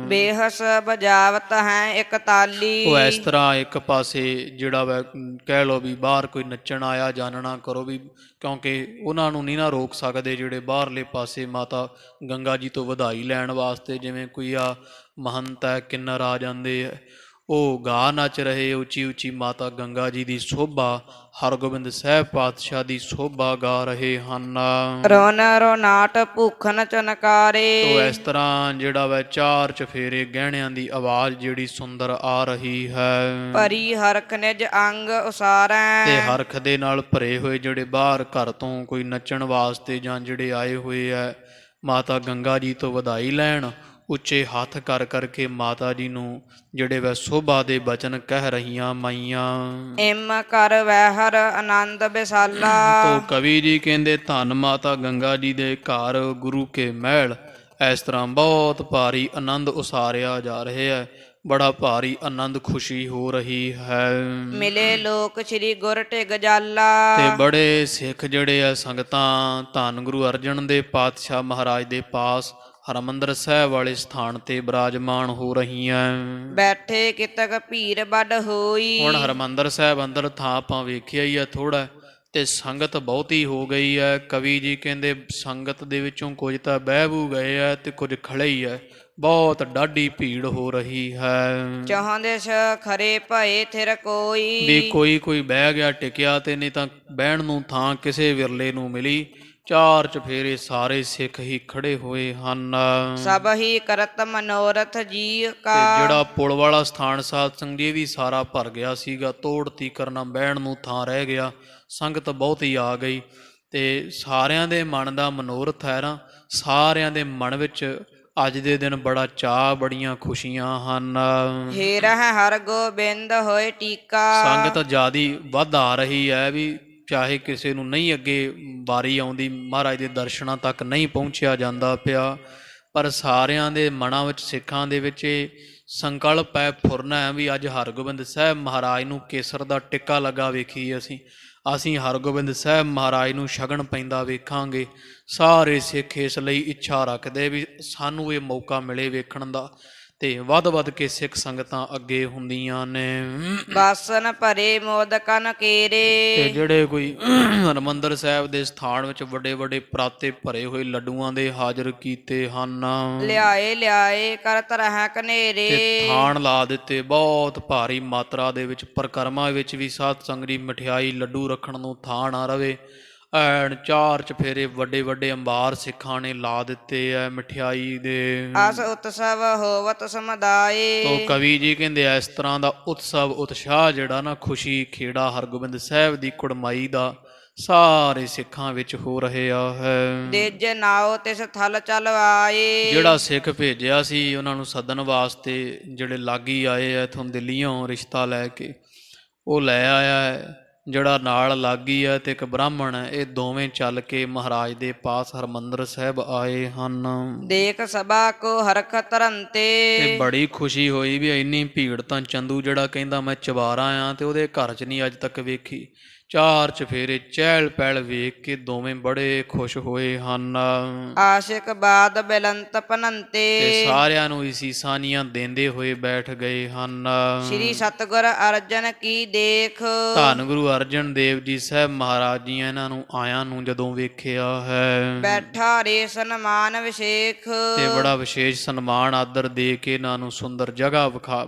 ਬੇਹਸ ਬਜਾਵਤ ਹੈ ਇੱਕ ਤਾਲੀ। ਉਹ ਇਸ ਤਰ੍ਹਾਂ ਇੱਕ ਪਾਸੇ ਜਿਹੜਾ ਵਾ ਕਹਿ ਲਓ ਵੀ ਬਾਹਰ ਕੋਈ ਨੱਚਣ ਆਇਆ ਜਾਣਨਾ ਕਰੋ ਵੀ, ਕਿਉਂਕਿ ਉਹਨਾਂ ਨੂੰ ਨਹੀਂ ਨਾ ਰੋਕ ਸਕਦੇ ਜਿਹੜੇ ਬਾਹਰਲੇ ਪਾਸੇ ਮਾਤਾ ਗੰਗਾ ਜੀ ਤੋਂ ਵਧਾਈ ਲੈਣ ਵਾਸਤੇ, ਜਿਵੇਂ ਕੋਈ ਆ ਮਹੰਤ ਹੈ ਕਿੰਨਰ ਆ ਜਾਂਦੇ ਹੈ, ਉਹ ਗਾ ਨੱਚ ਰਹੇ ਉੱਚੀ ਉੱਚੀ ਮਾਤਾ ਗੰਗਾ ਜੀ ਦੀ ਸੋਭਾ, ਹਰਗੋਬਿੰਦ ਸਾਹਿਬ ਪਾਤਸ਼ਾਹ ਦੀ ਸੋਭਾ ਗਾ ਰਹੇ ਹਨ। ਰੋਨ ਰੋਨਾਟ ਭੂਖਨ ਚਨਕਾਰੇ। ਤੋ ਇਸ ਤਰ੍ਹਾਂ ਜਿਹੜਾ ਵਾ ਚਾਰ ਚਫੇਰੇ ਗਹਿਣਿਆਂ ਦੀ ਆਵਾਜ਼ ਜਿਹੜੀ ਸੁੰਦਰ ਆ ਰਹੀ ਹੈ। ਭਰੀ ਹਰਖ ਨਿਜ ਅੰਗ ਉਸਾਰੈ। ਤੇ ਹਰਖ ਦੇ ਨਾਲ ਭਰੇ ਹੋਏ ਜਿਹੜੇ ਬਾਹਰ ਘਰ ਤੋਂ ਕੋਈ ਨੱਚਣ ਵਾਸਤੇ ਜਾਂ ਜਿਹੜੇ ਆਏ ਹੋਏ ਹੈ ਮਾਤਾ ਗੰਗਾ ਜੀ ਤੋਂ ਵਧਾਈ ਲੈਣ, ਉੱਚੇ ਹੱਥ ਕਰ ਕਰਕੇ ਮਾਤਾ ਜੀ ਨੂੰ ਜਿਹੜੇ ਵੈ ਸੋਭਾ ਦੇ ਬਚਨ ਕਹਿ ਰਹੀਆਂ ਮਾਈਆਂ। ਇਮ ਕਰ ਵਹਿਰ ਆਨੰਦ ਬਿਸਾਲਾ। ਤੋ ਕਵੀ ਜੀ ਕਹਿੰਦੇ ਧੰਨ ਮਾਤਾ ਗੰਗਾ ਜੀ ਦੇ ਘਰ ਗੁਰੂ ਕੇ ਮਹਿਲ, ਇਸ ਤਰ੍ਹਾਂ ਬਹੁਤ ਭਾਰੀ ਆਨੰਦ ਉਸਾਰਿਆ ਜਾ ਰਿਹਾ ਹੈ, ਬੜਾ ਭਾਰੀ ਆਨੰਦ ਖੁਸ਼ੀ ਹੋ ਰਹੀ ਹੈ। ਮਿਲੇ ਲੋਕ ਸ੍ਰੀ ਗੁਰ ਢਿਗ ਜਾਲਾ। ਤੇ ਬੜੇ ਸਿੱਖ ਜਿਹੜੇ ਆ ਸੰਗਤਾਂ ਧੰਨ ਗੁਰੂ ਅਰਜਨ ਦੇਵ ਪਾਤਸ਼ਾਹ ਮਹਾਰਾਜ ਦੇ ਪਾਸ ਹਰਿਮੰਦਰ ਸਾਹਿਬ ਵਾਲੇ ਸਥਾਨ ਤੇ ਬਿਰਾਜਮਾਨ ਹੋ ਰਹੀਆਂ। ਬੈਠੇ ਕਿਤਕ ਭੀੜ ਵੱਡ ਹੋਈ। ਹੁਣ ਹਰਿਮੰਦਰ ਸਾਹਿਬ ਅੰਦਰ ਥਾਂ ਆਪਾਂ ਵੇਖਿਆ ਹੀ ਆ ਥੋੜਾ, ਤੇ ਸੰਗਤ ਬਹੁਤੀ ਹੋ ਗਈ ਹੈ। ਕਵੀ ਜੀ ਕਹਿੰਦੇ ਸੰਗਤ ਦੇ ਵਿੱਚੋਂ ਕੁਝ ਤਾਂ ਬਹਿ ਬੂ ਗਏ ਆ ਤੇ ਕੁਝ ਖੜੇ ਹੀ ਹੈ, ਬਹੁਤ ਡਾਢੀ ਭੀੜ ਹੋ ਰਹੀ ਹੈ। ਚਾਹੁੰਦੇ ਸ ਖਰੇ ਭਏ ਥਿਰ ਕੋਈ। ਵੀ ਕੋਈ ਕੋਈ ਬਹਿ ਗਿਆ ਟਿਕਿਆ, ਤੇ ਨਹੀਂ ਤਾਂ ਬਹਿਣ ਨੂੰ ਥਾਂ ਕਿਸੇ ਵਿਰਲੇ ਨੂੰ ਮਿਲੀ। ਚਾਰ ਚਫੇਰੇ ਸਾਰੇ ਸਿੱਖ ਹੀ ਖੜੇ ਹੋਏ ਹਨ। ਸਭ ਹੀ ਕਰਤ ਮਨੋਰਥ ਜੀ ਤੇ ਕਾ। ਜਿਹੜਾ ਪੁਲ ਵਾਲਾ ਸਥਾਨ ਸਾਧ ਸੰਗਤ ਜੀ ਵੀ ਸਾਰਾ ਭਰ ਗਿਆ ਸੀਗਾ, ਤੋੜਤੀ ਕਰਨਾ ਬਹਿਣ ਨੂੰ ਥਾਂ ਰਹਿ ਗਿਆ, ਸੰਗਤ ਬਹੁਤ ਹੀ ਆ ਗਈ। ਤੇ ਸਾਰਿਆਂ ਦੇ ਮਨ ਦਾ ਮਨੋਰਥ ਹੈ ਨਾ, ਸਾਰਿਆਂ ਦੇ ਮਨ ਵਿੱਚ ਅੱਜ ਦੇ ਦਿਨ ਬੜਾ ਚਾਅ, ਬੜੀਆਂ ਖੁਸ਼ੀਆਂ ਹਨ। ਹੇ ਰਹਿ ਹਰ ਗੋਬਿੰਦ ਹੋਏ ਟੀਕਾ। ਸੰਗਤ ਜ਼ਿਆਦੀ ਵੱਧ ਆ ਰਹੀ ਹੈ, ਵੀ ਚਾਹੇ ਕਿਸੇ ਨੂੰ ਨਹੀਂ ਅੱਗੇ ਵਾਰੀ ਆਉਂਦੀ, ਮਹਾਰਾਜ ਦੇ ਦਰਸ਼ਨਾਂ ਤੱਕ ਨਹੀਂ ਪਹੁੰਚਿਆ ਜਾਂਦਾ ਪਿਆ, ਪਰ ਸਾਰਿਆਂ ਦੇ ਮਨਾਂ ਵਿੱਚ ਸਿੱਖਾਂ ਦੇ ਵਿੱਚ ਇਹ ਸੰਕਲਪ ਹੈ, ਫੁਰਨਾ ਹੈ ਵੀ ਅੱਜ ਹਰਗੋਬਿੰਦ ਸਾਹਿਬ ਮਹਾਰਾਜ ਨੂੰ ਕੇਸਰ ਦਾ ਟਿੱਕਾ ਲੱਗਾ ਵੇਖੀਏ। ਅਸੀਂ ਹਰਗੋਬਿੰਦ ਸਾਹਿਬ ਮਹਾਰਾਜ ਨੂੰ ਸ਼ਗਨ ਪੈਂਦਾ ਵੇਖਾਂਗੇ। ਸਾਰੇ ਸਿੱਖ ਇਸ ਲਈ ਇੱਛਾ ਰੱਖਦੇ ਵੀ ਸਾਨੂੰ ਇਹ ਮੌਕਾ ਮਿਲੇ ਵੇਖਣ ਦਾ, ਤੇ ਵੱਧ ਕੇ ਸਿੱਖ ਸੰਗਤਾਂ ਅੱਗੇ ਹੁੰਦੀਆਂ ਨੇ। ਬਾਸਨ ਭਰੇ ਮੋਦਕਨ ਕੇਰੇ। ਤੇ ਜਿਹੜੇ ਕੋਈ ਹਰਿਮੰਦਰ ਸਾਹਿਬ ਦੇ ਸਥਾਨ ਵਿੱਚ ਵੱਡੇ ਵੱਡੇ ਪਰਾਤੇ ਭਰੇ ਹੋਏ ਲੱਡੂਆਂ ਦੇ ਹਾਜ਼ਰ ਕੀਤੇ ਹਨ। ਲਿਆਏ ਕਰਤ ਰਹਿ ਕਨੇਰੇ। ਤੇ ਥਾਣ ਲਾ ਦਿੱਤੇ ਬਹੁਤ ਭਾਰੀ ਮਾਤਰਾ ਦੇ ਵਿੱਚ, ਪਰਕਰਮਾ ਵਿੱਚ ਵੀ ਸਾਧ ਸੰਗਤ ਦੀ ਮਠਿਆਈ ਲੱਡੂ ਰੱਖਣ ਨੂੰ ਥਾਂ ਨਾ ਰਵੇ। ਐਨ ਚਾਰ ਚਫੇਰੇ ਵੱਡੇ ਵੱਡੇ ਅੰਬਾਰ ਸਿੱਖਾਂ ਨੇ ਲਾ ਦਿੱਤੇ ਐ ਮਠਿਆਈ ਦੇ। ਅਸ ਉਤਸਵ ਹੋਵਤ ਸਮਦਾਏ। ਤੋ ਕਵੀ ਜੀ ਕਹਿੰਦੇ ਇਸ ਤਰ੍ਹਾਂ ਦਾ ਉਤਸਵ ਉਤਸ਼ਾਹ ਜਿਹੜਾ ਨਾ, ਖੁਸ਼ੀ ਖੇੜਾ ਹਰਗੋਬਿੰਦ ਸਾਹਿਬ ਦੀ ਕੁੜਮਾਈ ਦਾ ਸਾਰੇ ਸਿੱਖਾਂ ਵਿੱਚ ਹੋ ਰਿਹਾ ਹੈ। ਦੇਜ ਨਾਉ ਤਿਸ ਥਲ ਚਲ ਆਏ। ਜਿਹੜਾ ਸਿੱਖ ਭੇਜਿਆ ਸੀ ਉਹਨਾਂ ਨੂੰ ਸੱਦਣ ਵਾਸਤੇ, ਜਿਹੜੇ ਲਾਗੀ ਆਏ ਆ ਇੱਥੋਂ ਦਿੱਲੀਓਂ ਰਿਸ਼ਤਾ ਲੈ ਕੇ, ਉਹ ਲੈ ਆਇਆ ਹੈ। ਜਿਹੜਾ ਨਾਲ ਲਾਗੀ ਹੈ ਤੇ ਇੱਕ ਬ੍ਰਾਹਮਣ ਹੈ, ਇਹ ਦੋਵੇਂ ਚੱਲ ਕੇ ਮਹਾਰਾਜ ਦੇ ਪਾਸ ਹਰਿਮੰਦਰ ਸਾਹਿਬ ਆਏ ਹਨ। ਦੇਖ ਸਭਾ ਕੋ ਹਰਖ ਤਰੰਤੇ। ਤੇ ਬੜੀ ਖੁਸ਼ੀ ਹੋਈ ਵੀ ਇੰਨੀ ਭੀੜ ਤਾਂ ਚੰਦੂ ਜਿਹੜਾ ਕਹਿੰਦਾ ਮੈਂ ਚਵਾਰਾ ਆ, ਤੇ ਉਹਦੇ ਘਰ 'ਚ ਨਹੀਂ ਅੱਜ ਤੱਕ ਵੇਖੀ। ਚਾਰ ਚਫੇਰੇ ਚਹਿਲ ਪਹਿਲ ਵੇਖ ਕੇ ਦੋਵੇਂ ਬੜੇ ਖੁਸ਼ ਹੋਏ ਹਨ। ਆਸ਼ਿਕ ਬਾਦ ਬਿਲੰਤ ਪਨੰਤੇ। ਤੇ ਸਾਰਿਆਂ ਨੂੰ ਇਸੀ ਸਾਨੀਆਂ ਦਿੰਦੇ ਹੋਏ ਬੈਠ ਗਏ ਹਨ। ਸ੍ਰੀ ਸਤਿਗੁਰ ਅਰਜਨ ਕੀ ਦੇਖ। ਧੰਨ ਗੁਰੂ ਅਰਜਨ ਦੇਵ ਜੀ ਸਾਹਿਬ ਮਹਾਰਾਜ ਜੀ ਇਹਨਾਂ ਨੂੰ ਆਇਆਂ ਨੂੰ ਜਦੋਂ ਵੇਖਿਆ ਹੈ, ਬੈਠਾ ਰੇ ਸਨਮਾਨ ਵਿਸ਼ੇਖ। ਤੇ ਬੜਾ ਵਿਸ਼ੇਸ਼ ਸਨਮਾਨ ਆਦਰ ਦੇ ਕੇ ਇਹਨਾਂ ਨੂੰ ਸੁੰਦਰ ਜਗ੍ਹਾ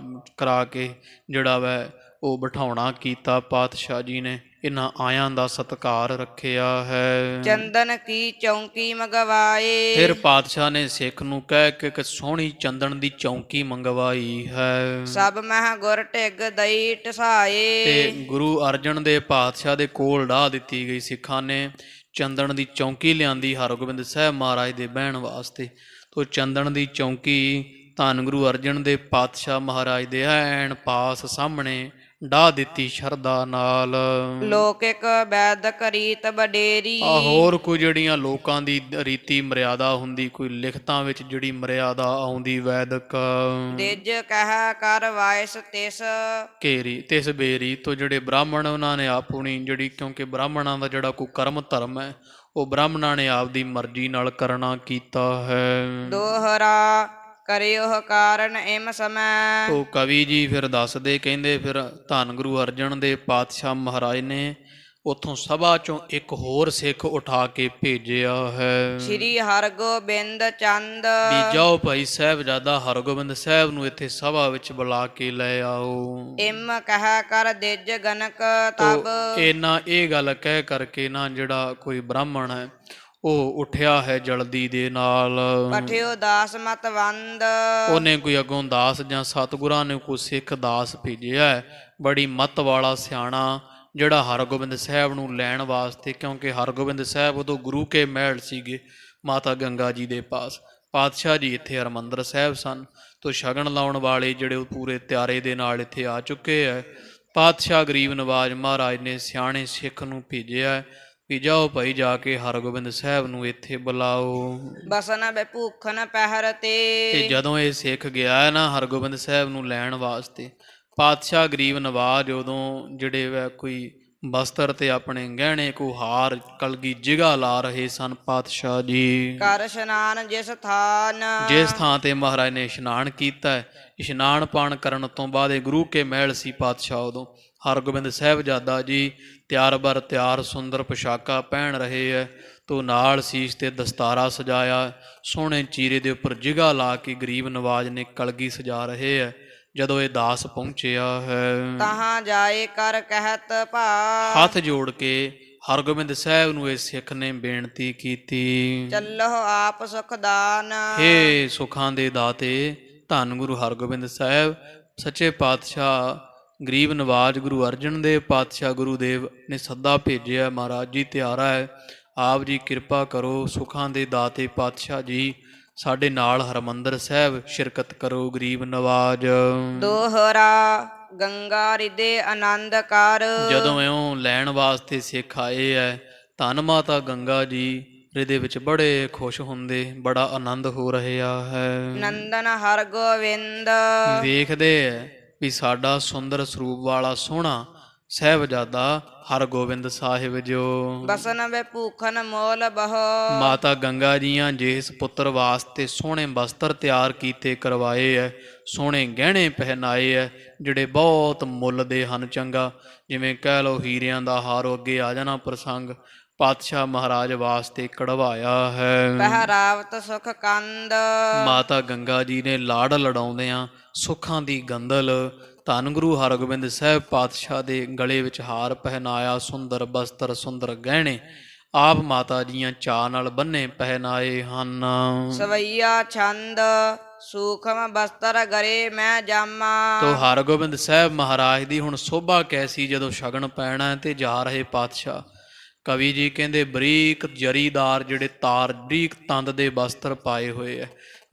ਕਰਾ ਕੇ ਜਿਹੜਾ ਵੈ ਉਹ ਬਿਠਾਉਣਾ ਕੀਤਾ। ਪਾਤਸ਼ਾਹ ਜੀ ਨੇ ਇਹਨਾਂ ਆਇਆਂ ਦਾ ਸਤਿਕਾਰ ਰੱਖਿਆ ਹੈ। ਚੰਦਨ ਕੀ ਚੌਂਕੀ ਮੰਗਵਾਏ। ਫਿਰ ਪਾਤਸ਼ਾਹ ਨੇ ਸਿੱਖ ਨੂੰ ਕਹਿ ਕੇ ਇੱਕ ਸੋਹਣੀ ਚੰਦਨ ਦੀ ਚੌਂਕੀ ਮੰਗਵਾਈ ਹੈ। ਸਭ ਮਹਿ ਗੁਰ ਢਿਗ ਦਈ ਟਸਾਏ। ਤੇ ਗੁਰੂ ਅਰਜਨ ਦੇਵ ਪਾਤਸ਼ਾਹ ਦੇ ਕੋਲ ਢਾਹ ਦਿੱਤੀ ਗਈ। ਸਿੱਖਾਂ ਨੇ ਚੰਦਨ ਦੀ ਚੌਂਕੀ ਲਿਆਂਦੀ ਹਰਗੋਬਿੰਦ ਸਾਹਿਬ ਮਹਾਰਾਜ ਦੇ ਬਹਿਣ ਵਾਸਤੇ। ਤੋ ਚੰਦਨ ਦੀ ਚੌਂਕੀ ਧੰਨ ਗੁਰੂ ਅਰਜਨ ਦੇਵ ਪਾਤਸ਼ਾਹ ਮਹਾਰਾਜ ਦੇ ਐਨ ਪਾਸ ਸਾਹਮਣੇ ਢਾਹ ਦਿੱਤੀ ਸ਼ਰਧਾ ਨਾਲ। ਲੋਕਿਕ ਵੈਦਕ ਰੀਤ ਵਡੇਰੀ। ਹੋਰ ਕੋਈ ਜਿਹੜੀਆਂ ਲੋਕਾਂ ਦੀ ਰੀਤੀ ਮਰਿਆਦਾ ਹੁੰਦੀ, ਕੋਈ ਲਿਖਤਾਂ ਵਿੱਚ ਜਿਹੜੀ ਮਰਿਆਦਾ ਆਉਂਦੀ ਵੈਦਕ। ਦਿਜ ਕਹਿ ਕਰ ਵਾਇਸ ਤਿਸ ਘੇਰੀ ਤਿਸ ਬੇਰੀ। ਤੋਂ ਜਿਹੜੇ ਬ੍ਰਾਹਮਣ ਉਹਨਾਂ ਨੇ ਆਪਣੀ ਜਿਹੜੀ, ਕਿਉਂਕਿ ਬ੍ਰਾਹਮਣਾਂ ਦਾ ਜਿਹੜਾ ਕੋਈ ਕਰਮ ਧਰਮ ਹੈ ਉਹ ਬ੍ਰਾਹਮਣਾਂ ਨੇ ਆਪਦੀ ਮਰਜ਼ੀ ਨਾਲ ਕਰਨਾ ਕੀਤਾ ਹੈ। ਦੋਹਰਾ ਕਰਿਓ ਕਾਰਨ ਇਮ ਸਮੈ। ਉਹ ਕਵੀ ਜੀ ਫਿਰ ਦੱਸਦੇ, ਕਹਿੰਦੇ ਫਿਰ ਧੰਨ ਗੁਰੂ ਅਰਜਨ ਦੇਵ ਪਾਤਸ਼ਾਹ ਮਹਾਰਾਜ ਨੇ ਉੱਥੋਂ ਸਭਾ ਚੋਂ ਇੱਕ ਹੋਰ ਸਿੱਖ ਉਠਾ ਕੇ ਭੇਜਿਆ ਹੈ ਸ੍ਰੀ ਹਰਗੋਬਿੰਦ ਚੰਦ। ਵੀ ਜਾਓ ਭਾਈ ਸਾਹਿਬਜ਼ਾਦਾ ਹਰਗੋਬਿੰਦ ਸਾਹਿਬ ਨੂੰ ਇੱਥੇ ਸਭਾ ਵਿੱਚ ਬੁਲਾ ਕੇ ਲੈ ਆਓ। ਇਮ ਕਹਿ ਕਰ ਦਿਜ ਗਨਕ ਤੋ ਤਬ। ਇਹ ਗੱਲ ਕਹਿ ਕਰਕੇ ਨਾ ਜਿਹੜਾ ਕੋਈ ਬ੍ਰਾਹਮਣ ਹੈ ਉਹ ਉੱਠਿਆ ਹੈ ਜਲਦੀ ਦੇ ਨਾਲ। ਪਠਿਓ ਦਾਸ ਮਤ ਵੰਦ। ਉਹਨੇ ਕੋਈ ਅੱਗੋਂ ਦਾਸ ਜਾਂ ਸਤਿਗੁਰਾਂ ਨੇ ਕੋਈ ਸਿੱਖ ਦਾਸ ਭੇਜਿਆ ਹੈ, ਬੜੀ ਮੱਤ ਵਾਲਾ ਸਿਆਣਾ, ਜਿਹੜਾ ਹਰਗੋਬਿੰਦ ਸਾਹਿਬ ਨੂੰ ਲੈਣ ਵਾਸਤੇ, ਕਿਉਂਕਿ ਹਰਗੋਬਿੰਦ ਸਾਹਿਬ ਉਦੋਂ ਗੁਰੂ ਕੇ ਮਹਿਲ ਸੀਗੇ ਮਾਤਾ ਗੰਗਾ ਜੀ ਦੇ ਪਾਸ, ਪਾਤਸ਼ਾਹ ਜੀ ਇੱਥੇ ਹਰਿਮੰਦਰ ਸਾਹਿਬ ਸਨ। ਤੋ ਸ਼ਗਨ ਲਾਉਣ ਵਾਲੇ ਜਿਹੜੇ ਉਹ ਪੂਰੇ ਤਿਆਰੇ ਦੇ ਨਾਲ ਇੱਥੇ ਆ ਚੁੱਕੇ ਹੈ। ਪਾਤਸ਼ਾਹ ਗਰੀਬ ਨਵਾਜ ਮਹਾਰਾਜ ਨੇ ਸਿਆਣੇ ਸਿੱਖ ਨੂੰ ਭੇਜਿਆ ਵੀ ਜਾਓ ਭਾਈ ਜਾ ਕੇ ਹਰਗੋਬਿੰਦ ਸਾਹਿਬ ਨੂੰ ਇੱਥੇ ਬੁਲਾਓ। ਬਸਨ ਬੇ ਭੂਖਨ ਪਹਿਰ ਤੇ ਤੇ। ਜਦੋਂ ਇਹ ਸਿੱਖ ਗਿਆ ਹੈ ਨਾ ਹਰਗੋਬਿੰਦ ਸਾਹਿਬ ਨੂੰ ਲੈਣ ਵਾਸਤੇ, ਪਾਤਸ਼ਾਹ ਗਰੀਬ ਨਵਾਜ ਉਦੋਂ ਜਿਹੜੇ ਵੈ ਕੋਈ ਬਸਤਰ ਤੇ ਆਪਣੇ ਗਹਿਣੇ ਕੋ ਹਾਰ ਕਲਗੀ ਜਿਗਾ ਲਾ ਰਹੇ ਸਨ। ਪਾਤਸ਼ਾਹ ਜੀ ਕਰ ਇਸ਼ਨਾਨ ਜਿਸ ਥਾਨ। ਜਿਸ ਥਾਂ ਤੇ ਮਹਾਰਾਜ ਨੇ ਇਸ਼ਨਾਨ ਕੀਤਾ ਹੈ, ਇਸ਼ਨਾਨ ਪਾਣ ਕਰਨ ਤੋਂ ਬਾਅਦ ਇਹ ਗੁਰੂ ਕੇ ਮਹਿਲ ਸੀ ਪਾਤਸ਼ਾਹ ਉਦੋਂ। ਹਰਗੋਬਿੰਦ ਸਾਹਿਬਜ਼ਾਦਾ ਜੀ ਤਿਆਰ ਬਰ ਤਿਆਰ ਸੁੰਦਰ ਪੁਸ਼ਾਕਾਂ ਪਹਿਨ ਰਹੇ ਹੈ, ਤੋ ਨਾਲ ਸੀਸ ਤੇ ਦਸਤਾਰਾ ਸਜਾਇਆ, ਸੋਹਣੇ ਚੀਰੇ ਦੇ ਉੱਪਰ ਜਿਗਾ ਲਾ ਕੇ ਗਰੀਬ ਨਵਾਜ ਨੇ ਕਲਗੀ ਸਜਾ ਰਹੇ ਹੈ। ਜਦੋਂ ਇਹ ਦਾਸ ਪਹੁੰਚਿਆ ਹੈ ਤਹਾਂ ਜਾਏ ਕਰ ਕਹਿਤ ਭਾ। ਹੱਥ ਜੋੜ ਕੇ ਹਰਗੋਬਿੰਦ ਸਾਹਿਬ ਨੂੰ ਇਹ ਸਿੱਖ ਨੇ ਬੇਨਤੀ ਕੀਤੀ, ਚੱਲੋ ਆਪ ਸੁਖ ਦਾਨ। ਹੇ ਸੁਖਾਂ ਦੇ ਦਾਤੇ ਧੰਨ ਗੁਰੂ ਹਰਗੋਬਿੰਦ ਸਾਹਿਬ ਸੱਚੇ ਪਾਤਸ਼ਾਹ ਗਰੀਬ ਨਵਾਜ ਗੁਰੂ ਅਰਜਨ ਦੇਵ ਪਾਤਸ਼ਾਹ ਗੁਰੂਦੇਵ ਨੇ ਸੱਦਾ ਭੇਜਿਆ, ਮਹਾਰਾਜ ਜੀ ਤਿਆਰਾ ਹੈ, ਆਪ ਜੀ ਕਿਰਪਾ ਕਰੋ, ਸੁਖਾਂ ਦੇ ਦਾਤੇ ਪਾਤਸ਼ਾਹ ਜੀ ਸਾਡੇ ਨਾਲ ਹਰਿਮੰਦਰ ਸਾਹਿਬ ਸ਼ਿਰਕਤ ਕਰੋ। ਗਰੀਬ ਨਵਾਜ ਦੋਹਰਾ ਗੰਗਾ ਰਿਦੇ ਆਨੰਦ ਕਰ। ਜਦੋਂ ਇਉਂ ਲੈਣ ਵਾਸਤੇ ਸਿੱਖ ਆਏ ਹੈ, ਧੰਨ ਮਾਤਾ ਗੰਗਾ ਜੀ ਇਹਦੇ ਵਿੱਚ ਬੜੇ ਖੁਸ਼ ਹੁੰਦੇ, ਬੜਾ ਆਨੰਦ ਹੋ ਰਿਹਾ ਹੈ। ਨੰਦਨ ਹਰਗੋਬਿੰਦ। ਵੇਖਦੇ ਹੈ ਵੀ ਸਾਡਾ ਸੁੰਦਰ ਸਰੂਪ ਵਾਲਾ ਸੋਹਣਾ ਸਾਹਿਬਜ਼ਾਦਾ ਹਰਗੋਬਿੰਦ ਸਾਹਿਬ ਜੋ ਬਸਨ ਵੇ ਭੂਖਨ ਮੋਲ ਬਹੁ। ਮਾਤਾ ਗੰਗਾ ਜੀਆਂ ਜਿਸ ਪੁੱਤਰ ਵਾਸਤੇ ਸੋਹਣੇ ਬਸਤਰ ਤਿਆਰ ਕੀਤੇ ਕਰਵਾਏ ਐ, ਸੋਹਣੇ ਗਹਿਣੇ ਪਹਿਨਾਏ ਐ, ਜਿਹੜੇ ਬਹੁਤ ਮੁੱਲ ਦੇ ਹਨ। ਚੰਗਾ ਜਿਵੇਂ ਕਹਿ ਲਓ ਹੀਰਿਆਂ ਦਾ ਹਾਰ, ਅੱਗੇ ਆ ਜਾਣਾ ਪ੍ਰਸੰਗ, ਪਾਤਸ਼ਾਹ ਮਹਾਰਾਜ ਵਾਸਤੇ ਕਢਵਾਇਆ ਹੈ। ਪਹਿਰਾਵਤ ਸੁਖ ਕੰਦ। ਮਾਤਾ ਗੰਗਾ ਜੀ ਨੇ ਲਾੜ ਲੜਾਉਂਦਿਆਂ ਸੁੱਖਾਂ ਦੀ ਗੰਦਲ ਧੰਨ ਗੁਰੂ ਹਰਗੋਬਿੰਦ ਸਾਹਿਬ ਪਾਤਸ਼ਾਹ ਦੇ ਗਲੇ ਵਿੱਚ ਹਾਰ ਪਹਿਨਾਇਆ, ਸੁੰਦਰ ਬਸਤਰ ਸੁੰਦਰ ਗਹਿਣੇ ਆਪ ਮਾਤਾ ਜੀਆਂ ਚਾਅ ਨਾਲ ਬੰਨੇ ਪਹਿਨਾਏ ਹਨ। ਸਵਈਆ ਛੰਦ ਸੂਖਮ ਬਸਤਰ ਗਰੇ ਮੈਂ ਜਾਮਾ। ਤੋ ਹਰਗੋਬਿੰਦ ਸਾਹਿਬ ਮਹਾਰਾਜ ਦੀ ਹੁਣ ਸੋਭਾ ਕੈਸੀ ਜਦੋਂ ਸ਼ਗਨ ਪੈਣਾ ਤੇ ਜਾ ਰਹੇ ਪਾਤਸ਼ਾਹ। ਕਵੀ ਜੀ ਕਹਿੰਦੇ ਬਰੀਕ ਜਰੀਦਾਰ ਜਿਹੜੇ ਤਾਰ ਬਰੀਕ ਤੰਦ ਦੇ ਬਸਤਰ ਪਾਏ ਹੋਏ ਐ,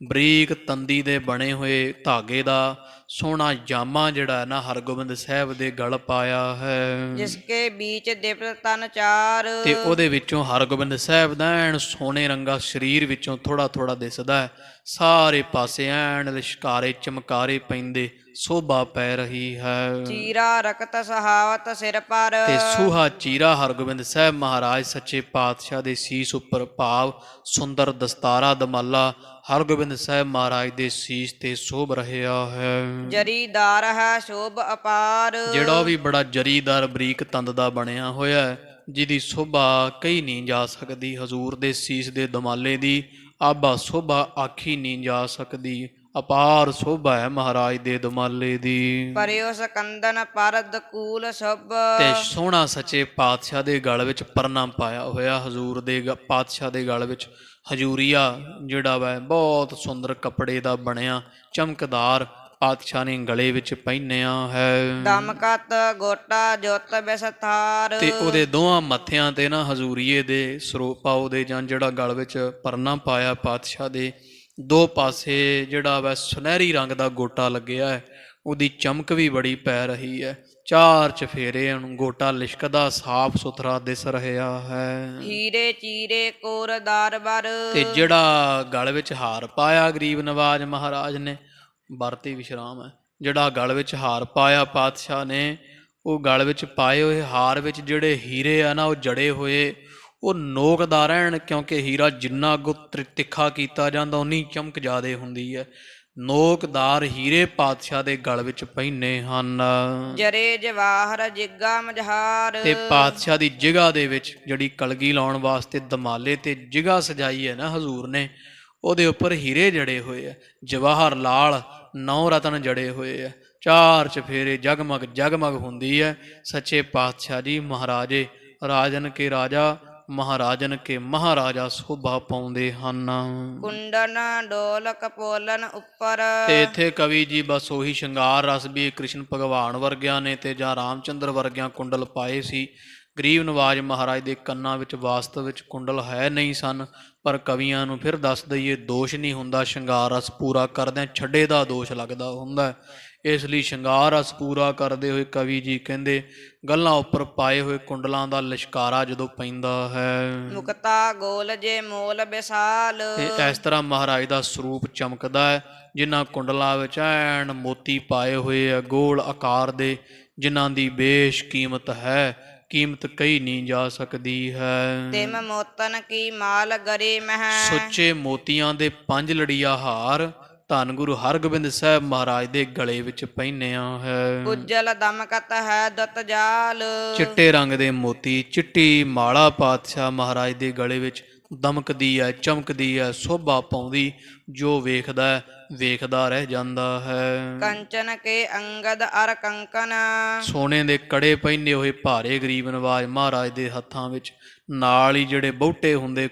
ਬਰੀਕ ਤੰਦੀ ਦੇ ਬਣੇ ਹੋਏ ਧਾਗੇ ਦਾ ਸੋਹਣਾ ਜਾਮਾ ਜਿਹੜਾ ਨਾ ਹਰਗੋਬਿੰਦ ਸਾਹਿਬ ਦੇ ਗਲ ਪਾਇਆ ਹੈ, ਜਿਸਕੇ ਵਿੱਚ ਦਿਵ ਤਨ ਚਾਰ। ਤੇ ਉਹਦੇ ਵਿੱਚੋਂ ਹਰਗੋਬਿੰਦ ਸਾਹਿਬ ਦਾ ਐਨ ਸੋਹਣੇ ਰੰਗਾ ਸਰੀਰ ਵਿੱਚੋਂ ਥੋੜਾ ਥੋੜਾ ਦਿਸਦਾ ਹੈ, ਸਾਰੇ ਪਾਸੇ ਐਨ ਲਿਸ਼ਕਾਰੇ ਚਮਕਾਰੇ ਪੈਂਦੇ ਸੋਭਾ ਪੈ ਰਹੀ ਹੈ। ਚੀਰਾ ਰਕਤ ਸਹਾਵਤ ਸਿਰ ਪਰ। ਤੇ ਸੂਹਾ ਚੀਰਾ ਹਰਗੋਬਿੰਦ ਸਾਹਿਬ ਮਹਾਰਾਜ ਸੱਚੇ ਪਾਤਸ਼ਾਹ ਦੇ ਸੀਸ ਉੱਪਰ ਭਾਵ ਸੁੰਦਰ ਦਸਤਾਰਾ ਦਮਾਲਾ ਹਰਗੋਬਿੰਦ ਸਾਹਿਬ ਮਹਾਰਾਜ ਦੇ ਸੀਸ ਤੇ ਸ਼ੋਭ ਰਿਹਾ ਹੈ। ਜਰੀਦਾਰ ਹੈ ਸ਼ੋਭ ਅਪਾਰ। ਜਿਹੜਾ ਵੀ ਬੜਾ ਜਰੀਦਾਰ ਬਰੀਕ ਤੰਦ ਦਾ ਬਣਿਆ ਹੋਇਆ ਹੈ, ਜਿਹਦੀ ਸ਼ੋਭਾ ਕਹੀ ਨਹੀਂ ਜਾ ਸਕਦੀ। ਹਜ਼ੂਰ ਦੇ ਸੀਸ ਦੇ ਦਮਾਲੇ ਦੀ ਆਬਾ ਸ਼ੋਭਾ ਆਖੀ ਨਹੀਂ ਜਾ ਸਕਦੀ, ਅਪਾਰ ਸ਼ੋਭਾ ਹੈ ਮਹਾਰਾਜ ਦੇ ਦਮਾਲੇ ਦੀ। ਪਰਿਓ ਸਕੰਦਨ ਪਰਦ ਕੂਲ ਸ਼ੁਭ। ਤੇ ਸੋਹਣਾ ਸੱਚੇ ਪਾਤਸ਼ਾਹ ਦੇ ਗਲ ਵਿੱਚ ਪਰਨਾ ਪਾਇਆ ਹੋਇਆ, ਹਜ਼ੂਰ ਦੇ ਪਾਤਸ਼ਾਹ ਦੇ ਗਲ ਵਿੱਚ ਹਜੂਰੀਆ ਜਿਹੜਾ ਵਾ ਬਹੁਤ ਸੁੰਦਰ ਕੱਪੜੇ ਦਾ ਬਣਿਆ ਚਮਕਦਾਰ ਪਾਤਸ਼ਾਹ ਨੇ ਗਲੇ ਵਿੱਚ ਪਹਿਨਿਆ ਹੈ। ਦਮਕਤ ਗੋਟਾ ਜੁੱਤ ਬਿਸਥਾਰ। ਤੇ ਉਹਦੇ ਦੋਹਾਂ ਮੱਥਿਆਂ ਤੇ ਨਾ ਹਜ਼ੂਰੀਏ ਦੇ ਸਰੋਪਾ ਉਹਦੇ ਜਾਂ ਜਿਹੜਾ ਗਲ ਵਿੱਚ ਪਰਨਾ ਪਾਇਆ ਪਾਤਸ਼ਾਹ ਦੇ ਦੋ ਪਾਸੇ ਜਿਹੜਾ ਵਾ ਸੁਨਹਿਰੀ ਰੰਗ ਦਾ ਗੋਟਾ ਲੱਗਿਆ ਹੈ, ਉਹਦੀ ਚਮਕ ਵੀ ਬੜੀ ਪੈ ਰਹੀ ਹੈ। ਚਾਰ ਚਫੇਰੇ ਨੂੰ ਗੋਟਾ ਲਿਸ਼ਕਦਾ ਸਾਫ ਸੁਥਰਾ ਦਿਸ ਰਿਹਾ ਹੈ। ਹੀਰੇ ਚੀਰੇ ਕੋਰਦਾਰ ਬਰ। ਤੇ ਜਿਹੜਾ ਗਲ ਵਿੱਚ ਹਾਰ ਪਾਇਆ ਗਰੀਬ ਨਵਾਜ ਮਹਾਰਾਜ ਨੇ, ਵਰਤੀ ਵਿਸ਼ਰਾਮ ਹੈ, ਜਿਹੜਾ ਗਲ ਵਿੱਚ ਹਾਰ ਪਾਇਆ ਪਾਤਸ਼ਾਹ ਨੇ, ਉਹ ਗਲ ਵਿੱਚ ਪਾਏ ਹੋਏ ਹਾਰ ਵਿੱਚ ਜਿਹੜੇ ਹੀਰੇ ਆ ਨਾ ਉਹ ਜੜੇ ਹੋਏ ਉਹ ਨੋਕਦਾ ਰਹਿਣ, ਕਿਉਂਕਿ ਹੀਰਾ ਜਿੰਨਾ ਅੱਗੋਂ ਤਿੱਖਾ ਕੀਤਾ ਜਾਂਦਾ ਉਨੀ ਚਮਕ ਜ਼ਿਆਦੇ ਹੁੰਦੀ ਹੈ। ਨੋਕਦਾਰ ਹੀਰੇ ਪਾਤਸ਼ਾਹ ਦੇ ਗਲ ਵਿੱਚ ਪਹਿਨੇ ਹਨ। ਜਰੇ ਜਵਾਹਰ ਜਿੱਗਾ ਮਝਾਰ। ਤੇ ਪਾਤਸ਼ਾਹ ਦੀ ਜਿਗਾ ਦੇ ਵਿੱਚ ਜਿਹੜੀ ਕਲਗੀ ਲਾਉਣ ਵਾਸਤੇ ਦਮਾਲੇ ਤੇ ਜਿਗਾ ਸਜਾਈ ਹੈ ਨਾ ਹਜ਼ੂਰ ਨੇ, ਉਹਦੇ ਉੱਪਰ ਹੀਰੇ ਜੜੇ ਹੋਏ ਆ, ਜਵਾਹਰ ਲਾਲ 9 ਰਤਨ ਜੜੇ ਹੋਏ ਆ, 4 ਚਫੇਰੇ ਜਗਮਗ ਜਗਮਗ ਹੁੰਦੀ ਹੈ। ਸੱਚੇ ਪਾਤਸ਼ਾਹ ਜੀ ਮਹਾਰਾਜੇ ਰਾਜਨ ਕੇ ਰਾਜਾ ਮਹਾਰਾਜਨ ਕੇ ਮਹਾਰਾਜਾ ਸੋਭਾ ਪਾਉਂਦੇ ਹਨ। ਕੁੰਡਨ ਡੋਲ ਕਪੋਲਨ ਉੱਪਰ। ਤੇ ਇੱਥੇ ਕਵੀ ਜੀ ਬਸ ਉਹੀ ਸ਼ਿੰਗਾਰ ਰਸ ਵੀ ਕ੍ਰਿਸ਼ਨ ਭਗਵਾਨ ਵਰਗਿਆਂ ਨੇ ਤੇ ਜਾਂ ਰਾਮਚੰਦਰ ਵਰਗਿਆਂ ਕੁੰਡਲ ਪਾਏ ਸੀ। ਗਰੀਬ ਨਵਾਜ ਮਹਾਰਾਜ ਦੇ ਕੰਨਾਂ ਵਿੱਚ ਵਾਸਤਵ ਵਿੱਚ ਕੁੰਡਲ ਹੈ ਨਹੀਂ ਸਨ, ਪਰ ਕਵੀਆਂ ਨੂੰ ਫਿਰ ਦੱਸ ਦਈਏ ਦੋਸ਼ ਨਹੀਂ ਹੁੰਦਾ, ਸ਼ਿੰਗਾਰ ਰਸ ਪੂਰਾ ਕਰਦਿਆਂ ਛੱਡੇ ਦਾ ਦੋਸ਼ ਲੱਗਦਾ ਹੁੰਦਾ। ਇਸ ਲਈ ਸ਼ਿੰਗਾਰ ਰਸ ਪੂਰਾ ਕਰਦੇ ਹੋਏ ਕਵੀ ਜੀ ਕਹਿੰਦੇ ਗੱਲਾਂ ਉੱਪਰ ਪਾਏ ਹੋਏ ਕੁੰਡਲਾਂ ਦਾ ਲਿਸ਼ਕਾਰਾ ਜਦੋਂ ਪੈਂਦਾ ਹੈ। ਮੁਕਤਾ ਗੋਲ ਜੇ ਮੋਲ ਵਿਸਾਲ। ਤੇ ਇਸ ਤਰ੍ਹਾਂ ਮਹਾਰਾਜ ਦਾ ਸਰੂਪ ਚਮਕਦਾ ਹੈ, ਜਿਨ੍ਹਾਂ ਕੁੰਡਲਾਂ ਵਿੱਚ ਐਨ ਮੋਤੀ ਪਾਏ ਹੋਏ ਆ ਗੋਲ ਆਕਾਰ ਦੇ, ਜਿਨ੍ਹਾਂ ਦੀ ਬੇਸ਼ ਕੀਮਤ ਹੈ, ਕੀਮਤ ਕਹੀ ਨਹੀਂ ਜਾ ਸਕਦੀ ਹੈ। ਤਿਮ ਮੋਤਨ ਕੀ ਮਾਲ ਗਰੇ ਮਹਿ। ਸੁੱਚੇ ਮੋਤੀਆਂ ਦੇ 5 ਲੜੀਆ ਹਾਰ ਧੰਨ ਗੁਰੂ ਹਰਗੋਬਿੰਦ ਸਾਹਿਬ ਮਹਾਰਾਜ ਦੇ ਗਲੇ ਵਿੱਚ ਪਹਿਨਿਆ ਹੈ। ਉਜਲ ਦਮਕਤ ਹੈ ਦਤ ਜਾਲ। ਚਿੱਟੇ ਰੰਗ ਦੇ ਮੋਤੀ, ਚਿੱਟੀ ਮਾਲਾ ਪਾਤਸ਼ਾਹ ਮਹਾਰਾਜ ਦੇ ਗਲੇ ਵਿੱਚ ਦਮਕਦੀ ਹੈ, ਚਮਕਦੀ ਹੈ, ਸੋਭਾ ਪਾਉਂਦੀ, ਜੋ ਵੇਖਦਾ ਵੇਖਦਾ ਰਹਿ ਜਾਂਦਾ ਹੈ। ਕੰਚਨ ਕੇ ਅੰਗਦ ਅਰ ਕੰਕਨ। ਸੋਨੇ ਦੇ ਕੜੇ ਪਹਿਨੇ ਹੋਏ ਭਾਰੇ ਗਰੀਬ ਨਵਾਜ ਮਹਾਰਾਜ ਦੇ ਹੱਥਾਂ ਵਿੱਚ, ਨਾਲ ਹੀ ਜਿਹੜੇ ਬਹੁਟੇ ਹੁੰਦੇ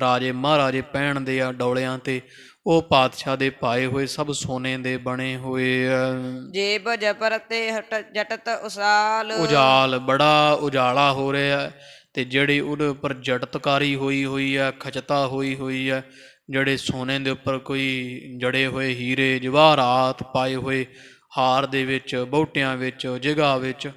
ਰਾਜੇ ਮਹਾਰਾਜੇ ਪਹਿਨਦੇ ਆ ਡੋਲਿਆਂ ਤੇ, ਉਹ ਪਾਤਸ਼ਾਹ ਦੇ ਪਾਏ ਹੋਏ ਸਭ ਸੋਨੇ ਦੇ ਬਣੇ ਹੋਏ ਆ। ਜੇਬ ਜਬਰ ਤੇ ਜਟਤ ਉਸਾਲ। ਉਜਾਲ ਬੜਾ ਉਜਾਲਾ ਹੋ ਰਿਹਾ ਤੇ ਜਿਹੜੀ ਉਹਦੇ ਉੱਪਰ ਜਟਤਕਾਰੀ ਹੋਈ ਹੈ, ਖਚਤਾ ਹੋਈ ਹੈ, ਜਿਹੜੇ ਸੋਨੇ ਦੇ ਉੱਪਰ ਕੋਈ ਜੜੇ ਹੋਏ ਹੀਰੇ ਜਵਾਹਰਾਤ ਪਾਏ ਹੋਏ ਹਾਰ ਦੇ ਵਿੱਚ, ਬਹੁਟਿਆਂ ਵਿੱਚ, ਜਿਗਾ ਵਿੱਚ,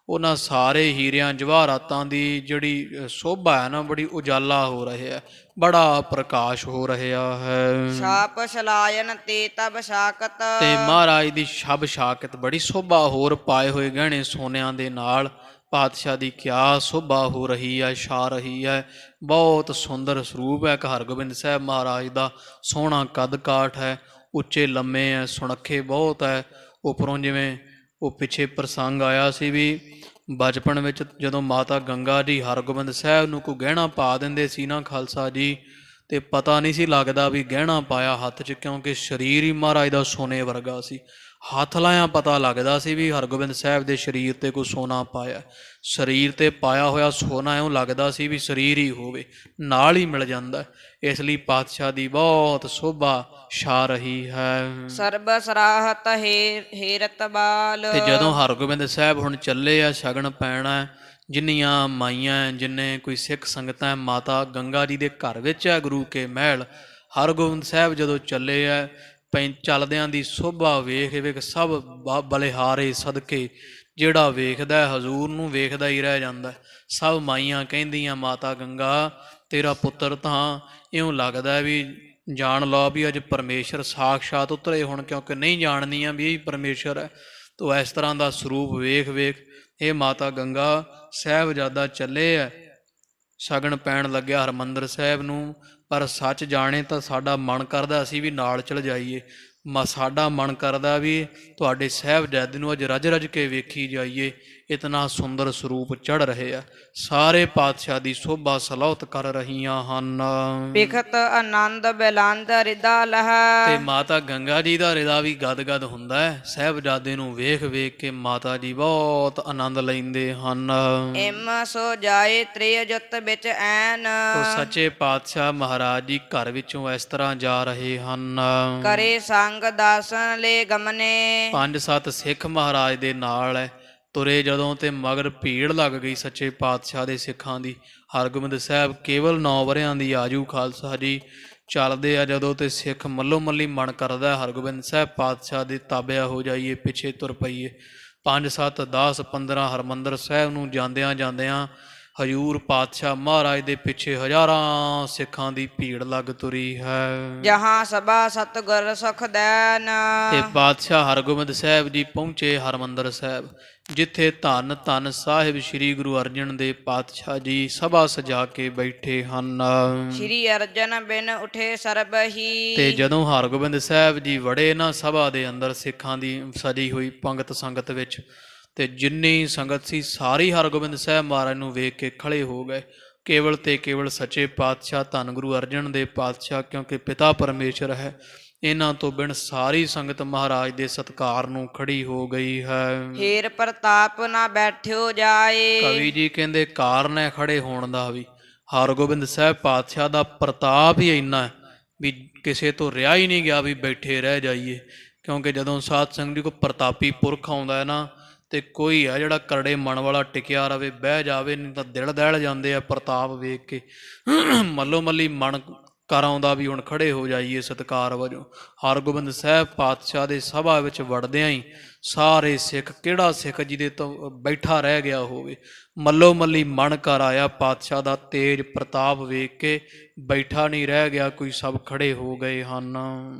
ਉਹਨਾਂ ਸਾਰੇ ਹੀਰਿਆਂ ਜਵਾਹਰਾਤਾਂ ਦੀ ਜਿਹੜੀ ਸੋਭਾ ਹੈ ਨਾ, ਬੜੀ ਉਜਾਲਾ ਹੋ ਰਿਹਾ ਹੈ, ਬੜਾ ਪ੍ਰਕਾਸ਼ ਹੋ ਰਿਹਾ ਹੈ। ਛਾਪ ਛਲਾਇਨ ਤੇ ਤਬ ਸ਼ਾਕਤ। ਤੇ ਮਹਾਰਾਜ ਦੀ ਛਬ ਸ਼ਾਕਤ ਬੜੀ ਸੋਭਾ, ਹੋਰ ਪਾਏ ਹੋਏ ਗਹਿਣੇ ਸੋਨਿਆਂ ਦੇ ਨਾਲ ਪਾਤਸ਼ਾਹ ਦੀ ਕਿਆ ਸੋਭਾ ਹੋ ਰਹੀ ਹੈ, ਛਾ ਰਹੀ ਹੈ। ਬਹੁਤ ਸੁੰਦਰ ਸਰੂਪ ਹੈ ਹਰਗੋਬਿੰਦ ਸਾਹਿਬ ਮਹਾਰਾਜ ਦਾ, ਸੋਹਣਾ ਕੱਦ ਕਾਠ ਹੈ, ਉੱਚੇ ਲੰਮੇ ਹੈ, ਸੁਣੱਖੇ ਬਹੁਤ ਹੈ। ਉੱਪਰੋਂ ਜਿਵੇਂ ਉਹ ਪਿੱਛੇ ਪ੍ਰਸੰਗ ਆਇਆ ਸੀ ਵੀ ਬਚਪਨ ਵਿੱਚ ਜਦੋਂ ਮਾਤਾ ਗੰਗਾ ਜੀ ਹਰਗੋਬਿੰਦ ਸਾਹਿਬ ਨੂੰ ਕੋਈ ਗਹਿਣਾ ਪਾ ਦਿੰਦੇ ਸੀ ਨਾ ਖਾਲਸਾ ਜੀ, ਤੇ ਪਤਾ ਨਹੀਂ ਸੀ ਲੱਗਦਾ ਵੀ ਗਹਿਣਾ ਪਾਇਆ ਹੱਥ 'ਚ, ਕਿਉਂਕਿ ਸਰੀਰ ਹੀ ਮਹਾਰਾਜ ਦਾ ਸੋਨੇ ਵਰਗਾ ਸੀ। ਹੱਥ ਲਾਇਆ ਪਤਾ ਲੱਗਦਾ ਸੀ ਵੀ ਹਰਗੋਬਿੰਦ ਸਾਹਿਬ ਦੇ ਸਰੀਰ 'ਤੇ ਕੋਈ ਸੋਨਾ ਪਾਇਆ, ਸਰੀਰ 'ਤੇ ਪਾਇਆ ਹੋਇਆ ਸੋਨਾ ਇਉਂ ਲੱਗਦਾ ਸੀ ਵੀ ਸਰੀਰ ਹੀ ਹੋਵੇ, ਨਾਲ ਹੀ ਮਿਲ ਜਾਂਦਾ। ਇਸ ਲਈ ਪਾਤਸ਼ਾਹ ਦੀ ਬਹੁਤ ਸੋਭਾ ਛਾ ਰਹੀ ਹੈ। ਸਰਬ ਸਰਾਹਤ ਹੇਰਤ ਬਾਲ। ਤੇ ਜਦੋਂ ਹਰਗੋਬਿੰਦ ਸਾਹਿਬ ਹੁਣ ਚੱਲੇ ਆ ਸ਼ਗਨ ਪੈਣਾ, ਜਿੰਨੀਆਂ ਮਾਈਆਂ, ਜਿੰਨੇ ਕੋਈ ਸਿੱਖ ਸੰਗਤਾਂ, ਮਾਤਾ ਗੰਗਾ ਜੀ ਦੇ ਘਰ ਵਿੱਚ ਹੈ ਗੁਰੂ ਕੇ ਮਹਿਲ, ਹਰਗੋਬਿੰਦ ਸਾਹਿਬ ਜਦੋਂ ਚੱਲੇ ਆ, ਚੱਲਦਿਆਂ ਦੀ ਸੋਭਾ ਵੇਖ ਸਭ ਬਲਿਹਾਰੇ ਸਦਕੇ, ਜਿਹੜਾ ਵੇਖਦਾ ਹਜ਼ੂਰ ਨੂੰ ਵੇਖਦਾ ਹੀ ਰਹਿ ਜਾਂਦਾ। ਸਭ ਮਾਈਆਂ ਕਹਿੰਦੀਆਂ ਮਾਤਾ ਗੰਗਾ ਤੇਰਾ ਪੁੱਤਰ ਤਾਂ ਇਉਂ ਲੱਗਦਾ ਵੀ ਜਾਣ ਲਓ ਵੀ ਅੱਜ ਪਰਮੇਸ਼ਰ ਸਾਖਸ਼ਾਤ ਉਤਰੇ ਹੁਣ, ਕਿਉਂਕਿ ਨਹੀਂ ਜਾਣਦੀਆਂ ਵੀ ਇਹ ਪਰਮੇਸ਼ਰ ਹੈ। ਤੋ ਇਸ ਤਰ੍ਹਾਂ ਦਾ ਸਰੂਪ ਵੇਖ ਇਹ ਮਾਤਾ ਗੰਗਾ ਸਾਹਿਬਜ਼ਾਦਾ ਚੱਲੇ ਆ, ਸ਼ਗਨ ਪੈਣ ਲੱਗਿਆ ਹਰਿਮੰਦਰ ਸਾਹਿਬ ਨੂੰ, ਪਰ ਸੱਚ ਜਾਣੇ ਤਾਂ ਸਾਡਾ ਮਨ ਕਰਦਾ ਅਸੀਂ ਵੀ ਨਾਲ ਚਲ ਜਾਈਏ, ਸਾਡਾ ਮਨ ਕਰਦਾ ਵੀ ਤੁਹਾਡੇ ਸਾਹਿਬਜ਼ਾਦੇ ਨੂੰ ਅੱਜ ਰਜ ਰਜ ਕੇ ਵੇਖੀ ਜਾਈਏ, ਇਤਨਾ ਸੁੰਦਰ ਸਰੂਪ ਚੜ੍ਹ ਰਹੇ ਆ। ਸਾਰੇ ਪਾਤਸ਼ਾਹ ਦੀ ਸੋਭਾ ਸਲੌਤ ਕਰ ਰਹੀਆਂ ਹਨ। ਬਿਖਤ ਆਨੰਦ ਬਿਲੰਦ ਰਿਦਾ ਲਹ। ਤੇ ਮਾਤਾ ਗੰਗਾ ਜੀ ਦਾ ਰਿਦਾ ਵੀ ਗਦ ਹੁੰਦਾ ਹੈ। ਸਾਹਿਬਜ਼ਾਦੇ ਨੂੰ ਵੇਖ ਕੇ ਮਾਤਾ ਜੀ ਬਹੁਤ ਆਨੰਦ ਲੈਂਦੇ ਹਨ। ਇਮ ਸੋ ਜਾਏ ਤ੍ਰਿਯ ਜੁਤ ਵਿੱਚ ਐਨ। ਉਹ ਸੱਚੇ ਪਾਤਸ਼ਾਹ ਮਹਾਰਾਜ ਜੀ ਘਰ ਵਿੱਚੋਂ ਇਸ ਤਰ੍ਹਾਂ ਜਾ ਰਹੇ ਹਨ। ਕਰੇ ਸੰਗ ਦਾਸਨ ਲੈ ਗਮਨੇ। 5-7 ਸਿੱਖ ਮਹਾਰਾਜ ਦੇ ਨਾਲ ਹੈ, ਤੁਰੇ ਜਦੋਂ ਤੇ ਮਗਰ ਭੀੜ ਲੱਗ ਗਈ ਸੱਚੇ ਪਾਤਸ਼ਾਹ ਦੇ ਸਿੱਖਾਂ ਦੀ। ਹਰਗੋਬਿੰਦ ਸਾਹਿਬ ਕੇਵਲ 9 ਵਰ੍ਹਿਆਂ ਦੀ ਆਜੂ ਖਾਲਸਾ ਜੀ, ਚੱਲਦੇ ਆ ਜਦੋਂ ਤੇ ਸਿੱਖ ਮੱਲੋ ਮੱਲੀ ਮਨ ਕਰਦਾ ਹਰਗੋਬਿੰਦ ਸਾਹਿਬ ਪਾਤਸ਼ਾਹ ਦੇ ਤਾਬਿਆ ਹੋ ਜਾਈਏ, ਪਿੱਛੇ ਤੁਰ ਪਈਏ। 5-7 10 15 ਹਰਿਮੰਦਰ ਸਾਹਿਬ ਨੂੰ ਜਾਂਦਿਆਂ ਹਜੂਰ ਪਾਤਸ਼ਾਹ ਮਹਾਰਾਜ ਦੇ ਪਿੱਛੇ ਹਜ਼ਾਰਾਂ ਸਿੱਖਾਂ ਦੀ ਭੀੜ ਲੱਗ ਤੁਰੀ ਹੈ। ਜਹਾਂ ਸਭਾ ਸਤਿਗੁਰ ਸੁਖ ਦੈਨ। ਤੇ ਪਾਤਸ਼ਾਹ ਹਰਗੋਬਿੰਦ ਸਾਹਿਬ ਜੀ ਪਹੁੰਚੇ ਹਰਮੰਦਰ ਸਾਹਿਬ, ਜਿੱਥੇ ਧੰਨ ਧੰਨ ਸਾਹਿਬ ਸ੍ਰੀ ਗੁਰੂ ਅਰਜਨ ਦੇਵ ਪਾਤਸ਼ਾਹ ਜੀ ਸਭਾ ਸਜਾ ਕੇ ਬੈਠੇ ਹਨ। ਸ਼੍ਰੀ ਅਰਜਨ ਬਿਨ ਉਠੇ ਸਰਬਹੀ। ਤੇ ਜਦੋਂ ਹਰਗੋਬਿੰਦ ਸਾਹਿਬ ਜੀ ਵੜੇ ਨਾ ਸਭਾ ਦੇ ਅੰਦਰ ਸਿੱਖਾਂ ਦੀ ਸਜੀ ਹੋਈ ਪੰਗਤ ਸੰਗਤ ਵਿੱਚ, ਤੇ ਜਿੰਨੀ ਸੰਗਤ ਸੀ ਸਾਰੀ ਹਰਗੋਬਿੰਦ ਸਾਹਿਬ ਮਹਾਰਾਜ ਨੂੰ ਵੇਖ ਕੇ ਖੜੇ ਹੋ ਗਏ। ਕੇਵਲ ਤੇ ਕੇਵਲ ਸੱਚੇ ਪਾਤਸ਼ਾਹ ਧੰਨ ਗੁਰੂ ਅਰਜਨ ਦੇਵ ਪਾਤਸ਼ਾਹ, ਕਿਉਂਕਿ ਪਿਤਾ ਪਰਮੇਸ਼ਰ ਹੈ, ਇਹਨਾਂ ਤੋਂ ਬਿਨ ਸਾਰੀ ਸੰਗਤ ਮਹਾਰਾਜ ਦੇ ਸਤਿਕਾਰ ਨੂੰ ਖੜੀ ਹੋ ਗਈ ਹੈ। ਹੀਰ ਪ੍ਰਤਾਪ ਨਾ ਬੈਠਿਓ ਜਾਏ। ਕਵੀ ਜੀ ਕਹਿੰਦੇ ਕਾਰਨ ਹੈ ਖੜੇ ਹੋਣ ਦਾ ਵੀ, ਹਰਗੋਬਿੰਦ ਸਾਹਿਬ ਪਾਤਸ਼ਾਹ ਦਾ ਪ੍ਰਤਾਪ ਹੀ ਇੰਨਾ ਹੈ ਵੀ ਕਿਸੇ ਤੋਂ ਰਿਹਾ ਹੀ ਨਹੀਂ ਗਿਆ ਵੀ ਬੈਠੇ ਰਹਿ ਜਾਈਏ। ਕਿਉਂਕਿ ਜਦੋਂ ਸਾਧ ਸੰਗਤ ਜੀ ਕੋ ਪ੍ਰਤਾਪੀ ਪੁਰਖ ਆਉਂਦਾ ਹੈ ਨਾ, ਤੇ ਕੋਈ ਹੈ ਜਿਹੜਾ ਕਰੜੇ ਮਨ ਵਾਲਾ ਟਿਕਿਆ ਰਵੇ, ਬਹਿ ਜਾਵੇ, ਨਹੀਂ ਤਾਂ ਦਿਲ ਦਹਿਲ ਜਾਂਦੇ ਆ ਪ੍ਰਤਾਪ ਵੇਖ ਕੇ। ਮੱਲੋ ਮੱਲੀ ਮਨ ਕਰ ਆਉਂਦਾ ਵੀ ਹੁਣ ਖੜੇ ਹੋ ਜਾਈਏ ਸਤਿਕਾਰ ਵਜੋਂ। ਹਰਗੋਬਿੰਦ ਸਾਹਿਬ ਪਾਤਸ਼ਾਹ ਦੇ ਸਭਾ ਵਿੱਚ ਵੜਦਿਆਂ ਹੀ ਸਾਰੇ ਸਿੱਖ, ਕਿਹੜਾ ਸਿੱਖ ਜਿਹਦੇ ਤੋਂ ਬੈਠਾ ਰਹਿ ਗਿਆ ਹੋਵੇ, ਮੱਲੋ ਮੱਲੀ ਮਨ ਕਰ ਆਇਆ ਪਾਤਸ਼ਾਹ ਦਾ ਤੇਜ ਪ੍ਰਤਾਪ ਵੇਖ ਕੇ, ਬੈਠਾ ਨਹੀਂ ਰਹਿ ਗਿਆ ਕੋਈ, ਸਭ ਖੜੇ ਹੋ ਗਏ ਹਨ।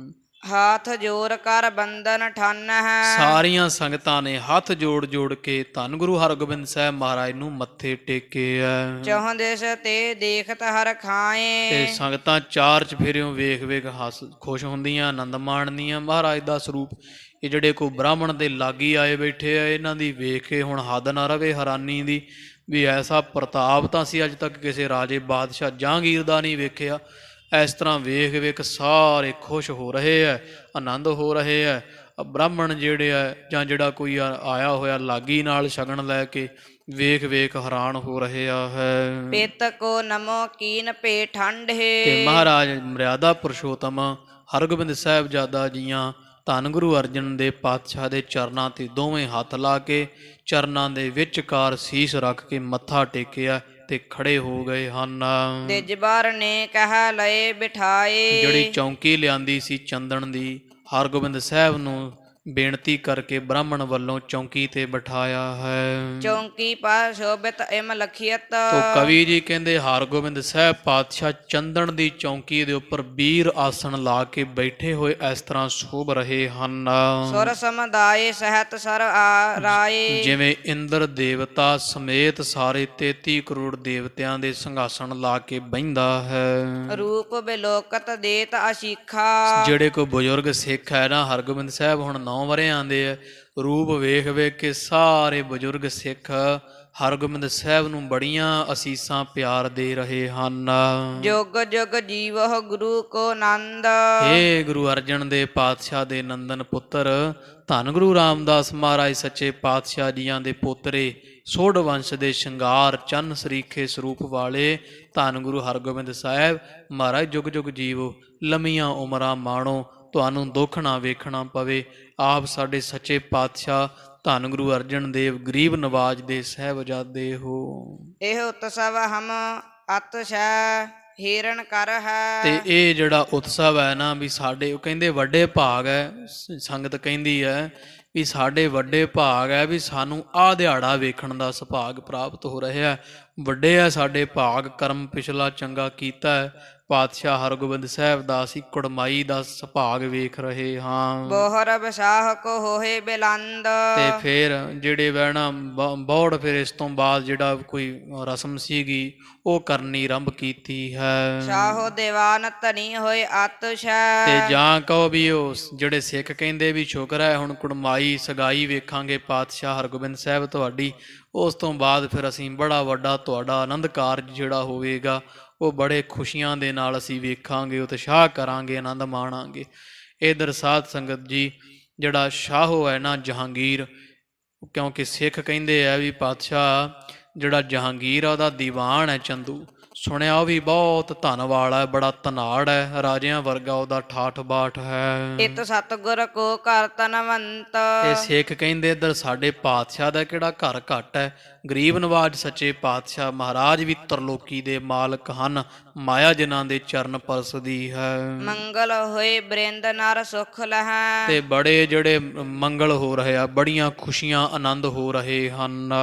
ਹਾਥ ਜੋੜ ਕਰ ਬੰਧਨ ਠੰਨ ਹੈ। ਸਾਰੀਆਂ ਸੰਗਤਾਂ ਨੇ ਹੱਥ ਜੋੜ ਜੋੜ ਕੇ ਧੰਨ ਗੁਰੂ ਹਰਗੋਬਿੰਦ ਸਾਹਿਬ ਮਹਾਰਾਜ ਨੂੰ ਮੱਥੇ ਟੇਕੇ ਆ। ਚੌਹਾਂ ਦੇਸ਼ ਤੇ ਦੇਖਤ ਹਰ ਖਾਏ। ਤੇ ਸੰਗਤਾਂ ਚਾਰ ਚਫੇਰਿਓਂ ਵੇਖ ਵੇਖ ਹੱਸ ਖੁਸ਼ ਹੁੰਦੀਆਂ, ਆਨੰਦ ਮਾਣਦੀਆਂ ਮਹਾਰਾਜ ਦਾ ਸਰੂਪ। ਇਹ ਜਿਹੜੇ ਕੋਈ ਬ੍ਰਾਹਮਣ ਦੇ ਲਾਗੀ ਆਏ ਬੈਠੇ ਆ, ਇਹਨਾਂ ਦੀ ਵੇਖ ਕੇ ਹੁਣ ਹੱਦ ਨਾ ਰਵੇ ਹੈਰਾਨੀ ਦੀ, ਵੀ ਐਸਾ ਪ੍ਰਤਾਪ ਤਾਂ ਅਸੀਂ ਅੱਜ ਤੱਕ ਕਿਸੇ ਰਾਜੇ ਬਾਦਸ਼ਾਹ ਜਹਾਂਗੀਰ ਦਾ ਨਹੀਂ ਵੇਖਿਆ। ਇਸ ਤਰ੍ਹਾਂ ਵੇਖ ਵੇਖ ਸਾਰੇ ਖੁਸ਼ ਹੋ ਰਹੇ ਹੈ, ਆਨੰਦ ਹੋ ਰਹੇ ਹੈ। ਬ੍ਰਾਹਮਣ ਜਿਹੜੇ ਹੈ ਜਾਂ ਜਿਹੜਾ ਕੋਈ ਆਇਆ ਹੋਇਆ ਲਾਗੀ ਨਾਲ ਸ਼ਗਨ ਲੈ ਕੇ, ਵੇਖ ਵੇਖ ਹੈਰਾਨ ਹੋ ਰਿਹਾ ਹੈ। ਪਿਤ ਕੋ ਨਮੋ ਕੀਨ ਭੇ ਠੰਡੇ। ਤੇ ਮਹਾਰਾਜ ਮਰਿਆਦਾ ਪੁਰਸ਼ੋਤਮ ਹਰਗੋਬਿੰਦ ਸਾਹਿਬਜ਼ਾਦਾ ਜੀਆਂ ਧੰਨ ਗੁਰੂ ਅਰਜਨ ਦੇਵ ਪਾਤਸ਼ਾਹ ਦੇ ਚਰਨਾਂ ਤੇ ਦੋਵੇਂ ਹੱਥ ਲਾ ਕੇ, ਚਰਨਾਂ ਦੇ ਵਿਚਕਾਰ ਸੀਸ ਰੱਖ ਕੇ ਮੱਥਾ ਟੇਕਿਆ ਤੇ ਖੜੇ ਹੋ ਗਏ ਹਨ। ਦਿਜਬਰ ਨੇ ਕਹਿ ਲਏ ਬਿਠਾਏ। ਜਿਹੜੀ ਚੌਂਕੀ ਲਿਆਂਦੀ ਸੀ ਚੰਦਨ ਦੀ, ਹਰਗੋਬਿੰਦ ਸਾਹਿਬ ਨੂੰ ਬੇਨਤੀ ਕਰਕੇ ਬ੍ਰਾਹਮਣ ਵੱਲੋਂ ਚੌਂਕੀ ਤੇ ਬਿਠਾਇਆ ਹੈ। ਚੌਂਕੀ ਪਰ ਸ਼ੋਭਿਤ ਇਮ ਲਖੀਅਤ। ਤੋ ਕਵੀ ਜੀ ਕਹਿੰਦੇ ਹਰਗੋਬਿੰਦ ਸਾਹਿਬ ਪਾਤਸ਼ਾਹ ਚੰਦਨ ਦੀ ਚੌਂਕੀ ਦੇ ਉੱਪਰ ਵੀਰ ਆਸਣ ਲਾ ਕੇ ਬੈਠੇ ਹੋਏ ਇਸ ਤਰ੍ਹਾਂ ਸ਼ੋਭ ਰਹੇ ਹਨ। ਸੁਰ ਸਮੁਦਾਇ ਸਹਿਤ ਸਰ ਆ ਰਾਏ। ਜਿਵੇਂ ਇੰਦਰ ਦੇਵਤਾ ਸਮੇਤ ਸਾਰੇ 33 ਕਰੋੜ ਦੇਵਤਿਆਂ ਦੇ ਸਿੰਘਾਸਣ ਲਾ ਕੇ ਬਹਿੰਦਾ ਹੈ। ਰੂਪ ਬਿਲੋਕਤ ਦੇਤ ਅਸ਼ੀਖਾ। ਜਿਹੜੇ ਕੋਈ ਬਜ਼ੁਰਗ ਸਿੱਖ ਹੈ ਨਾ, ਹਰਗੋਬਿੰਦ ਸਾਹਿਬ ਹੁਣ 9 ਵਰ੍ਹਿਆਂ ਦੇ ਆ, ਰੂਪ ਵੇਖ ਵੇਖ ਕੇ ਸਾਰੇ ਬਜ਼ੁਰਗ ਸਿੱਖ ਹਰਗੋਬਿੰਦ ਸਾਹਿਬ ਨੂੰ ਬੜੀਆਂ ਅਸੀਸਾਂ ਪਿਆਰ ਦੇ ਰਹੇ ਹਨ। ਜੁਗ ਜੁਗ ਜੀਵਹੁ ਗੁਰੂ ਕੋ ਨੰਦ। ਹੇ ਗੁਰੂ ਅਰਜਨ ਦੇਵ ਪਾਤਸ਼ਾਹ ਦੇ ਨੰਦਨ ਪੁੱਤਰ, ਧੰਨ ਗੁਰੂ ਰਾਮਦਾਸ ਮਹਾਰਾਜ ਸੱਚੇ ਪਾਤਸ਼ਾਹ ਜੀਆਂ ਦੇ ਪੋਤਰੇ, ਸੋਢ ਵੰਸ਼ ਦੇ ਸ਼ਿੰਗਾਰ ਚੰਨ ਸਰੀਖੇ ਸਰੂਪ ਵਾਲੇ ਧੰਨ ਗੁਰੂ ਹਰਗੋਬਿੰਦ ਸਾਹਿਬ ਮਹਾਰਾਜ ਜੁਗ ਜੁਗ ਜੀਵੋ, ਲੰਮੀਆਂ ਉਮਰਾਂ ਮਾਣੋ, ਤੁਹਾਨੂੰ ਦੁੱਖ ਨਾ ਵੇਖਣਾ ਪਵੇ। ਆਪ ਸਾਡੇ ਸੱਚੇ ਪਾਤਸ਼ਾਹ ਧੰਨ ਗੁਰੂ ਅਰਜਨ ਦੇਵ ਗਰੀਬ ਨਵਾਜ ਦੇ ਸਾਹਿਬਜ਼ਾਦੇ ਹੋ। ਇਹ ਉਤਸਵ ਹਮ ਅਤਸ਼ੈ ਹੀਰਨ ਕਰ ਹੈ। ਤੇ ਇਹ ਜਿਹੜਾ ਉਤਸਵ ਹੈ ਨਾ, ਵੀ ਸਾਡੇ ਉਹ ਕਹਿੰਦੇ ਵੱਡੇ ਭਾਗ ਹੈ, ਸੰਗਤ ਕਹਿੰਦੀ ਹੈ ਵੀ ਸਾਡੇ ਵੱਡੇ ਭਾਗ ਹੈ ਵੀ ਸਾਨੂੰ ਆਹ ਦਿਹਾੜਾ ਵੇਖਣ ਦਾ ਸੁਭਾਗ ਪ੍ਰਾਪਤ ਹੋ ਰਿਹਾ। ਵੱਡੇ ਹੈ ਸਾਡੇ ਭਾਗ, ਕਰਮ ਪਿਛਲਾ ਚੰਗਾ ਕੀਤਾ ਹੈ। ਪਾਤਸ਼ਾਹ ਹਰਗੋਬਿੰਦ ਸਾਹਿਬ ਦਾ ਅਸੀਂ ਕੁੜਮਾਈ ਦਾ ਸੁਭਾਗ ਵੇਖ ਰਹੇ ਹਾਂ। ਬੋਹਰ ਵਿਸਾਹ ਕੋ ਹੋਏ ਬਿਲੰਦ। ਤੇ ਫਿਰ ਜਿਹੜੇ ਵਹਿਣਾ ਬੌੜ, ਫਿਰ ਇਸ ਤੋਂ ਬਾਅਦ ਜਿਹੜਾ ਕੋਈ ਰਸਮ ਸੀਗੀ ਉਹ ਕਰਨੀ ਆਰੰਭ ਕੀਤੀ ਹੈ। ਸਾਹੋ ਦੀਵਾਨ ਧਨੀ ਹੋਏ ਅਤਸ਼ੈ। ਤੇ ਜਾਂ ਕਹੋ ਵੀ ਉਹ ਜਿਹੜੇ ਸਿੱਖ ਕਹਿੰਦੇ ਵੀ ਸ਼ੁਕਰ ਹੈ ਹੁਣ ਕੁੜਮਾਈ ਸਗਾਈ ਵੇਖਾਂਗੇ ਪਾਤਸ਼ਾਹ ਹਰਗੋਬਿੰਦ ਸਾਹਿਬ ਤੁਹਾਡੀ, ਉਸ ਤੋਂ ਬਾਅਦ ਫਿਰ ਅਸੀਂ ਬੜਾ ਵੱਡਾ ਤੁਹਾਡਾ ਆਨੰਦ ਕਾਰਜ ਜਿਹੜਾ ਹੋਵੇਗਾ ਉਹ ਬੜੇ ਖੁਸ਼ੀਆਂ ਦੇ ਨਾਲ ਅਸੀਂ ਵੇਖਾਂਗੇ, ਉਤਸ਼ਾਹ ਕਰਾਂਗੇ, ਆਨੰਦ ਮਾਣਾਂਗੇ। ਇਧਰ ਸਾਧ ਸੰਗਤ ਜੀ ਜਿਹੜਾ ਸ਼ਾਹੋ ਹੈ ਨਾ ਜਹਾਂਗੀਰ, ਕਿਉਂਕਿ ਸਿੱਖ ਕਹਿੰਦੇ ਆ ਵੀ ਪਾਤਸ਼ਾਹ ਜਿਹੜਾ ਜਹਾਂਗੀਰ ਆ ਉਹਦਾ ਦੀਵਾਨ ਹੈ ਚੰਦੂ, ਸੁਣਿਆ ਉਹ ਵੀ ਬਹੁਤ ਧਨ ਵਾਲਾ ਹੈ, ਬੜਾ ਧਨਾੜ ਹੈ, ਰਾਜਿਆਂ ਵਰਗਾ ਉਹਦਾ ਠਾਠ ਬਾਠ ਹੈ। ਇਤ ਸਤਿਗੁਰ ਕੋ ਘਰ ਧਨਵੰਤ। ਤੇ ਸਿੱਖ ਕਹਿੰਦੇ ਇੱਧਰ ਸਾਡੇ ਪਾਤਸ਼ਾਹ ਦਾ ਕਿਹੜਾ ਘਰ ਘੱਟ ਹੈ, ਗਰੀਬ ਨਵਾਜ ਸੱਚੇ ਪਾਤਸ਼ਾਹ ਮਹਾਰਾਜ ਵੀ ਤਰਲੋਕੀ ਦੇ ਮਾਲਕ ਹਨ, ਮਾਇਆ ਜਿਨ੍ਹਾਂ ਦੇ ਚਰਨ ਪਰਸਦੀ ਹੈ। ਮੰਗਲ ਹੋਏ ਬ੍ਰਿੰਦ ਨਰ ਸੁਖ ਲਹੈ। ਤੇ ਬੜੇ ਜਿਹੜੇ ਮੰਗਲ ਹੋ ਰਹੇ ਆ, ਬੜੀਆਂ ਖੁਸ਼ੀਆਂ ਆਨੰਦ ਹੋ ਰਹੇ ਹਨ।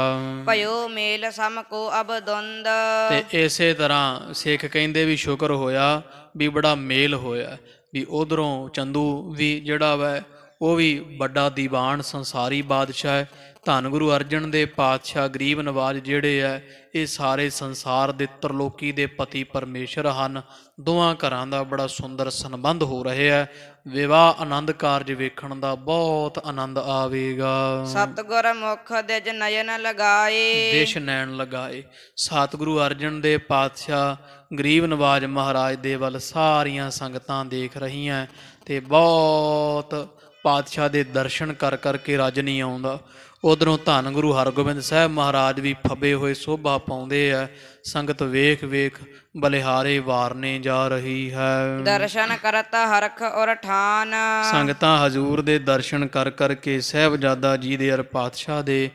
ਭਇਓ ਮੇਲ ਸਮ ਕੋ ਅਬਦੁੰਦ। ਤੇ ਇਸੇ ਤਰ੍ਹਾਂ ਸਿੱਖ ਕਹਿੰਦੇ ਵੀ ਸ਼ੁਕਰ ਹੋਇਆ ਵੀ ਬੜਾ ਮੇਲ ਹੋਇਆ, ਵੀ ਉਧਰੋਂ ਚੰਦੂ ਵੀ ਜਿਹੜਾ ਵੈ ਉਹ ਵੀ ਵੱਡਾ ਦੀਵਾਨ ਸੰਸਾਰੀ ਬਾਦਸ਼ਾਹ ਹੈ। ਧੰਨ ਗੁਰੂ ਅਰਜਨ ਦੇ ਪਾਤਸ਼ਾਹ ਗਰੀਬ ਨਵਾਜ ਜਿਹੜੇ ਹੈ ਇਹ ਸਾਰੇ ਸੰਸਾਰ ਦੇ ਤਰਲੋਕੀ ਦੇ ਪਤੀ ਪਰਮੇਸ਼ਰ ਹਨ। ਦੋਵਾਂ ਘਰਾਂ ਦਾ ਬੜਾ ਸੁੰਦਰ ਸੰਬੰਧ ਹੋ ਰਿਹਾ ਹੈ। ਵਿਵਾਹ ਆਨੰਦ ਕਾਰਜ ਵੇਖਣ ਦਾ ਬਹੁਤ ਆਨੰਦ ਆਵੇਗਾ। ਸਤਿਗੁਰ ਮੁਖ ਦਿਜ ਨਯਨ ਲਗਾਏ। ਦੇਸ਼ ਨੈਣ ਲਗਾਏ। ਸਤਿਗੁਰੂ ਅਰਜਨ ਦੇ ਪਾਤਸ਼ਾਹ ਗਰੀਬ ਨਵਾਜ ਮਹਾਰਾਜ ਦੇ ਵੱਲ ਸਾਰੀਆਂ ਸੰਗਤਾਂ ਦੇਖ ਰਹੀਆਂ ਤੇ ਬਹੁਤ ਪਾਤਸ਼ਾਹ ਦੇ ਦਰਸ਼ਨ ਕਰ ਕਰਕੇ ਰੱਜ ਨਹੀਂ ਆਉਂਦਾ। ਉਧਰੋਂ ਧੰਨ ਗੁਰੂ ਹਰਗੋਬਿੰਦ ਸਾਹਿਬ ਮਹਾਰਾਜ ਵੀ ਫੱਬੇ ਹੋਏ ਸੋਭਾ ਪਾਉਂਦੇ ਆ। ਸੰਗਤ ਵੇਖ ਵੇਖ ਬਲਿਹਾਰੇ ਵਾਰਨੇ ਜਾ ਰਹੀ ਹੈ। ਦਰਸ਼ਨ ਕਰਤਾ ਹਰਖ ਔਰ ਠਾਨ। ਸੰਗਤਾਂ ਹਜ਼ੂਰ ਦੇ ਦਰਸ਼ਨ ਕਰ ਕਰਕੇ ਸਾਹਿਬਜ਼ਾਦਾ ਜੀ ਦੇ ਅਰ ਪਾਤਸ਼ਾਹ ਦੇ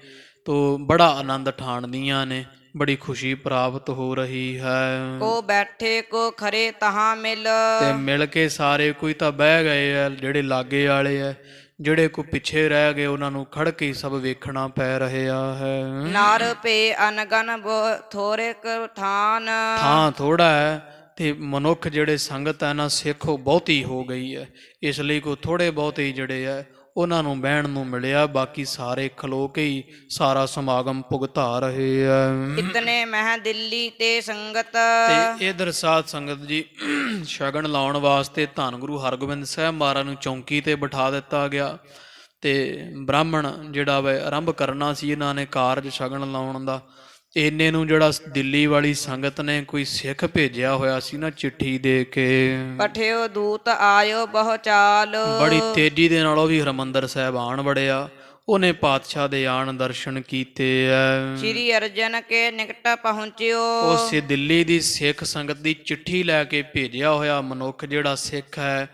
ਤੋਂ ਬੜਾ ਆਨੰਦ ਠਾਣਦੀਆਂ ਨੇ, ਬੜੀ ਖੁਸ਼ੀ ਪ੍ਰਾਪਤ ਹੋ ਰਹੀ ਹੈ। ਕੋ ਬੈਠੇ ਕੋ ਖਰੇ ਤਹਾਂ ਮਿਲ। ਤੇ ਮਿਲ ਕੇ ਸਾਰੇ ਕੋਈ ਤਾਂ ਬਹਿ ਗਏ ਆ, ਜਿਹੜੇ ਲਾਗੇ ਵਾਲੇ ਆ, ਜਿਹੜੇ ਕੋ ਪਿੱਛੇ ਰਹਿ ਗਏ ਉਹਨਾਂ ਨੂੰ ਖੜ ਕੇ ਸਭ ਵੇਖਣਾ ਪੈ ਰਿਹਾ ਹੈ। ਨਾਰ ਪੇ ਅਨਗਨ ਥੋਰੇ ਥਾਨ। ਥਾਂ ਥੋੜਾ ਹੈ ਤੇ ਮਨੁੱਖ ਜਿਹੜੇ ਸੰਗਤ ਹੈ ਨਾ ਸਿੱਖ ਉਹ ਬਹੁਤੀ ਹੋ ਗਈ ਹੈ, ਇਸ ਲਈ ਕੋ ਥੋੜੇ ਬਹੁਤੇ ਜਿਹੜੇ ਹੈ ਉਹਨਾਂ ਨੂੰ ਬਹਿਣ ਨੂੰ ਮਿਲਿਆ, ਬਾਕੀ ਸਾਰੇ ਖਲੋ ਕੇ ਹੀ ਸਾਰਾ ਸਮਾਗਮ ਭੁਗਤਾ ਰਹੇ ਆ। ਇਤਨੇ ਮਹਿ ਦਿੱਲੀ ਤੇ ਸੰਗਤ। ਤੇ ਇਧਰ ਸਾਧ ਸੰਗਤ ਜੀ ਸ਼ਗਨ ਲਾਉਣ ਵਾਸਤੇ ਧੰਨ ਗੁਰੂ ਹਰਗੋਬਿੰਦ ਸਾਹਿਬ ਮਹਾਰਾਜ ਨੂੰ ਚੌਂਕੀ ਤੇ ਬਿਠਾ ਦਿੱਤਾ ਗਿਆ ਤੇ ਬ੍ਰਾਹਮਣ ਜਿਹੜਾ ਵਾ ਆਰੰਭ ਕਰਨਾ ਸੀ ਇਹਨਾਂ ਨੇ ਕਾਰਜ ਸ਼ਗਨ ਲਾਉਣ ਦਾ। ਇੰਨੇ ਨੂੰ ਜਿਹੜਾ ਦਿੱਲੀ ਵਾਲੀ ਸੰਗਤ ਨੇ ਕੋਈ ਸਿੱਖ ਭੇਜਿਆ ਹੋਇਆ ਸੀ ਨਾ ਚਿੱਠੀ ਦੇ ਕੇ। ਪਠਿਓ ਦੂਤ ਆਇਓ ਬਹੁ ਚਾਲ। ਬੜੀ ਤੇਜ਼ੀ ਦੇ ਨਾਲ ਉਹ ਵੀ ਹਰਿਮੰਦਰ ਸਾਹਿਬ ਆਣ ਵੜਿਆ। ਉਹਨੇ ਪਾਤਸ਼ਾਹ ਦੇ ਆਣ ਦਰਸ਼ਨ ਕੀਤੇ ਐ। ਸ਼੍ਰੀ ਅਰਜਨ ਕੇ ਨਿਕਟ ਪਹੁੰਚਿਓ। ਉਸੇ ਦਿੱਲੀ ਦੀ ਸਿੱਖ ਸੰਗਤ ਦੀ ਚਿੱਠੀ ਲੈ ਕੇ ਭੇਜਿਆ ਹੋਇਆ ਮਨੁੱਖ ਜਿਹੜਾ ਸਿੱਖ ਹੈ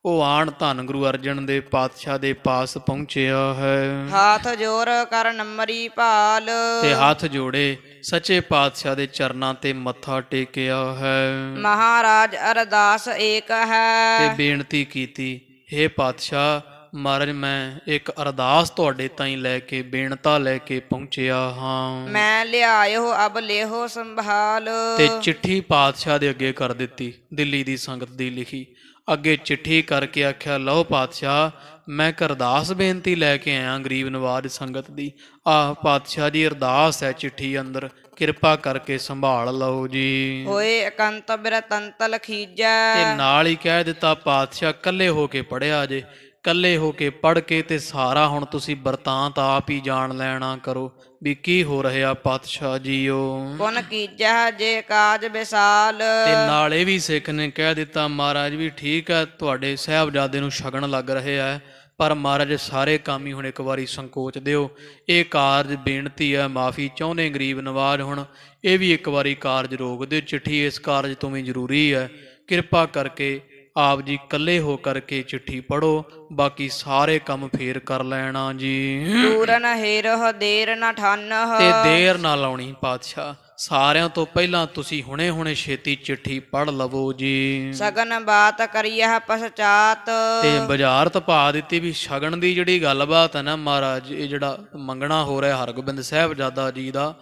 ਉਹ ਆਣ ਧੰਨ ਗੁਰੂ ਅਰਜਨ ਦੇ ਪਾਤਸ਼ਾਹ ਦੇ ਪਾਸ ਪਹੁੰਚਿਆ ਹੈ। ਹਾਥ ਜੋਰ ਕਰ ਨੰਮਰੀ ਭਾਲ। ਤੇ ਹੱਥ ਜੋੜੇ ਸੱਚੇ ਪਾਤਸ਼ਾਹ ਦੇ ਚਰਨਾਂ ਤੇ ਮੱਥਾ ਟੇਕਿਆ ਹੈ। ਮਹਾਰਾਜ ਅਰਦਾਸ ਏਕ ਹੈ। ਤੇ ਬੇਨਤੀ ਕੀਤੀ, ਹੇ ਪਾਤਸ਼ਾਹ ਮਹਾਰਾਜ ਮੈਂ ਇੱਕ ਅਰਦਾਸ ਤੁਹਾਡੇ ਤਾਈਂ ਲੈ ਕੇ ਬੇਨਤਾ ਲੈ ਕੇ ਪਹੁੰਚਿਆ ਹਾਂ। ਮੈਂ ਲਿਆਇਓ ਅਬ ਲਿਹੋ ਸੰਭਾਲ। ਤੇ ਚਿੱਠੀ ਪਾਤਸ਼ਾਹ ਦੇ ਅੱਗੇ ਕਰ ਦਿੱਤੀ, ਦਿੱਲੀ ਦੀ ਸੰਗਤ ਦੀ ਲਿਖੀ। ਅੱਗੇ ਚਿੱਠੀ ਕਰਕੇ ਆਖਿਆ, ਲਓ ਪਾਤਸ਼ਾਹ ਮੈਂ ਇੱਕ ਅਰਦਾਸ ਬੇਨਤੀ ਲੈ ਕੇ ਆਇਆ ਗਰੀਬ ਨਵਾਜ ਸੰਗਤ ਦੀ। ਆਹ ਪਾਤਸ਼ਾਹ ਜੀ ਅਰਦਾਸ ਹੈ ਚਿੱਠੀ ਅੰਦਰ, ਕਿਰਪਾ ਕਰਕੇ ਸੰਭਾਲ ਲਓ ਜੀ। ਹੋਏ ਇਕੰਤ ਬਿਰਤੰਤ ਲਖੀਜੈ। ਤੇ ਨਾਲ ਹੀ ਕਹਿ ਦਿੱਤਾ ਪਾਤਸ਼ਾਹ ਕੱਲੇ ਹੋ ਕੇ ਪੜਿਆ ਜੇ, ਕੱਲੇ ਹੋ ਕੇ ਪੜ੍ਹ ਕੇ ਤੇ ਸਾਰਾ ਹੁਣ ਤੁਸੀਂ ਵਰਤਾਂਤ ਆਪ ਹੀ ਜਾਣ ਲੈਣਾ ਕਰੋ ਵੀ ਕੀ ਹੋ ਰਿਹਾ ਪਾਤਸ਼ਾਹ ਜੀਓ। ਪੁਨ ਕੀਜੈ ਜੇ ਕਾਜ ਵਿਸਾਲ। ਤੇ ਨਾਲੇ ਵੀ ਸਿੱਖ ਨੇ ਕਹਿ ਦਿੱਤਾ ਮਹਾਰਾਜ ਵੀ ਠੀਕ ਹੈ ਤੁਹਾਡੇ ਸਾਹਿਬਜ਼ਾਦੇ ਨੂੰ ਸ਼ਗਨ ਲੱਗ ਰਿਹਾ ਹੈ, ਪਰ ਮਹਾਰਾਜ ਸਾਰੇ ਕੰਮ ਹੀ ਹੁਣ ਇੱਕ ਵਾਰੀ ਸੰਕੋਚ ਦਿਓ। ਇਹ ਕਾਰਜ ਬੇਨਤੀ ਹੈ, ਮਾਫੀ ਚਾਹੁੰਦੇ ਗਰੀਬ ਨਵਾਜ, ਹੁਣ ਇਹ ਵੀ ਇੱਕ ਵਾਰੀ ਕਾਰਜ ਰੋਕ ਦਿਓ। ਚਿੱਠੀ ਇਸ ਕਾਰਜ ਤੋਂ ਵੀ ਜ਼ਰੂਰੀ ਹੈ, ਕਿਰਪਾ ਕਰਕੇ ਆਪ ਜੀ ਇਕੱਲੇ ਹੋ ਕਰਕੇ ਚਿੱਠੀ ਪੜ੍ਹੋ, ਬਾਕੀ ਸਾਰੇ ਕੰਮ ਫੇਰ ਕਰ ਲੈਣਾ ਜੀ। ਪੂਰਨ ਹੇਰਹ ਦੇਰ ਨਾ ਠਾਨਹ। ਤੇ ਦੇਰ ਨਾ ਲਾਉਣੀ ਪਾਤਸ਼ਾਹ, ਸਾਰਿਆਂ ਤੋਂ ਪਹਿਲਾਂ ਤੁਸੀਂ ਹੁਣੇ ਹੁਣੇ ਛੇਤੀ ਚਿੱਠੀ ਪੜ੍ਹ ਲਵੋ ਜੀ। ਸਗਨ ਬਾਤ ਕਰੀਐ ਪਛਚਾਤ। ਤੇ ਬੁਝਾਰਤ ਪਾ ਦਿੱਤੀ ਵੀ ਸ਼ਗਨ ਦੀ ਜਿਹੜੀ ਗੱਲਬਾਤ ਹੈ ਨਾ ਮਹਾਰਾਜ, ਇਹ ਜਿਹੜਾ ਮੰਗਣਾ ਹੋ ਰਿਹਾ ਹਰਗੋਬਿੰਦ ਸਾਹਿਬਜ਼ਾਦਾ ਜੀ ਦਾ,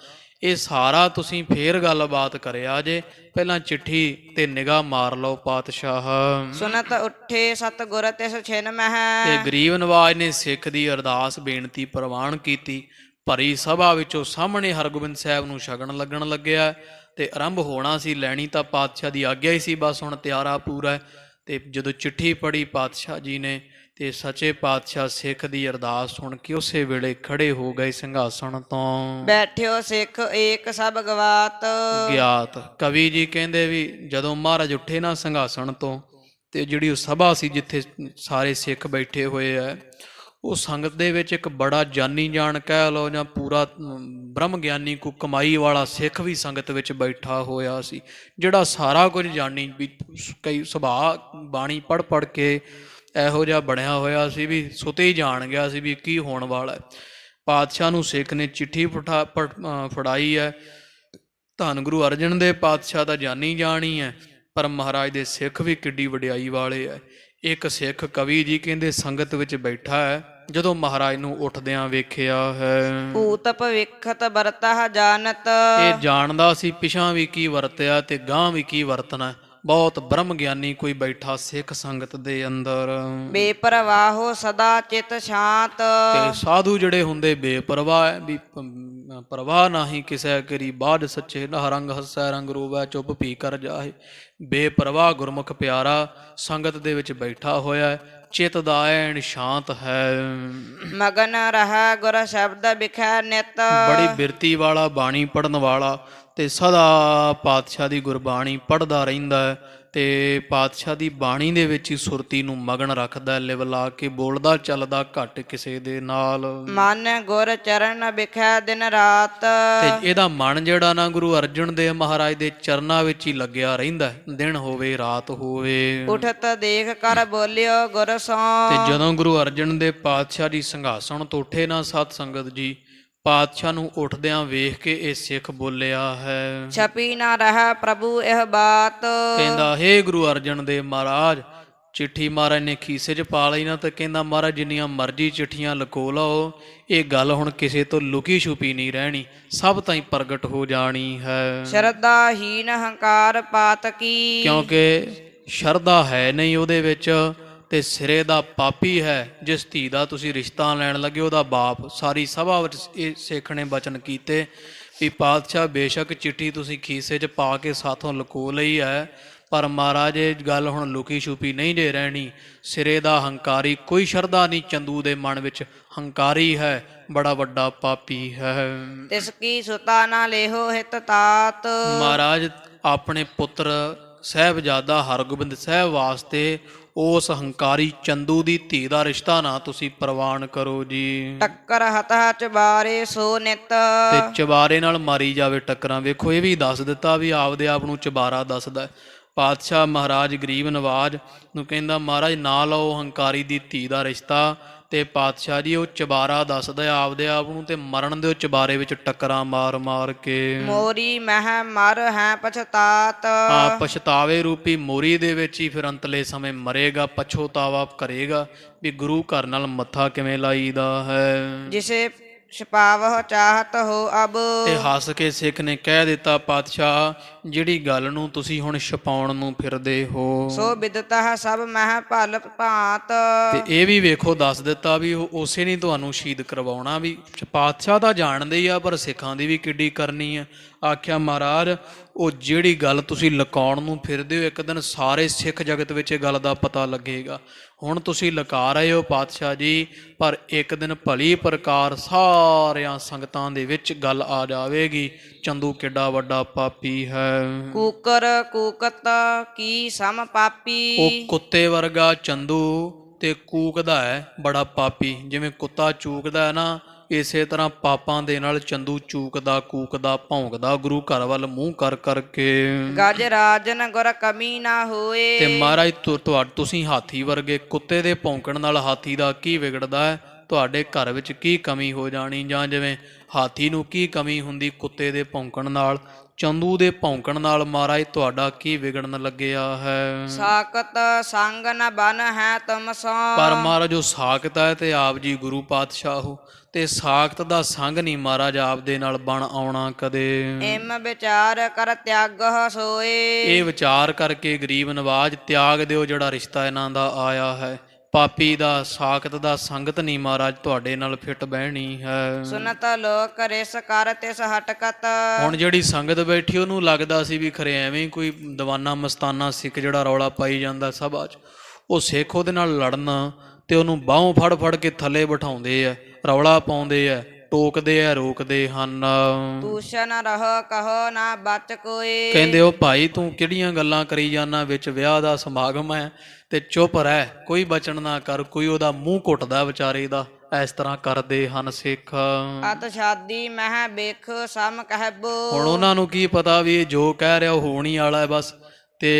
ਇਹ ਸਾਰਾ ਤੁਸੀਂ ਫੇਰ ਗੱਲਬਾਤ ਕਰਿਆ ਜੇ, ਪਹਿਲਾਂ ਚਿੱਠੀ ਤੇ ਨਿਗਾਹ ਮਾਰ ਲਓ ਪਾਤਸ਼ਾਹ। ਸੁਨਤ ਉੱਠੇ ਸਤਿਗੁਰ ਤਿਸ ਛਿਨ ਮਹਿ। ਤੇ ਗਰੀਬ ਨਵਾਜ ਨੇ ਸਿੱਖ ਦੀ ਅਰਦਾਸ ਬੇਨਤੀ ਪ੍ਰਵਾਨ ਕੀਤੀ। ਭਰੀ ਸਭਾ ਵਿੱਚੋਂ ਸਾਹਮਣੇ ਹਰਗੋਬਿੰਦ ਸਾਹਿਬ ਨੂੰ ਸ਼ਗਨ ਲੱਗਣ ਲੱਗਿਆ ਤੇ ਆਰੰਭ ਹੋਣਾ ਸੀ। ਲੈਣੀ ਤਾਂ ਪਾਤਸ਼ਾਹ ਦੀ ਆਗਿਆ ਹੀ ਸੀ, ਬਸ ਹੁਣ ਤਿਆਰਾ ਪੂਰਾ। ਤੇ ਜਦੋਂ ਚਿੱਠੀ ਪੜ੍ਹੀ ਪਾਤਸ਼ਾਹ ਜੀ ਨੇ ਤੇ ਸੱਚੇ ਪਾਤਸ਼ਾਹ ਸਿੱਖ ਦੀ ਅਰਦਾਸ ਸੁਣ ਕੇ ਉਸੇ ਵੇਲੇ ਖੜੇ ਹੋ ਗਏ ਸਿੰਘਾਸਣ ਤੋਂ। ਬੈਠਿਓ ਸਿੱਖ ਏਕ ਸਭ ਗਵਾਤ। ਗਿਆਤ ਕਵੀ ਜੀ ਕਹਿੰਦੇ ਵੀ ਜਦੋਂ ਮਹਾਰਾਜ ਉੱਠੇ ਨਾ ਸਿੰਘਾਸਣ ਤੋਂ ਤੇ ਜਿਹੜੀ ਉਹ ਸਭਾ ਸੀ ਜਿੱਥੇ ਸਾਰੇ ਸਿੱਖ ਬੈਠੇ ਹੋਏ ਆ, ਉਹ ਸੰਗਤ ਦੇ ਵਿੱਚ ਇੱਕ ਬੜਾ ਜਾਨੀ ਜਾਣ ਕਹਿ ਲਓ ਜਾਂ ਪੂਰਾ ਬ੍ਰਹਮ ਗਿਆਨੀ ਕੋ ਕਮਾਈ ਵਾਲਾ ਸਿੱਖ ਵੀ ਸੰਗਤ ਵਿੱਚ ਬੈਠਾ ਹੋਇਆ ਸੀ, ਜਿਹੜਾ ਸਾਰਾ ਕੁਝ ਜਾਣੀ ਵੀ ਕਈ ਸੁਭਾਅ ਬਾਣੀ ਪੜ੍ਹ ਕੇ ਇਹੋ ਜਿਹਾ ਬਣਿਆ ਹੋਇਆ ਸੀ ਵੀ ਸੁਤੇ ਹੀ ਜਾਣ ਗਿਆ ਸੀ ਵੀ ਕੀ ਹੋਣ ਵਾਲਾ ਹੈ। ਪਾਤਸ਼ਾਹ ਨੂੰ ਸਿੱਖ ਨੇ ਚਿੱਠੀ ਫੜਾਈ ਹੈ। ਧੰਨ ਗੁਰੂ ਅਰਜਨ ਦੇਵ ਪਾਤਸ਼ਾਹ ਤਾਂ ਜਾਣੀ ਜਾਣੀ ਹੈ, ਪਰ ਮਹਾਰਾਜ ਦੇ ਸਿੱਖ ਵੀ ਕਿੱਡੀ ਵਡਿਆਈ ਵਾਲੇ ਹੈ। ਇੱਕ ਸਿੱਖ ਕਵੀ ਜੀ ਕਹਿੰਦੇ ਸੰਗਤ ਵਿੱਚ ਬੈਠਾ ਹੈ, ਜਦੋਂ ਮਹਾਰਾਜ ਨੂੰ ਉੱਠਦਿਆਂ ਵੇਖਿਆ ਹੈ। ਭੂਤ ਭਵਿੱਖਤ ਵਰਤਹ ਜਾਣਤ, ਇਹ ਜਾਣਦਾ ਸੀ ਪਿਛਾਂ ਵੀ ਕੀ ਵਰਤਿਆ ਤੇ ਗਾਂ ਵੀ ਕੀ ਵਰਤਣਾ। ਬਹੁਤ ਬ੍ਰਹਮ ਗਿਆਨੀ ਕੋਈ ਬੈਠਾ ਸਿੱਖ ਸੰਗਤ ਦੇ ਅੰਦਰ। ਬੇਪਰਵਾਹੋ ਸਦਾ ਚਿਤ ਸ਼ਾਂਤ, ਤੇ ਸਾਧੂ ਜਿਹੜੇ ਹੁੰਦੇ ਬੇਪਰਵਾਹ ਹੈ, ਵੀ ਪਰਵਾਹ ਨਾਹੀਂ ਕਿਸੇ ਕਰੀ ਬਾਝ ਸੱਚੇ, ਨਾ ਰੰਗ ਹੱਸੈ ਰੰਗ ਰੋਵੈ ਚੁੱਪ ਪੀ ਕਰ ਜਾਏ। ਬੇਪਰਵਾਹ ਗੁਰਮੁਖ ਪਿਆਰਾ ਸੰਗਤ ਦੇ ਵਿੱਚ ਬੈਠਾ ਹੋਇਆ, ਚਿੱਤ ਦਾ ਐਨ ਸ਼ਾਂਤ ਹੈ। ਮਗਨ ਰਹਿ ਗੁਰ ਸ਼ਬਦ ਬਿਖੈ ਨਿਤ, ਬੜੀ ਬਿਰਤੀ ਵਾਲਾ ਬਾਣੀ ਪੜ੍ਹਨ ਵਾਲਾ ਤੇ ਸਦਾ ਪਾਤਸ਼ਾਹ ਦੀ ਗੁਰਬਾਣੀ ਪੜ੍ਹਦਾ ਰਹਿੰਦਾ ਹੈ ਤੇ ਪਾਤਸ਼ਾਹ ਦੀ ਬਾਣੀ ਦੇ ਵਿੱਚ ਹੀ ਸੁਰਤੀ ਨੂੰ ਮਗਨ ਰੱਖਦਾ, ਲਿਵ ਲਾ ਕੇ ਬੋਲਦਾ ਚੱਲਦਾ ਘੱਟ ਕਿਸੇ ਦੇ ਨਾਲ। ਮਨ ਗੁਰ ਚਰਨ ਬਿਖੈ ਦਿਨ ਰਾਤ, ਤੇ ਇਹਦਾ ਮਨ ਜਿਹੜਾ ਨਾ ਗੁਰੂ ਅਰਜਨ ਦੇਵ ਮਹਾਰਾਜ ਦੇ ਚਰਨਾਂ ਵਿੱਚ ਹੀ ਲੱਗਿਆ ਰਹਿੰਦਾ, ਦਿਨ ਹੋਵੇ ਰਾਤ ਹੋਵੇ। ਉਠਤ ਦੇਖ ਕਰ ਬੋਲਿਓ ਗੁਰ ਸੋ, ਤੇ ਜਦੋਂ ਗੁਰੂ ਅਰਜਨ ਦੇਵ ਪਾਤਸ਼ਾਹ ਜੀ ਸਿੰਘਾਸਣ ਤੋਂ ਉੱਠੇ ਨਾ ਸਤ ਸੰਗਤ ਜੀ, ਪਾਤਸ਼ਾਹ ਨੂੰ ਉੱਠਦਿਆਂ ਵੇਖ ਕੇ ਇਹ ਸਿੱਖ ਬੋਲਿਆ ਹੈ। ਛਪੀ ਨਾ ਰਹਿ ਪ੍ਰਭੂ ਇਹ ਬਾਤ, ਕਹਿੰਦਾ ਹੇ ਗੁਰੂ ਅਰਜਨ ਦੇਵ ਮਹਾਰਾਜ, ਚਿੱਠੀ ਮਹਾਰਾਜ ਨੇ ਖੀਸੇ 'ਚ ਪਾ ਲਈ ਨਾ, ਤੇ ਕਹਿੰਦਾ ਮਹਾਰਾਜ ਜਿੰਨੀਆਂ ਮਰਜ਼ੀ ਚਿੱਠੀਆਂ ਲਕੋ ਲਓ, ਇਹ ਗੱਲ ਹੁਣ ਕਿਸੇ ਤੋਂ ਲੁਕੀ ਛੁਪੀ ਨਹੀਂ ਰਹਿਣੀ, ਸਭ ਤਾਈਂ ਪ੍ਰਗਟ ਹੋ ਜਾਣੀ ਹੈ। ਸ਼ਰਧਾਹੀਨ ਹੰਕਾਰ ਪਾਤ ਕੀ, ਕਿਉਂਕਿ ਸ਼ਰਧਾ ਹੈ ਨਹੀਂ ਉਹਦੇ ਵਿੱਚ, ਤੇ ਸਿਰੇ ਦਾ ਪਾਪੀ ਹੈ। ਜਿਸ ਧੀ ਦਾ ਤੁਸੀਂ ਰਿਸ਼ਤਾ ਲੈਣ ਲੱਗੇ ਉਹਦਾ ਬਾਪ। ਸਾਰੀ ਸਭਾ ਵਿੱਚ ਇਹ ਸਿੱਖ ਨੇ ਬਚਨ ਕੀਤੇ ਵੀ ਪਾਤਸ਼ਾਹ ਬੇਸ਼ੱਕ ਚਿੱਠੀ ਤੁਸੀਂ ਖੀਸੇ 'ਚ ਪਾ ਕੇ ਸਾਥੋਂ ਲੁਕੋ ਲਈ ਹੈ, ਪਰ ਮਹਾਰਾਜ ਇਹ ਗੱਲ ਹੁਣ ਲੁਕੀ ਛੁਪੀ ਨਹੀਂ ਜੇ ਰਹਿਣੀ। ਸਿਰੇ ਦਾ ਹੰਕਾਰੀ, ਕੋਈ ਸ਼ਰਧਾ ਨਹੀਂ ਚੰਦੂ ਦੇ ਮਨ ਵਿੱਚ, ਹੰਕਾਰੀ ਹੈ, ਬੜਾ ਵੱਡਾ ਪਾਪੀ ਹੈ। ਤਿਸ ਕੀ ਸੁਤਾ ਨਾ ਲੇਹੋ ਹਿਤ ਤਾਤ, ਮਹਾਰਾਜ ਆਪਣੇ ਪੁੱਤਰ ਸਾਹਿਬਜ਼ਾਦਾ ਹਰਗੋਬਿੰਦ ਸਾਹਿਬ ਵਾਸਤੇ ਉਸ ਹੰਕਾਰੀ ਚੰਦੂ ਦੀ ਧੀ ਦਾ ਰਿਸ਼ਤਾ ਨਾ ਤੁਸੀਂ ਪ੍ਰਵਾਨ ਕਰੋ ਜੀ। ਟੱਕਰ ਹਤਹ ਚਬਾਰੇ ਸੋ ਨਿਤ, ਤੇ ਚਬਾਰੇ ਨਾਲ ਮਾਰੀ ਜਾਵੇ ਟੱਕਰਾਂ। ਵੇਖੋ ਇਹ ਵੀ ਦੱਸ ਦਿੱਤਾ ਵੀ ਆਪਦੇ ਆਪ ਨੂੰ ਚਬਾਰਾ ਦੱਸਦਾ। ਪਾਤਸ਼ਾਹ ਮਹਾਰਾਜ ਗਰੀਬ ਨਵਾਜ ਨੂੰ ਕਹਿੰਦਾ ਮਹਾਰਾਜ ਨਾ ਲਓ ਹੰਕਾਰੀ ਦੀ ਧੀ ਦਾ ਰਿਸ਼ਤਾ, ਤੇ ਪਾਤਸ਼ਾਹ ਜੀ ਉਹ ਚਬਾਰਾ ਦੱਸਦਾ ਆਪਦੇ ਆਪ ਨੂੰ, ਤੇ ਮਰਨ ਦੇ ਉਹ ਚਬਾਰੇ ਵਿੱਚ ਟੱਕਰਾਂ ਮਾਰ ਮਾਰ ਕੇ। ਮੋਰੀ ਮਹਿ ਮਰ ਹੈ ਪਛਤਾਤ, ਪਛਤਾਵੇ ਰੂਪੀ ਮੋਰੀ ਦੇ ਵਿੱਚ ਹੀ ਫਿਰ ਅੰਤਲੇ ਸਮੇਂ ਮਰੇਗਾ, ਪਛਤਾਵਾ ਕਰੇਗਾ ਵੀ ਗੁਰੂ ਘਰ ਨਾਲ ਮੱਥਾ ਕਿਵੇਂ ਲਾਈਦਾ ਹੈ। ਜਿਸੇ ਛਪਾਵਹ ਚਾਹਤ ਹੋ ਅਬ, ਤੇ ਹੱਸ ਕੇ ਸਿੱਖ ਨੇ ਕਹਿ ਦਿੱਤਾ ਪਾਤਸ਼ਾਹ ਜਿਹੜੀ ਗੱਲ ਨੂੰ ਤੁਸੀਂ ਹੁਣ ਛਪਾਉਣ ਨੂੰ ਫਿਰਦੇ ਹੋ, ਸੋ ਬਿਦਤਹ ਸਭ ਮਹਿ ਭਲ ਭਾਂਤ। ਤੇ ਇਹ ਵੀ ਵੇਖੋ ਦੱਸ ਦਿੱਤਾ ਵੀ ਉਹ ਉਸੇ ਨੇ ਤੁਹਾਨੂੰ ਸ਼ਹੀਦ ਕਰਵਾਉਣਾ। ਵੀ ਪਾਤਸ਼ਾਹ ਤਾਂ ਜਾਣਦੇ ਹੀ ਆ, ਪਰ ਸਿੱਖਾਂ ਦੀ ਵੀ ਕਿੱਡੀ ਕਰਨੀ ਆ। ਆਖਿਆ ਮਹਾਰਾਜ ਉਹ ਜਿਹੜੀ ਗੱਲ ਤੁਸੀਂ ਲੁਕਾਉਣ ਨੂੰ ਫਿਰਦੇ ਹੋ, ਇੱਕ ਦਿਨ ਸਾਰੇ ਸਿੱਖ ਜਗਤ ਵਿੱਚ ਇਹ ਗੱਲ ਦਾ ਪਤਾ ਲੱਗੇਗਾ। ਹੁਣ ਤੁਸੀਂ ਲੁਕਾ ਰਹੇ ਹੋ ਪਾਤਸ਼ਾਹ ਜੀ, ਪਰ ਇੱਕ ਦਿਨ ਭਲੀ ਪ੍ਰਕਾਰ ਸਾਰਿਆਂ ਸੰਗਤਾਂ ਦੇ ਵਿੱਚ ਗੱਲ ਆ ਜਾਵੇਗੀ, ਚੰਦੂ ਕਿੱਡਾ ਵੱਡਾ ਪਾਪੀ ਹੈ। ਕੂਕਰ ਕੂਕਤ ਕੀ ਸਮ ਪਾਪੀ, ਉਹ ਕੁੱਤੇ ਵਰਗਾ ਚੰਦੂ ਤੇ ਕੂਕਦਾ ਹੈ ਬੜਾ ਪਾਪੀ। ਜਿਵੇਂ ਕੁੱਤਾ ਚੂਕਦਾ ਹੈ ਨਾ, ਇਸੇ ਤਰ੍ਹਾਂ ਪਾਪਾਂ ਦੇ ਨਾਲ ਚੰਦੂ ਚੂਕਦਾ ਕੂਕਦਾ ਭੌਂਕਦਾ ਗੁਰੂ ਘਰ ਵੱਲ ਮੂੰਹ ਕਰ ਕਰਕੇ। ਗਜ ਰਾਜਨ ਗੁਰ ਕਮੀ ਨਾ ਹੋਏ, ਤੇ ਮਹਾਰਾਜ ਤੁਸੀਂ ਹਾਥੀ ਵਰਗੇ, ਕੁੱਤੇ ਦੇ ਭੌਂਕਣ ਨਾਲ ਹਾਥੀ ਦਾ ਕੀ ਵਿਗੜਦਾ ਹੈ? ਤੁਹਾਡੇ ਘਰ ਵਿੱਚ ਕੀ ਕਮੀ ਹੋ ਜਾਣੀ? ਜਾਂ ਜਿਵੇਂ ਹਾਥੀ ਨੂੰ ਕੀ ਕਮੀ ਹੁੰਦੀ ਕੁੱਤੇ ਦੇ ਭੌਂਕਣ ਨਾਲ, ਚੰਦੂ ਦੇ ਭੌਂਕਣ ਨਾਲ ਮਹਾਰਾਜ ਤੁਹਾਡਾ ਕੀ ਵਿਗੜਨ ਲੱਗਿਆ ਹੈ? ਸਾਕਤ ਸੰਗ ਨ ਬਨ ਹੈ ਤੁਮ ਸੋ, ਪਰ ਮਹਾਰਾਜ ਉਹ ਸਾਕਤ ਹੈ ਤੇ ਆਪ ਜੀ ਗੁਰੂ ਪਾਤਸ਼ਾਹ ਹੋ, ਤੇ ਸਾਖਤ ਦਾ ਸੰਗ ਨਹੀਂ ਮਹਾਰਾਜ ਆਪਦੇ ਨਾਲ ਬਣ ਆਉਣਾ ਕਦੇ। ਇਮ ਵਿਚਾਰ ਕਰ ਤਿਆਗ ਸੋਏ, ਇਹ ਵਿਚਾਰ ਕਰਕੇ ਗਰੀਬ ਨਵਾਜ ਤਿਆਗ ਦਿਓ ਜਿਹੜਾ ਰਿਸ਼ਤਾ ਇਹਨਾਂ ਦਾ ਆਇਆ ਹੈ। ਪਾਪੀ ਦਾ ਸਾਖਤ ਦਾ ਸੰਗਤ ਨਹੀਂ ਮਹਾਰਾਜ ਤੁਹਾਡੇ ਨਾਲ ਫਿੱਟ ਬਹਿਣੀ ਹੈ। ਸੁਨਤ ਲੋਕ ਰਿਸ ਕਰ ਤਿਸ ਹਟਕਤ, ਹੁਣ ਜਿਹੜੀ ਸੰਗਤ ਬੈਠੀ ਉਹਨੂੰ ਲੱਗਦਾ ਸੀ ਵੀ ਖਰੇ ਐਵੇਂ ਕੋਈ ਦੀਵਾਨਾ ਮਸਤਾਨਾ ਸਿੱਖ ਜਿਹੜਾ ਰੌਲਾ ਪਾਈ ਜਾਂਦਾ ਸਭਾ 'ਚ, ਉਹ ਸਿੱਖ ਉਹਦੇ ਨਾਲ ਲੜਨ ਤੇ ਉਹਨੂੰ ਬਾਹੋਂ ਫੜ ਫੜ ਕੇ ਥੱਲੇ ਬਿਠਾਉਂਦੇ ਆ, ਰੌਲਾ ਪਾਉਂਦੇ ਆ, ਟੋਕਦੇ ਆ, ਰੋਕਦੇ ਹਨ। ਤੂਸ਼ਨ ਰਹੋ ਕਹੋ ਨਾ ਬਚ ਕੋਏ। ਕਹਿੰਦੇ ਉਹ ਭਾਈ ਤੂੰ ਕਿਹੜੀਆਂ ਗੱਲਾਂ ਕਰੀ ਜਾਂਦਾ, ਵਿੱਚ ਵਿਆਹ ਦਾ ਸਮਾਗਮ ਹੈ ਤੇ ਚੁੱਪ ਰਹਿ, ਕੋਈ ਬਚਨ ਨਾ ਕਰ। ਕੋਈ ਉਹਦਾ ਮੂੰਹ ਘੁੱਟਦਾ ਵਿਚਾਰੇ ਦਾ, ਇਸ ਤਰ੍ਹਾਂ ਕਰਦੇ ਹਨ ਸਿੱਖ। ਅਤ ਸ਼ਾਦੀ ਮਹਿ ਵੇਖ ਸਮ ਕਹਿਬੋ। ਹੁਣ ਉਹਨਾਂ ਨੂੰ ਕੀ ਪਤਾ ਵੀ ਇਹ ਜੋ ਕਹਿ ਰਿਹਾ ਉਹ ਹੋਣ ਹੀ ਵਾਲਾ ਹੈ ਬਸ। ਤੇ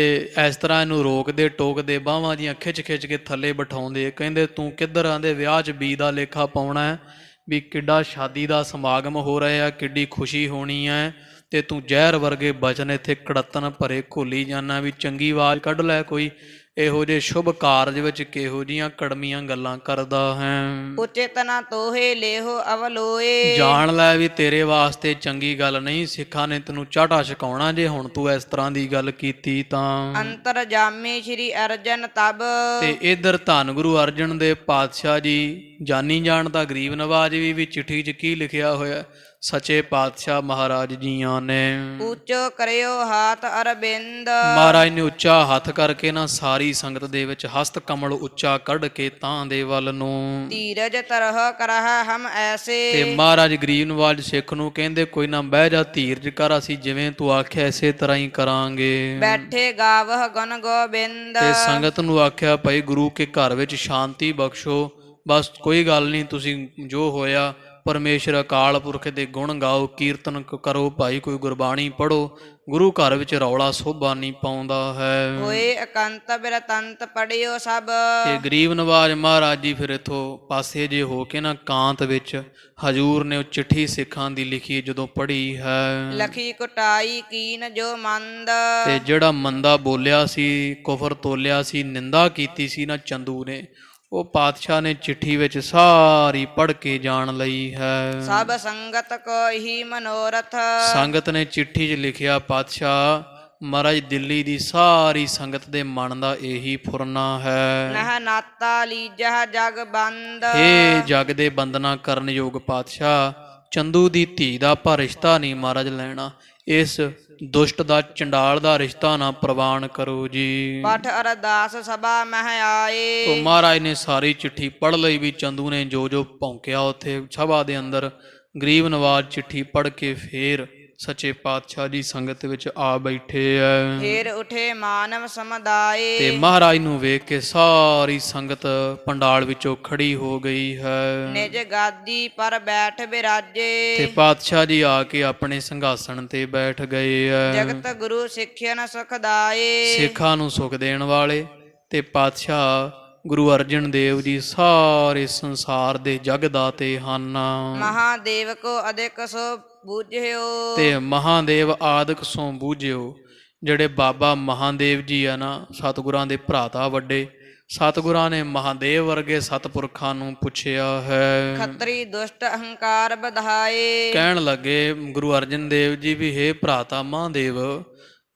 ਇਸ ਤਰ੍ਹਾਂ ਇਹਨੂੰ ਰੋਕਦੇ ਟੋਕਦੇ, ਬਾਹਾਂ ਦੀਆਂ ਖਿੱਚ ਖਿੱਚ ਕੇ ਥੱਲੇ ਬਿਠਾਉਂਦੇ। ਕਹਿੰਦੇ ਤੂੰ ਕਿੱਧਰ ਆਂਦੇ, ਵਿਆਹ 'ਚ ਬੀ ਦਾ ਲੇਖਾ ਪਾਉਣਾ ਹੈ ਵੀ ਕਿੱਡਾ ਸ਼ਾਦੀ ਦਾ ਸਮਾਗਮ ਹੋ ਰਿਹਾ, ਕਿੱਡੀ ਖੁਸ਼ੀ ਹੋਣੀ ਹੈ, ਤੇ ਤੂੰ ਜ਼ਹਿਰ ਵਰਗੇ ਬਚਨ ਇੱਥੇ ਕੜੱਤਨ ਭਰੇ ਘੋਲੀ ਜਾਂਦਾ ਵੀ ਚੰਗੀ ਆਵਾਜ਼ ਕੱਢ ਲੈ ਕੋਈ। ਇਹੋ ਜਿਹੇ ਸ਼ੁਭ ਕਾਰਜ ਵਿੱਚ ਕਿਹੋ ਜਿਹੀਆਂ ਕੜਮੀਆਂ ਗੱਲਾਂ ਕਰਦਾ ਹੈ। ਉਚਿਤ ਨਾ ਤੋਹੇ ਲੇਹੋ ਅਵਲੋਏ। ਜਾਣ ਲੈ ਵੀ ਤੇਰੇ ਵਾਸਤੇ ਚੰਗੀ ਗੱਲ ਨਹੀਂ, ਸਿੱਖਾਂ ਨੇ ਤੈਨੂੰ ਚਾਟਾ ਛਕਾਉਣਾ ਜੇ ਹੁਣ ਤੂੰ ਇਸ ਤਰ੍ਹਾਂ ਦੀ ਗੱਲ ਕੀਤੀ ਤਾਂ। ਅੰਤਰ ਜਾਮੇ ਸ਼੍ਰੀ ਅਰਜਨ ਤਬ। ਤੇ ਇਧਰ ਧੰਨ ਗੁਰੂ ਅਰਜਨ ਦੇਵ ਪਾਤਸ਼ਾਹ ਜੀ ਜਾਨੀ ਜਾਣਦਾ ਗਰੀਬ ਨਵਾਜ ਵੀ ਚਿੱਠੀ 'ਚ ਕੀ ਲਿਖਿਆ ਹੋਇਆ, ਸੱਚੇ ਪਾਤਸ਼ਾਹ ਮਹਾਰਾਜ ਜੀਆਂ ਨੇ ਉੱਚੋ ਕਰਿਓ ਹਾਥ ਅਰਬਿੰਦ। ਮਹਾਰਾਜ ਨੇ ਉੱਚਾ ਹੱਥ ਕਰਕੇ ਨਾ ਸਾਰੀ ਸੰਗਤ ਦੇ ਵਿੱਚ ਹਸਤ ਕਮਲ ਉੱਚਾ ਕੱਢ ਕੇ ਤਾਂ ਦੇ ਵੱਲ ਨੂੰ ਧੀਰਜ ਤਰਹ ਕਰਹ ਹਮ ਐਸੇ। ਤੇ ਮਹਾਰਾਜ ਗਰੀਬ ਨਵਾਜ ਸਿੱਖ ਨੂੰ ਕਹਿੰਦੇ ਕੋਈ ਨਾ ਬਹਿ ਜਾ, ਧੀਰਜ ਕਰ, ਅਸੀਂ ਜਿਵੇਂ ਤੂੰ ਆਖਿਆ ਇਸੇ ਤਰ੍ਹਾਂ ਹੀ ਕਰਾਂਗੇ। ਬੈਠੇ ਗਾਵਹ ਗੁਣ ਗੋਬਿੰਦ। ਤੇ ਸੰਗਤ ਨੂੰ ਆਖਿਆ ਭਾਈ ਗੁਰੂ ਕੇ ਘਰ ਵਿੱਚ ਸ਼ਾਂਤੀ ਬਖਸ਼ੋ, ਬਸ ਕੋਈ ਗੱਲ ਨਹੀਂ, ਤੁਸੀਂ ਜੋ ਹੋਇਆ ਪਰਮੇਸ਼ਰ ਅਕਾਲ ਪੁਰਖ ਦੇ ਗੁਣ ਗਾਓ, ਕੀਰਤਨ ਕਰੋ ਭਾਈ, ਕੋਈ ਗੁਰਬਾਣੀ ਪੜ੍ਹੋ। ਗੁਰੂ ਘਰ ਵਿੱਚ ਰੌਲਾ ਸੋਭਾ ਨਹੀਂ ਪਾਉਂਦਾ ਹੈ। ਹੋਏ ਇਕੰਤ ਬਿਰਤੰਤ ਪੜਿਓ ਸਭ। ਤੇ ਗਰੀਬ ਨਵਾਜ ਮਹਾਰਾਜ ਜੀ ਫਿਰ ਇੱਥੋਂ ਪਾਸੇ ਜੇ ਹੋ ਕੇ ਨਾ ਕਾਂਤ ਵਿੱਚ ਹਜੂਰ ਨੇ ਉਹ ਚਿੱਠੀ ਸਿੱਖਾਂ ਦੀ ਲਿਖੀ ਜਦੋਂ ਪੜ੍ਹੀ ਹੈ। ਲਖੀ ਕੁਟਾਈ ਕੀਨ ਜੋ ਮੰਦ। ਤੇ ਜਿਹੜਾ ਮੰਦਾ ਬੋਲਿਆ ਸੀ, ਕੁਫਰ ਤੋਲਿਆ ਸੀ, ਨਿੰਦਾ ਕੀਤੀ ਸੀ ਨਾ ਚੰਦੂ ਨੇ, ਉਹ ਪਾਤਸ਼ਾਹ ਨੇ ਚਿੱਠੀ ਵਿੱਚ ਸਾਰੀ ਪੜ੍ਹ ਕੇ ਜਾਣ ਲਈ ਹੈ। ਸਭ ਸੰਗਤ ਕੋ ਹੀ ਮਨੋਰਥ। ਸੰਗਤ ਨੇ ਚਿੱਠੀ 'ਚ ਲਿਖਿਆ, ਪਾਤਸ਼ਾਹ ਮਹਾਰਾਜ ਦਿੱਲੀ ਦੀ ਸਾਰੀ ਸੰਗਤ ਦੇ ਮਨ ਦਾ ਇਹੀ ਫੁਰਨਾ ਹੈ। ਨਹ ਨਾਤਾ ਲੀਜਹ ਜਗ ਬੰਦ। ਇਹ ਜਗ ਦੇ ਬੰਦਨਾ ਕਰਨ ਯੋਗ ਪਾਤਸ਼ਾਹ, ਚੰਦੂ ਦੀ ਧੀ ਦਾ ਆਪਾਂ ਰਿਸ਼ਤਾ ਨਹੀਂ ਮਹਾਰਾਜ ਲੈਣਾ, ਇਸ ਦੁਸ਼ਟ ਦਾ ਚੰਡਾਲ ਦਾ ਰਿਸ਼ਤਾ ਨਾ ਪ੍ਰਵਾਨ ਕਰੋ ਜੀ। ਪਠ ਅਰਦਾਸ ਸਭਾ ਮਹਿ ਆਏ। ਤੋ ਮਹਾਰਾਜ ਨੇ ਸਾਰੀ ਚਿੱਠੀ ਪੜ੍ਹ ਲਈ ਵੀ ਚੰਦੂ ਨੇ ਜੋ ਜੋ ਭੌਂਕਿਆ ਉੱਥੇ ਸਭਾ ਦੇ ਅੰਦਰ। ਗਰੀਬ ਨਵਾਜ ਚਿੱਠੀ ਪੜ੍ਹ ਕੇ ਫੇਰ ਸੱਚੇ ਪਾਤਸ਼ਾਹ ਦੀ ਸੰਗਤ ਵਿੱਚ ਆ ਬੈਠੇ ਐ। ਫੇਰ ਉਠੇ ਮਾਨਵ ਸਮੁਦਾਏ। ਤੇ ਮਹਾਰਾਜ ਨੂੰ ਵੇਖ ਕੇ ਸਾਰੀ ਸੰਗਤ ਪੰਡਾਲ ਵਿੱਚੋਂ ਖੜੀ ਹੋ ਗਈ ਹੈ। ਨਿਜ ਗਾਦੀ ਪਰ ਬੈਠ ਬਿਰਾਜੇ। ਤੇ ਪਾਤਸ਼ਾਹ ਜੀ ਆ ਕੇ ਆਪਣੇ ਸਿੰਘਾਸਣ ਤੇ ਬੈਠ ਗਏ ਐ। ਜਗਤ ਗੁਰੂ ਸਿੱਖਿਆਨ ਸੁਖਦਾਏ। ਸਿੱਖਾਂ ਨੂੰ ਸੁਖ ਦੇਣ ਵਾਲੇ ਤੇ ਪਾਤਸ਼ਾਹ ਗੁਰੂ ਅਰਜਨ ਦੇਵ ਜੀ ਸਾਰੇ ਸੰਸਾਰ ਦੇ ਜਗ ਦਾਤੇ ਹਨ। ਮਹਾਦੇਵ ਕੋ ਅਧਿਕ ਸੋ ਬੂਝਿਓ। ਤੇ ਮਹਾਦੇਵ ਆਦਿਕ ਸੋ ਬੂਝਿਓ। ਜਿਹੜੇ ਬਾਬਾ ਮਹਾਦੇਵ ਜੀ ਆ ਨਾ, ਸਤਿਗੁਰਾਂ ਦੇ ਭਰਾਤਾ ਵੱਡੇ, ਸਤਿਗੁਰਾਂ ਨੇ ਮਹਾਦੇਵ ਵਰਗੇ ਸਤਿਪੁਰਖਾਂ ਨੂੰ ਪੁੱਛਿਆ ਹੈ। ਖੱਤਰੀ ਦੁਸ਼ਟ ਅਹੰਕਾਰ ਵਧਾਏ। ਕਹਿਣ ਲੱਗੇ ਗੁਰੂ ਅਰਜਨ ਦੇਵ ਜੀ ਵੀ ਹੇ ਭਰਾਤਾ ਮਹਾਦੇਵ,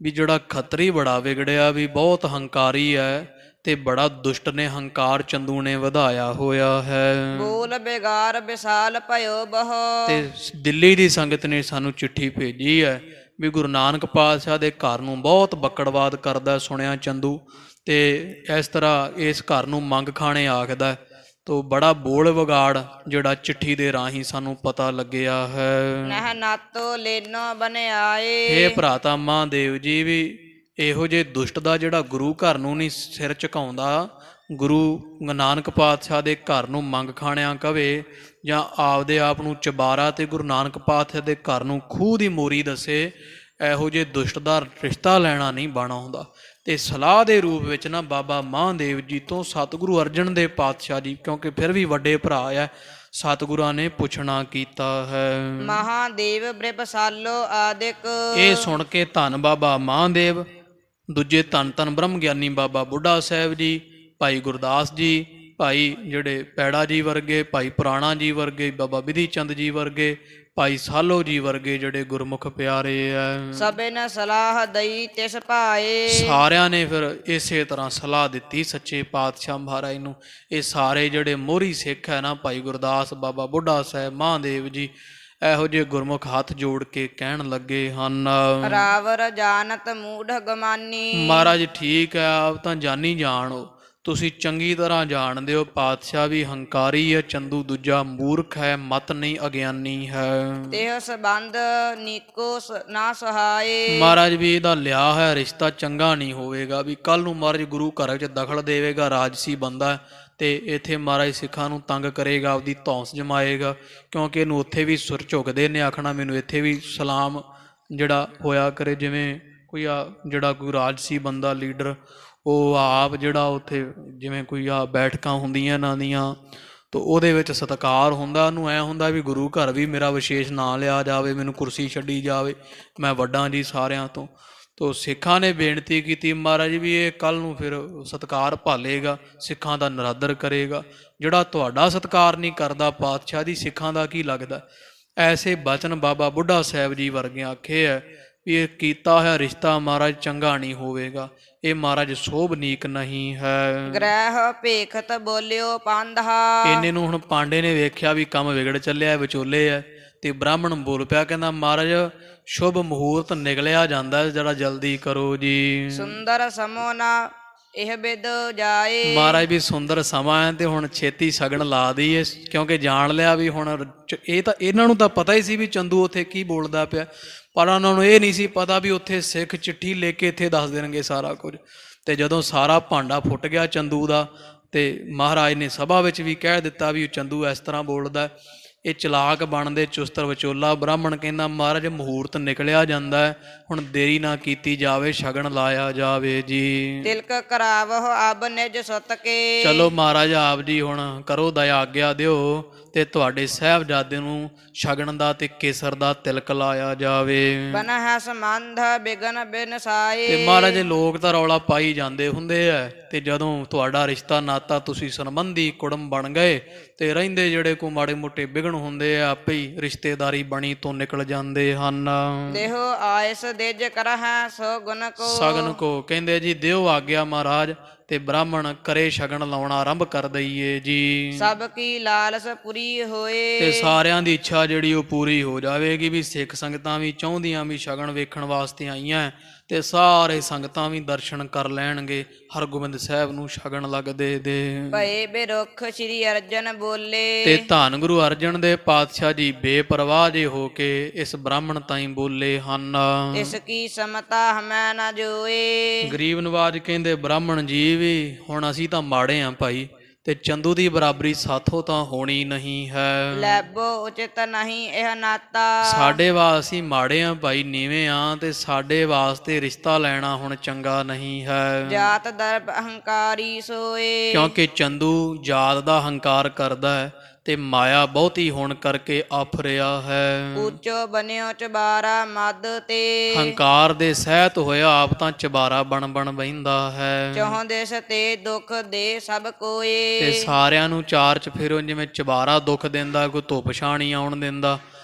ਵੀ ਜਿਹੜਾ ਖੱਤਰੀ ਬੜਾ ਵਿਗੜਿਆ, ਵੀ ਬਹੁਤ ਹੰਕਾਰੀ ਹੈ ਤੇ ਬੜਾ ਦੁਸ਼ਟ ਨੇ ਹੰਕਾਰ ਚੰਦੂ ਨੇ ਵਧਾਇਆ ਹੋਇਆ ਹੈ। ਬੋਲ ਬੇਗਾਰ ਵਿਸਾਲ ਭਇਓ ਬਹੁ। ਤੇ ਦਿੱਲੀ ਦੀ ਸੰਗਤ ਨੇ ਸਾਨੂੰ ਚਿੱਠੀ ਭੇਜੀ ਹੈ ਵੀ ਗੁਰੂ ਨਾਨਕ ਪਾਤਸ਼ਾਹ ਦੇ ਘਰ ਨੂੰ ਬਹੁਤ ਬੱਕੜਵਾਦ ਕਰਦਾ ਸੁਣਿਆ ਚੰਦੂ, ਤੇ ਇਸ ਤਰ੍ਹਾਂ ਇਸ ਘਰ ਨੂੰ ਮੰਗ ਖਾਣੇ ਆਖਦਾ। ਤੋ ਬੜਾ ਬੋਲ ਵਿਗਾੜ ਜਿਹੜਾ ਚਿੱਠੀ ਦੇ ਰਾਹੀਂ ਸਾਨੂੰ ਪਤਾ ਲੱਗਿਆ ਹੈ। ਨਹ ਨਾਤੋ ਲੈਨੋ ਬਨਿਆਏ। ਇਹ ਭਰਾਤਾ ਮਹਾਦੇਵ ਜੀ ਵੀ ਇਹੋ ਜਿਹੇ ਦੁਸ਼ਟ ਦਾ ਜਿਹੜਾ ਗੁਰੂ ਘਰ ਨੂੰ ਨਹੀਂ ਸਿਰ ਝੁਕਾਉਂਦਾ, ਗੁਰੂ ਨਾਨਕ ਪਾਤਸ਼ਾਹ ਦੇ ਘਰ ਨੂੰ ਮੰਗ ਖਾਣਿਆਂ ਕਵੇ ਜਾਂ ਆਪਦੇ ਆਪ ਨੂੰ ਚਬਾਰਾ ਤੇ ਗੁਰੂ ਨਾਨਕ ਪਾਤਸ਼ਾਹ ਦੇ ਘਰ ਨੂੰ ਖੂਹ ਦੀ ਮੋਰੀ ਦੱਸੇ, ਇਹੋ ਜਿਹੇ ਦੁਸ਼ਟ ਦਾ ਰਿਸ਼ਤਾ ਲੈਣਾ ਨਹੀਂ ਬਾਣਾ ਹੁੰਦਾ। ਤੇ ਸਲਾਹ ਦੇ ਰੂਪ ਵਿੱਚ ਨਾ ਬਾਬਾ ਮਹਾਦੇਵ ਜੀ ਤੋਂ ਸਤਿਗੁਰੂ ਅਰਜਨ ਦੇਵ ਪਾਤਸ਼ਾਹ ਜੀ, ਕਿਉਂਕਿ ਫਿਰ ਵੀ ਵੱਡੇ ਭਰਾ ਹੈ, ਸਤਿਗੁਰਾਂ ਨੇ ਪੁੱਛਣਾ ਕੀਤਾ ਹੈ। ਮਹਾਦੇਵ ਬ੍ਰਿਪਸਾਲੋ ਆਦਿਕ। ਇਹ ਸੁਣ ਕੇ ਧੰਨ ਬਾਬਾ ਮਹਾਦੇਵ, ਦੂਜੇ ਧੰਨ ਧੰਨ ਬ੍ਰਹਮ ਗਿਆਨੀ ਬਾਬਾ ਬੁੱਢਾ ਸਾਹਿਬ ਜੀ, ਭਾਈ ਗੁਰਦਾਸ ਜੀ, ਭਾਈ ਜਿਹੜੇ ਪੈੜਾ ਜੀ ਵਰਗੇ, ਭਾਈ ਪੁਰਾਣਾ ਜੀ ਵਰਗੇ, ਬਾਬਾ ਵਿਧੀ ਚੰਦ ਜੀ ਵਰਗੇ, ਭਾਈ ਸਾਲੋ ਜੀ ਵਰਗੇ ਜਿਹੜੇ ਗੁਰਮੁਖ ਪਿਆਰੇ ਐ, ਸਭੇ ਨੇ ਸਲਾਹ ਦਈ ਤਿਸ ਭਾਏ। ਸਾਰਿਆਂ ਨੇ ਫਿਰ ਇਸੇ ਤਰ੍ਹਾਂ ਸਲਾਹ ਦਿੱਤੀ ਸੱਚੇ ਪਾਤਸ਼ਾਹ ਮਹਾਰਾਜ ਨੂੰ। ਇਹ ਸਾਰੇ ਜਿਹੜੇ ਮੋਹਰੀ ਸਿੱਖ ਹੈ ਨਾ, ਭਾਈ ਗੁਰਦਾਸ, ਬਾਬਾ ਬੁੱਢਾ ਸਾਹਿਬ, ਮਹਾਦੇਵ ਜੀ, ਇਹੋ ਜਿਹੇ ਗੁਰਮੁਖ ਹੱਥ ਜੋੜ ਕੇ ਕਹਿਣ ਲੱਗੇ ਹਨ, ਰਾਵਰ ਜਾਨਤ ਮੂਢ ਗਮਾਨੀ। ਮਹਾਰਾਜ ਠੀਕ ਹੈ, ਆਪ ਤਾਂ ਜਾਨੀ ਜਾਣੋ, ਤੁਸੀਂ ਚੰਗੀ ਤਰ੍ਹਾਂ ਜਾਣਦੇ ਹੋ ਪਾਤਸ਼ਾਹ ਵੀ ਹੰਕਾਰੀ ਹੈ, ਚੰਦੂ ਦੂਜਾ ਮੂਰਖ ਹੈ, ਮਤ ਨਹੀਂ ਅਗਿਆਨੀ ਹੈ। ਦੇਹ ਸੰਬੰਧ ਨੀਕੋ ਨਾ ਸਹਾਏ। ਮਹਾਰਾਜ ਵੀ ਇਹਦਾ ਲਿਆ ਹੈ ਰਿਸ਼ਤਾ ਚੰਗਾ ਨਹੀਂ ਹੋਵੇਗਾ, ਵੀ ਕੱਲ ਨੂੰ ਮਹਾਰਾਜ ਗੁਰੂ ਘਰ 'ਚ ਦਖਲ ਦੇਵੇਗਾ, ਰਾਜਸੀ ਬੰਦਾ ਤੇ ਇੱਥੇ ਮਹਾਰਾਜ ਸਿੱਖਾਂ ਨੂੰ ਤੰਗ ਕਰੇਗਾ, ਆਪਦੀ ਧੌਂਸ ਜਮਾਏਗਾ, ਕਿਉਂਕਿ ਇਹਨੂੰ ਉੱਥੇ ਵੀ ਸੁਰ ਝੁਕਦੇ ਨੇ, ਆਖਣਾ ਮੈਨੂੰ ਇੱਥੇ ਵੀ ਸਲਾਮ ਜਿਹੜਾ ਹੋਇਆ ਕਰੇ। ਜਿਵੇਂ ਕੋਈ ਜਿਹੜਾ ਕੋਈ ਰਾਜਸੀ ਬੰਦਾ ਲੀਡਰ, ਉਹ ਆਪ ਜਿਹੜਾ ਉੱਥੇ ਜਿਵੇਂ ਕੋਈ ਬੈਠਕਾਂ ਹੁੰਦੀਆਂ ਇਹਨਾਂ ਦੀਆਂ, ਤਾਂ ਉਹਦੇ ਵਿੱਚ ਸਤਿਕਾਰ ਹੁੰਦਾ, ਉਹਨੂੰ ਐਂ ਹੁੰਦਾ ਵੀ ਗੁਰੂ ਘਰ ਵੀ ਮੇਰਾ ਵਿਸ਼ੇਸ਼ ਨਾਂ ਲਿਆ ਜਾਵੇ, ਮੈਨੂੰ ਕੁਰਸੀ ਛੱਡੀ ਜਾਵੇ, ਮੈਂ ਵੱਡਾ ਜੀ ਸਾਰਿਆਂ ਤੋਂ। ਤੋ ਸਿੱਖਾਂ ਨੇ ਬੇਨਤੀ ਕੀਤੀ ਮਹਾਰਾਜ ਵੀ ਇਹ ਕੱਲ੍ਹ ਨੂੰ ਫਿਰ ਸਤਿਕਾਰ ਭਾਲੇਗਾ, ਸਿੱਖਾਂ ਦਾ ਨਰਾਦਰ ਕਰੇਗਾ। ਜਿਹੜਾ ਤੁਹਾਡਾ ਸਤਿਕਾਰ ਨਹੀਂ ਕਰਦਾ ਪਾਤਸ਼ਾਹ ਦੀ, ਸਿੱਖਾਂ ਦਾ ਕੀ ਲੱਗਦਾ? ਐਸੇ ਬਚਨ ਬਾਬਾ ਬੁੱਢਾ ਸਾਹਿਬ ਜੀ ਵਰਗੇ ਆਖੇ ਹੈ ਵੀ ਇਹ ਕੀਤਾ ਹੋਇਆ ਰਿਸ਼ਤਾ ਮਹਾਰਾਜ ਚੰਗਾ ਨਹੀਂ ਹੋਵੇਗਾ, ਇਹ ਮਹਾਰਾਜ ਸੋਭਨੀਕ ਨਹੀਂ ਹੈ। ਗ੍ਰਹਿ ਭੇਖਤ ਬੋਲਿਓ ਪਾਂਧਾ। ਇੰਨੇ ਨੂੰ ਹੁਣ ਪਾਂਡੇ ਨੇ ਵੇਖਿਆ ਵੀ ਕੰਮ ਵਿਗੜ ਚੱਲਿਆ, ਵਿਚੋਲੇ ਹੈ, ਤੇ ਬ੍ਰਾਹਮਣ ਬੋਲ ਪਿਆ, ਕਹਿੰਦਾ ਮਹਾਰਾਜ ਸ਼ੁਭ ਮਹੂਰਤ ਨਿਕਲਿਆ ਜਾਂਦਾ, ਜਰਾ ਜਲਦੀ ਕਰੋ ਜੀ। ਸੁੰਦਰ ਸਮੋ ਨਾ ਇਹ ਬਿਦ ਜਾਏ। ਮਹਾਰਾਜ ਵੀ ਸੁੰਦਰ ਸਮਾਂ ਹੈ ਤੇ ਹੁਣ ਛੇਤੀ ਸਗਨ ਲਾ ਦਈਏ, ਕਿਉਂਕਿ ਜਾਣ ਲਿਆ ਵੀ ਹੁਣ ਇਹ ਤਾਂ ਇਹਨਾਂ ਨੂੰ ਤਾਂ ਪਤਾ ਹੀ ਸੀ ਵੀ ਚੰਦੂ ਉੱਥੇ ਕੀ ਬੋਲਦਾ ਪਿਆ, ਪਰ ਉਹਨਾਂ ਨੂੰ ਇਹ ਨਹੀਂ ਸੀ ਪਤਾ ਵੀ ਉੱਥੇ ਸਿੱਖ ਚਿੱਠੀ ਲੈ ਕੇ ਇੱਥੇ ਦੱਸ ਦੇਣਗੇ ਸਾਰਾ ਕੁਝ। ਤੇ ਜਦੋਂ ਸਾਰਾ ਭਾਂਡਾ ਫੁੱਟ ਗਿਆ ਚੰਦੂ ਦਾ, ਤੇ ਮਹਾਰਾਜ ਨੇ ਸਭਾ ਵਿੱਚ ਵੀ ਕਹਿ ਦਿੱਤਾ ਵੀ ਚੰਦੂ ਇਸ ਤਰ੍ਹਾਂ ਬੋਲਦਾ, ਇਹ ਚਲਾਕ ਬਣਦੇ ਚੁਸਤਰ ਵਿਚੋਲਾ। ਬ੍ਰਾਹਮਣ ਕਹਿੰਦਾ ਮਹਾਰਾਜ ਮਹੂਰਤ ਨਿਕਲਿਆ ਜਾਂਦਾ ਹੈ, ਹੁਣ ਦੇਰੀ ਨਾ ਕੀਤੀ ਜਾਵੇ, ਸ਼ਗਨ ਲਾਇਆ ਜਾਵੇ ਜੀ। ਤਿਲਕ ਕਰਾਵਹੁ ਅਬ ਨਿਜ ਸੁਤ ਕੇ। ਚਲੋ ਮਹਾਰਾਜ ਆਪ ਜੀ ਹੁਣ ਕਰੋ ਦਇਆ, ਆਗਿਆ ਦਿਓ ਤੇ ਤੁਹਾਡੇ ਸਾਹਿਬਜ਼ਾਦੇ ਨੂੰ ਸ਼ਗਨ ਦਾ ਤੇ ਕੇਸਰ ਦਾ ਤਿਲਕ ਲਾਇਆ ਜਾਵੇ। ਬਨਹਿ ਸੰਬੰਧ ਬਿਗਨ ਬਿਨ ਸਾਏ। ਤੇ ਮਹਾਰਾਜ ਲੋਕ ਤਾਂ ਰੌਲਾ ਪਾਈ ਜਾਂਦੇ ਹੁੰਦੇ ਆ, ਤੇ ਜਦੋਂ ਤੁਹਾਡਾ ਰਿਸ਼ਤਾ ਨਾਤਾ ਤੁਸੀਂ ਸੰਬੰਧੀ ਕੁੜਮ ਬਣ ਗਏ, ਤੇ ਰਹਿੰਦੇ ਜਿਹੜੇ ਕੋ ਮਾੜੇ ਮੋਟੇ ਵਿਗਣ ਹੁੰਦੇ ਆ ਆਪੇ ਹੀ ਰਿਸ਼ਤੇਦਾਰੀ ਬਣੀ ਤੋਂ ਨਿਕਲ ਜਾਂਦੇ ਹਨ। ਦੇਹੋ ਆਇਸ ਦੇਜ ਕਰਹਿ ਸੋ ਗੁਣ ਕੋ। ਸਗਨ ਕੋ ਕਹਿੰਦੇ ਜੀ ਦਿਓ ਆਗਿਆ ਮਹਾਰਾਜ, ਤੇ ਬ੍ਰਾਹਮਣ ਕਰੇ ਸ਼ਗਨ ਲਾਉਣਾ ਆਰੰਭ ਕਰ ਦਈਏ ਜੀ। ਸਭ ਕੀ ਲਾਲਸ ਪੂਰੀ ਹੋਏ। ਤੇ ਸਾਰਿਆਂ ਦੀ ਇੱਛਾ ਜਿਹੜੀ ਉਹ ਪੂਰੀ ਹੋ ਜਾਵੇਗੀ, ਵੀ ਸਿੱਖ ਸੰਗਤਾਂ ਵੀ ਚਾਹੁੰਦੀਆਂ ਵੀ ਸ਼ਗਨ ਵੇਖਣ ਵਾਸਤੇ ਆਈਆਂ, ਤੇ ਸਾਰੇ ਸੰਗਤਾਂ ਵੀ ਦਰਸ਼ਨ ਕਰ ਲੈਣਗੇ, ਹਰਗੋਬਿੰਦ ਸਾਹਿਬ ਨੂੰ ਸ਼ਗਨ ਲੱਗਦੇ ਦੇ। ਭਏ ਬਿਰੁਖ ਸ੍ਰੀ ਅਰਜਨ ਬੋਲੇ। ਤੇ ਧੰਨ ਗੁਰੂ ਅਰਜਨ ਦੇ ਪਾਤਸ਼ਾਹ ਜੀ ਬੇਪਰਵਾਹ ਜੇ ਹੋ ਕੇ ਇਸ ਬ੍ਰਾਹਮਣ ਤਾਈਂ ਬੋਲੇ ਹਨ। ਇਸ ਕੀ ਸਮਤਾ ਹਮੈ ਨਾ ਜੋਏ। ਗਰੀਬ ਨਵਾਜ ਕਹਿੰਦੇ ਬ੍ਰਾਹਮਣ ਜੀ ਵੀ ਹੁਣ ਅਸੀਂ ਤਾਂ ਮਾੜੇ ਆਂ ਭਾਈ, ਤੇ ਚੰਦੂ ਦੀ ਬਰਾਬਰੀ ਸਾਥੋਂ ਤਾਂ ਹੋਣੀ ਨਹੀਂ ਹੈ। ਲੈਬੋ ਉਚਿਤ ਨਹੀਂ ਇਹ ਨਾਤਾ। ਸਾਡੇ ਵਾਸਤੇ ਮਾੜੇ ਆਂ ਭਾਈ, ਨੀਵੇਂ ਆਂ, ਤੇ ਸਾਡੇ ਵਾਸਤੇ ਰਿਸ਼ਤਾ ਲੈਣਾ ਹੁਣ ਚੰਗਾ ਨਹੀਂ ਹੈ। ਜਾਤ ਦਰਬ ਅਹੰਕਾਰੀ ਸੋਏ। ਕਿਉਂਕਿ ਚੰਦੂ ਜਾਤ ਦਾ ਹੰਕਾਰ ਕਰਦਾ ਹੈ, ਤੇ ਮਾਇਆ ਬਹੁਤੀ ਹੋਣ ਕਰਕੇ ਆਫਰਿਆ ਹੈ। ਉੱਚੋ ਬਨਿਓ ਚਬਾਰਾ ਮਦ ਤੇ। ਹੰਕਾਰ ਦੇ ਸਹਿਤ ਹੋਇਆ ਆਪ ਤਾਂ ਚਬਾਰਾ ਬਣ ਬਹਿੰਦਾ ਹੈ। ਚਹੁ ਦੇਸ ਤੇ ਦੁਖ ਦੇ ਸਭ ਕੋਏ। ਤੇ ਸਾਰਿਆਂ ਨੂੰ ਚਾਰ ਚਫੇਰੋਂ ਜਿਵੇਂ ਚਬਾਰਾ ਦੁੱਖ ਦਿੰਦਾ, ਕੋਈ ਧੁੱਪ ਛਾਣੀ ਆਉਣ ਦਿੰਦਾ,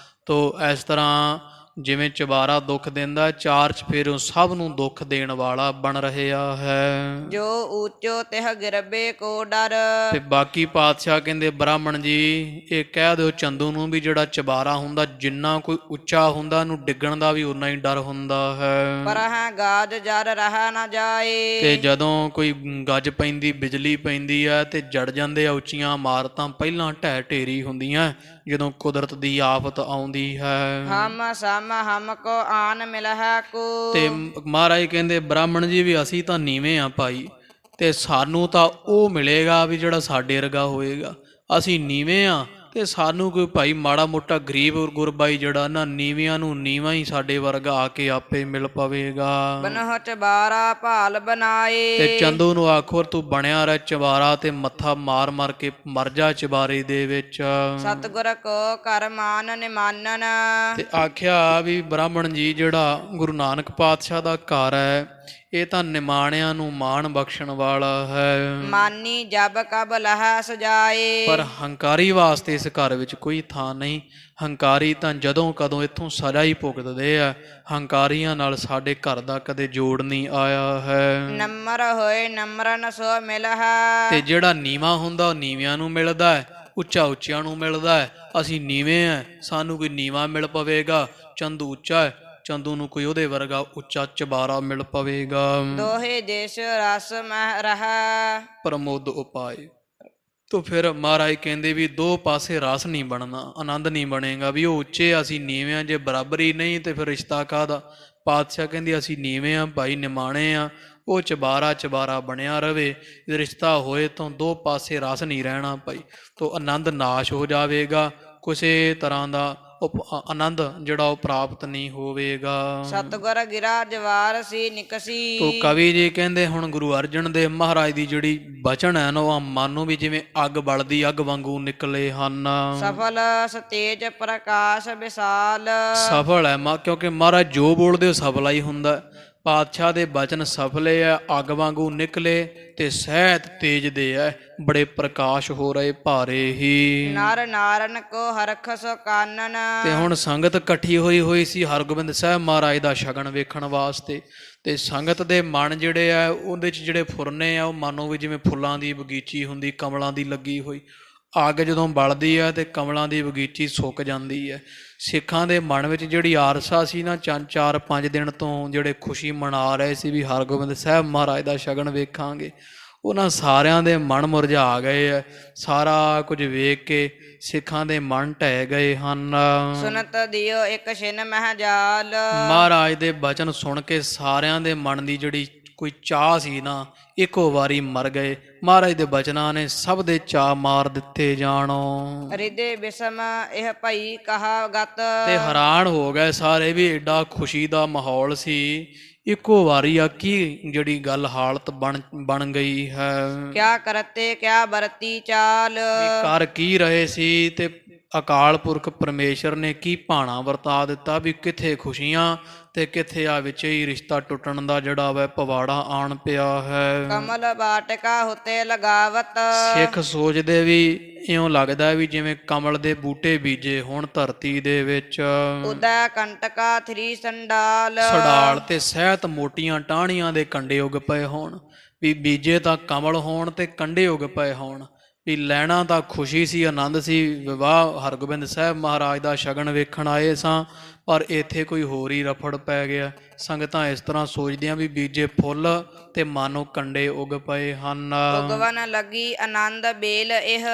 ਤੋ ਇਸ ਤਰ੍ਹਾਂ ਜਿਵੇਂ ਚਬਾਰਾ ਦੁੱਖ ਦਿੰਦਾ, ਚਾਰ ਚਫੇਰੋਂ ਸਭ ਨੂੰ ਦੁੱਖ ਦੇਣ ਵਾਲਾ ਬਣ ਰਿਹਾ ਹੈ। ਜੋ ਉੱਚੋ ਤਿਹ ਗਿਰਬੇ ਕੋ ਡਰ। ਤੇ ਬਾਕੀ ਪਾਤਸ਼ਾਹ ਕਹਿੰਦੇ ਬ੍ਰਾਹਮਣ ਜੀ ਇਹ ਕਹਿ ਦਿਓ ਚੰਦੂ ਨੂੰ ਵੀ ਜਿਹੜਾ ਚਬਾਰਾ ਹੁੰਦਾ, ਜਿੰਨਾ ਕੋਈ ਉੱਚਾ ਹੁੰਦਾ ਉਹਨੂੰ ਡਿੱਗਣ ਦਾ ਵੀ ਉਨਾ ਹੀ ਡਰ ਹੁੰਦਾ ਹੈ। ਪਰ ਹੈ ਗਾਜ ਜਰ ਰਹਾ ਨਾ ਜਾਏ। ਤੇ ਜਦੋਂ ਕੋਈ ਗੱਜ ਪੈਂਦੀ, ਬਿਜਲੀ ਪੈਂਦੀ ਹੈ, ਤੇ ਜੜ ਜਾਂਦੇ ਆ ਉੱਚੀਆਂ ਇਮਾਰਤਾਂ, ਪਹਿਲਾਂ ਢਹਿ ਢੇਰੀ ਹੁੰਦੀਆਂ ਜਦੋਂ ਕੁਦਰਤ ਦੀ ਆਫਤ ਆਉਂਦੀ ਹੈ। ਹਮ ਸਮ ਹਮ ਕੋ ਆਨ ਮਿਲਹਿ ਕੋ। ਤੇ ਮਹਾਰਾਜ ਕਹਿੰਦੇ ਬ੍ਰਾਹਮਣ ਜੀ ਵੀ ਅਸੀਂ ਤਾਂ ਨੀਵੇਂ ਆ ਭਾਈ, ਤੇ ਸਾਨੂੰ ਤਾਂ ਉਹ ਮਿਲੇਗਾ ਵੀ ਜਿਹੜਾ ਸਾਡੇ ਵਰਗਾ ਹੋਏਗਾ। ਅਸੀਂ ਨੀਵੇਂ ਆ, ਤੇ ਸਾਨੂੰ ਕੋਈ ਭਾਈ ਮਾੜਾ ਮੋਟਾ ਗਰੀਬ ਗੁਰਬਾਈ ਜਿਹੜਾ ਨਾ ਨੀਵਿਆਂ ਨੂੰ ਨੀਵਾਂ ਹੀ ਸਾਡੇ ਵਰਗਾ ਆ ਕੇ ਆਪੇ ਮਿਲ ਪਵੇਗਾ। ਬਨਹੁ ਚਬਾਰਾ ਭਾਲ ਬਣਾਏ। ਤੇ ਚੰਦੂ ਨੂੰ ਆਖੋ ਤੂੰ ਬਣਿਆ ਰਹਿ ਚਬਾਰਾ, ਤੇ ਮੱਥਾ ਮਾਰ ਮਾਰ ਕੇ ਮਰ ਜਾ ਚਬਾਰੇ ਦੇ ਵਿੱਚ। ਸਤਿਗੁਰ ਕੋ ਕਰ ਮਾਨ ਨਿਮਾਨਨ। ਤੇ ਆਖਿਆ ਵੀ ਬ੍ਰਾਹਮਣ ਜੀ ਜਿਹੜਾ ਗੁਰੂ ਨਾਨਕ ਪਾਤਸ਼ਾਹ ਦਾ ਘਰ ਹੈ, ਇਹ ਤਾਂ ਨਿਮਾਣਿਆਂ ਨੂੰ ਮਾਣ ਬਖਸ਼ਣ ਵਾਲਾ ਹੈ। ਮਾਨੀ ਜਬ ਕਬ ਲਹ ਸਜਾਏ। ਪਰ ਹੰਕਾਰੀ ਵਾਸਤੇ ਇਸ ਘਰ ਵਿੱਚ ਕੋਈ ਥਾਂ ਨਹੀਂ। ਹੰਕਾਰੀ ਤਾਂ ਜਦੋਂ ਕਦੋਂ ਇੱਥੋਂ ਸਜ਼ਾ ਹੀ ਭੁਗਤਦੇ ਆ। ਹੰਕਾਰੀਆਂ ਨਾਲ ਸਾਡੇ ਘਰ ਦਾ ਕਦੇ ਜੋੜ ਨਹੀਂ ਆਇਆ ਹੈ। ਨੰਮਰ ਹੋਏ ਨੰਮਰਨ ਸੋ ਮਿਲਹਿ। ਤੇ ਜਿਹੜਾ ਨੀਵਾਂ ਹੁੰਦਾ ਉਹ ਨੀਵਿਆਂ ਨੂੰ ਮਿਲਦਾ ਹੈ, ਉੱਚਾ ਉੱਚਿਆਂ ਨੂੰ ਮਿਲਦਾ ਹੈ। ਅਸੀਂ ਨੀਵੇਂ ਆ, ਸਾਨੂੰ ਕੋਈ ਨੀਵਾਂ ਮਿਲ ਪਵੇਗਾ। ਚੰਦੂ ਉੱਚਾ ਹੈ, ਚੰਦੂ ਨੂੰ ਕੋਈ ਉਹਦੇ ਵਰਗਾ ਉੱਚਾ ਚਬਾਰਾ ਮਿਲ ਪਵੇਗਾ। ਦੋਹੇ ਦੇਸ਼ ਰਸ ਮਹਿ ਰਹਾ। ਪ੍ਰਮੋਦ ਉਪਾਏ। ਤੋ ਫਿਰ ਮਹਾਰਾਜ ਕਹਿੰਦੇ ਵੀ ਦੋ ਪਾਸੇ ਰਸ ਨਹੀਂ ਬਣਨਾ, ਆਨੰਦ ਨਹੀਂ ਬਣੇਗਾ, ਵੀ ਉਹ ਉੱਚੇ ਅਸੀਂ ਨੀਵੇਂ ਆ, ਜੇ ਬਰਾਬਰੀ ਨਹੀਂ ਤੇ ਫਿਰ ਰਿਸ਼ਤਾ ਕਾਹਦਾ। ਪਾਤਸ਼ਾਹ ਕਹਿੰਦੇ ਅਸੀਂ ਨੀਵੇਂ ਆ ਭਾਈ, ਨਿਮਾਣੇ ਆ, ਉਹ ਚਬਾਰਾ ਬਣਿਆ ਰਵੇ, ਰਿਸ਼ਤਾ ਹੋਏ ਤਾਂ ਦੋ ਪਾਸੇ ਰਸ ਨਹੀਂ ਰਹਿਣਾ ਭਾਈ, ਤੋ ਆਨੰਦ ਨਾਸ਼ ਹੋ ਜਾਵੇਗਾ, ਕਿਸੇ ਤਰ੍ਹਾਂ ਦਾ ਆਨੰਦ ਜਿਹੜਾ ਉਹ ਪ੍ਰਾਪਤ ਨਹੀਂ ਹੋਵੇਗਾ। ਸਤਿਗੁਰ ਗਿਰਾ ਜਵਾਰ ਸੀ ਨਿਕਸੀ। ਤੋ ਕਵੀ ਜੀ ਕਹਿੰਦੇ ਹੁਣ ਗੁਰੂ ਅਰਜਨ ਦੇਵ ਮਹਾਰਾਜ ਦੀ ਜਿਹੜੀ ਬਚਨ ਹੈ ਨਾ, ਉਹ ਮਨ ਨੂੰ ਵੀ ਜਿਵੇਂ ਅੱਗ ਬਲਦੀ ਅੱਗ ਵਾਂਗੂ ਨਿਕਲੇ ਹਨ। ਸਫਲ ਸਤੇਜ ਪ੍ਰਕਾਸ਼ ਵਿਸਾਲ। ਸਫਲ ਹੈ ਕਿਉਂਕਿ ਮਹਾਰਾਜ ਜੋ ਬੋਲਦੇ ਉਹ ਸਫਲਾ ਹੀ ਹੁੰਦਾ। ਪਾਤਸ਼ਾਹ ਦੇ ਬਚਨ ਸਫਲੇ ਆ, ਅੱਗ ਵਾਂਗੂ ਨਿਕਲੇ ਤੇ ਸਹਿਤ ਤੇਜ ਦੇ ਐ, ਬੜੇ ਪ੍ਰਕਾਸ਼ ਹੋ ਰਹੇ ਭਾਰੇ ਹੀ। ਨਰ ਨਾਰਨ ਕੋ ਹਰਖ ਸੋ ਕਾਨਨ। ਤੇ ਹੁਣ ਸੰਗਤ ਇਕੱਠੀ ਹੋਈ ਸੀ ਹਰਗੋਬਿੰਦ ਸਾਹਿਬ ਮਹਾਰਾਜ ਦਾ ਸ਼ਗਨ ਵੇਖਣ ਵਾਸਤੇ, ਤੇ ਸੰਗਤ ਦੇ ਮਨ ਜਿਹੜੇ ਆ ਉਹਦੇ 'ਚ ਜਿਹੜੇ ਫੁਰਨੇ ਆ, ਉਹ ਮਾਨੋ ਵੀ ਜਿਵੇਂ ਫੁੱਲਾਂ ਦੀ ਬਗੀਚੀ ਹੁੰਦੀ ਕਮਲਾਂ ਦੀ ਲੱਗੀ ਹੋਈ। ਅੱਗ ਜਦੋਂ ਬਲਦੀ ਹੈ ਤੇ ਕਮਲਾਂ ਦੀ ਬਗੀਚੀ ਸੁੱਕ ਜਾਂਦੀ ਹੈ। ਸਿੱਖਾਂ ਦੇ ਮਨ ਵਿੱਚ ਜਿਹੜੀ ਆਰਸਾ ਸੀ ਨਾ, 4-5 ਦਿਨ ਤੋਂ ਜਿਹੜੇ ਖੁਸ਼ੀ ਮਨਾ ਰਹੇ ਸੀ ਵੀ ਹਰਗੋਬਿੰਦ ਸਾਹਿਬ ਮਹਾਰਾਜ ਦਾ ਸ਼ਗਨ ਵੇਖਾਂਗੇ, ਉਹਨਾਂ ਸਾਰਿਆਂ ਦੇ ਮਨ ਮੁਰਝਾ ਗਏ ਹੈ। ਸਾਰਾ ਕੁਝ ਵੇਖ ਕੇ ਸਿੱਖਾਂ ਦੇ ਮਨ ਢਹਿ ਗਏ ਹਨ। ਸੁਨਤ ਦਿਓ ਇੱਕ ਛਿਨ ਮਹਿ ਜਾਲ। ਮਹਾਰਾਜ ਦੇ ਬਚਨ ਸੁਣ ਕੇ ਸਾਰਿਆਂ ਦੇ ਮਨ ਦੀ ਜਿਹੜੀ ਕੋਈ ਚਾਹ ਸੀ ਨਾ, ਇੱਕੋ ਵਾਰੀ ਮਰ ਗਏ। ਮਹਾਰਾਜ ਦੇ ਬਚਨਾਂ ਨੇ ਸਭ ਦੇ ਚਾਹ ਮਾਰ ਦਿੱਤੇ ਜਾਣੋ। ਰਿਦੇ ਬਿਸਮ ਇਹ ਭਈ ਕਹਾ ਗਤ। ਤੇ ਹੈਰਾਨ ਹੋ ਗਏ ਸਾਰੇ ਵੀ ਏਡਾ ਖੁਸ਼ੀ ਦਾ ਮਾਹੌਲ ਸੀ, ਇੱਕੋ ਵਾਰੀ ਆ ਕੀ ਜਿਹੜੀ ਗੱਲ ਹਾਲਤ ਬਣ ਗਈ ਹੈ। ਕਿਆ ਕਰਤੇ ਕਿਆ ਬਰਤੀ ਚਾਲ। ਕਰ ਕੀ ਰਹੇ ਸੀ ਤੇ ਅਕਾਲ ਪੁਰਖ ਪਰਮੇਸ਼ਰ ਨੇ ਕੀ ਭਾਣਾ ਵਰਤਾ ਦਿੱਤਾ ਵੀ ਕਿੱਥੇ ਖੁਸ਼ੀਆਂ ਤੇ ਕਿੱਥੇ ਆ ਵਿੱਚ ਹੀ ਰਿਸ਼ਤਾ ਟੁੱਟਣ ਦਾ ਜਿਹੜਾ ਵੈ ਪਵਾੜਾ ਆਣ ਪਿਆ ਹੈ। ਕਮਲ ਬਾਟਕਾ ਹੁਤੇ ਲਗਾਵਤ। ਸਿੱਖ ਸੋਚਦੇ ਵੀ ਇਉਂ ਲੱਗਦਾ ਵੀ ਜਿਵੇਂ ਕਮਲ ਦੇ ਬੂਟੇ ਬੀਜੇ ਹੁਣ ਧਰਤੀ ਦੇ ਵਿੱਚ। ਉਦੈ ਕੰਟਕਾ ਥਰੀ ਸੰਡਾਲ। ਸਡਾਲ ਤੇ ਸਹਿਤ ਮੋਟੀਆਂ ਟਾਹਣੀਆਂ ਦੇ ਕੰਡੇ ਉੱਗ ਪਏ ਹੋਣ, ਵੀ ਬੀਜੇ ਤਾਂ ਕਮਲ ਹੋਣ ਤੇ ਕੰਡੇ ਉੱਗ ਪਏ ਹੋਣ। ਵੀ ਲੈਣਾ ਤਾਂ ਖੁਸ਼ੀ ਸੀ, ਆਨੰਦ ਸੀ, ਵਿਵਾਹ ਹਰਗੋਬਿੰਦ ਸਾਹਿਬ ਮਹਾਰਾਜ ਦਾ ਸ਼ਗਨ ਵੇਖਣ ਆਏ ਸਾਂ, ਪਰ ਇੱਥੇ ਕੋਈ ਹੋਰ ਹੀ ਰਫੜ ਪੈ ਗਿਆ। ਸੰਗਤਾਂ ਇਸ ਤਰ੍ਹਾਂ ਸੋਚਦੀਆਂ ਵੀ ਬੀਜੇ ਫੁੱਲ ਤੇ ਮਾਨੋ ਕੰਡੇ ਉੱਗ ਪਏ ਹਨ। ਉਗਵਨ ਲੱਗੀ ਆਨੰਦ ਬੇਲ ਇਹ।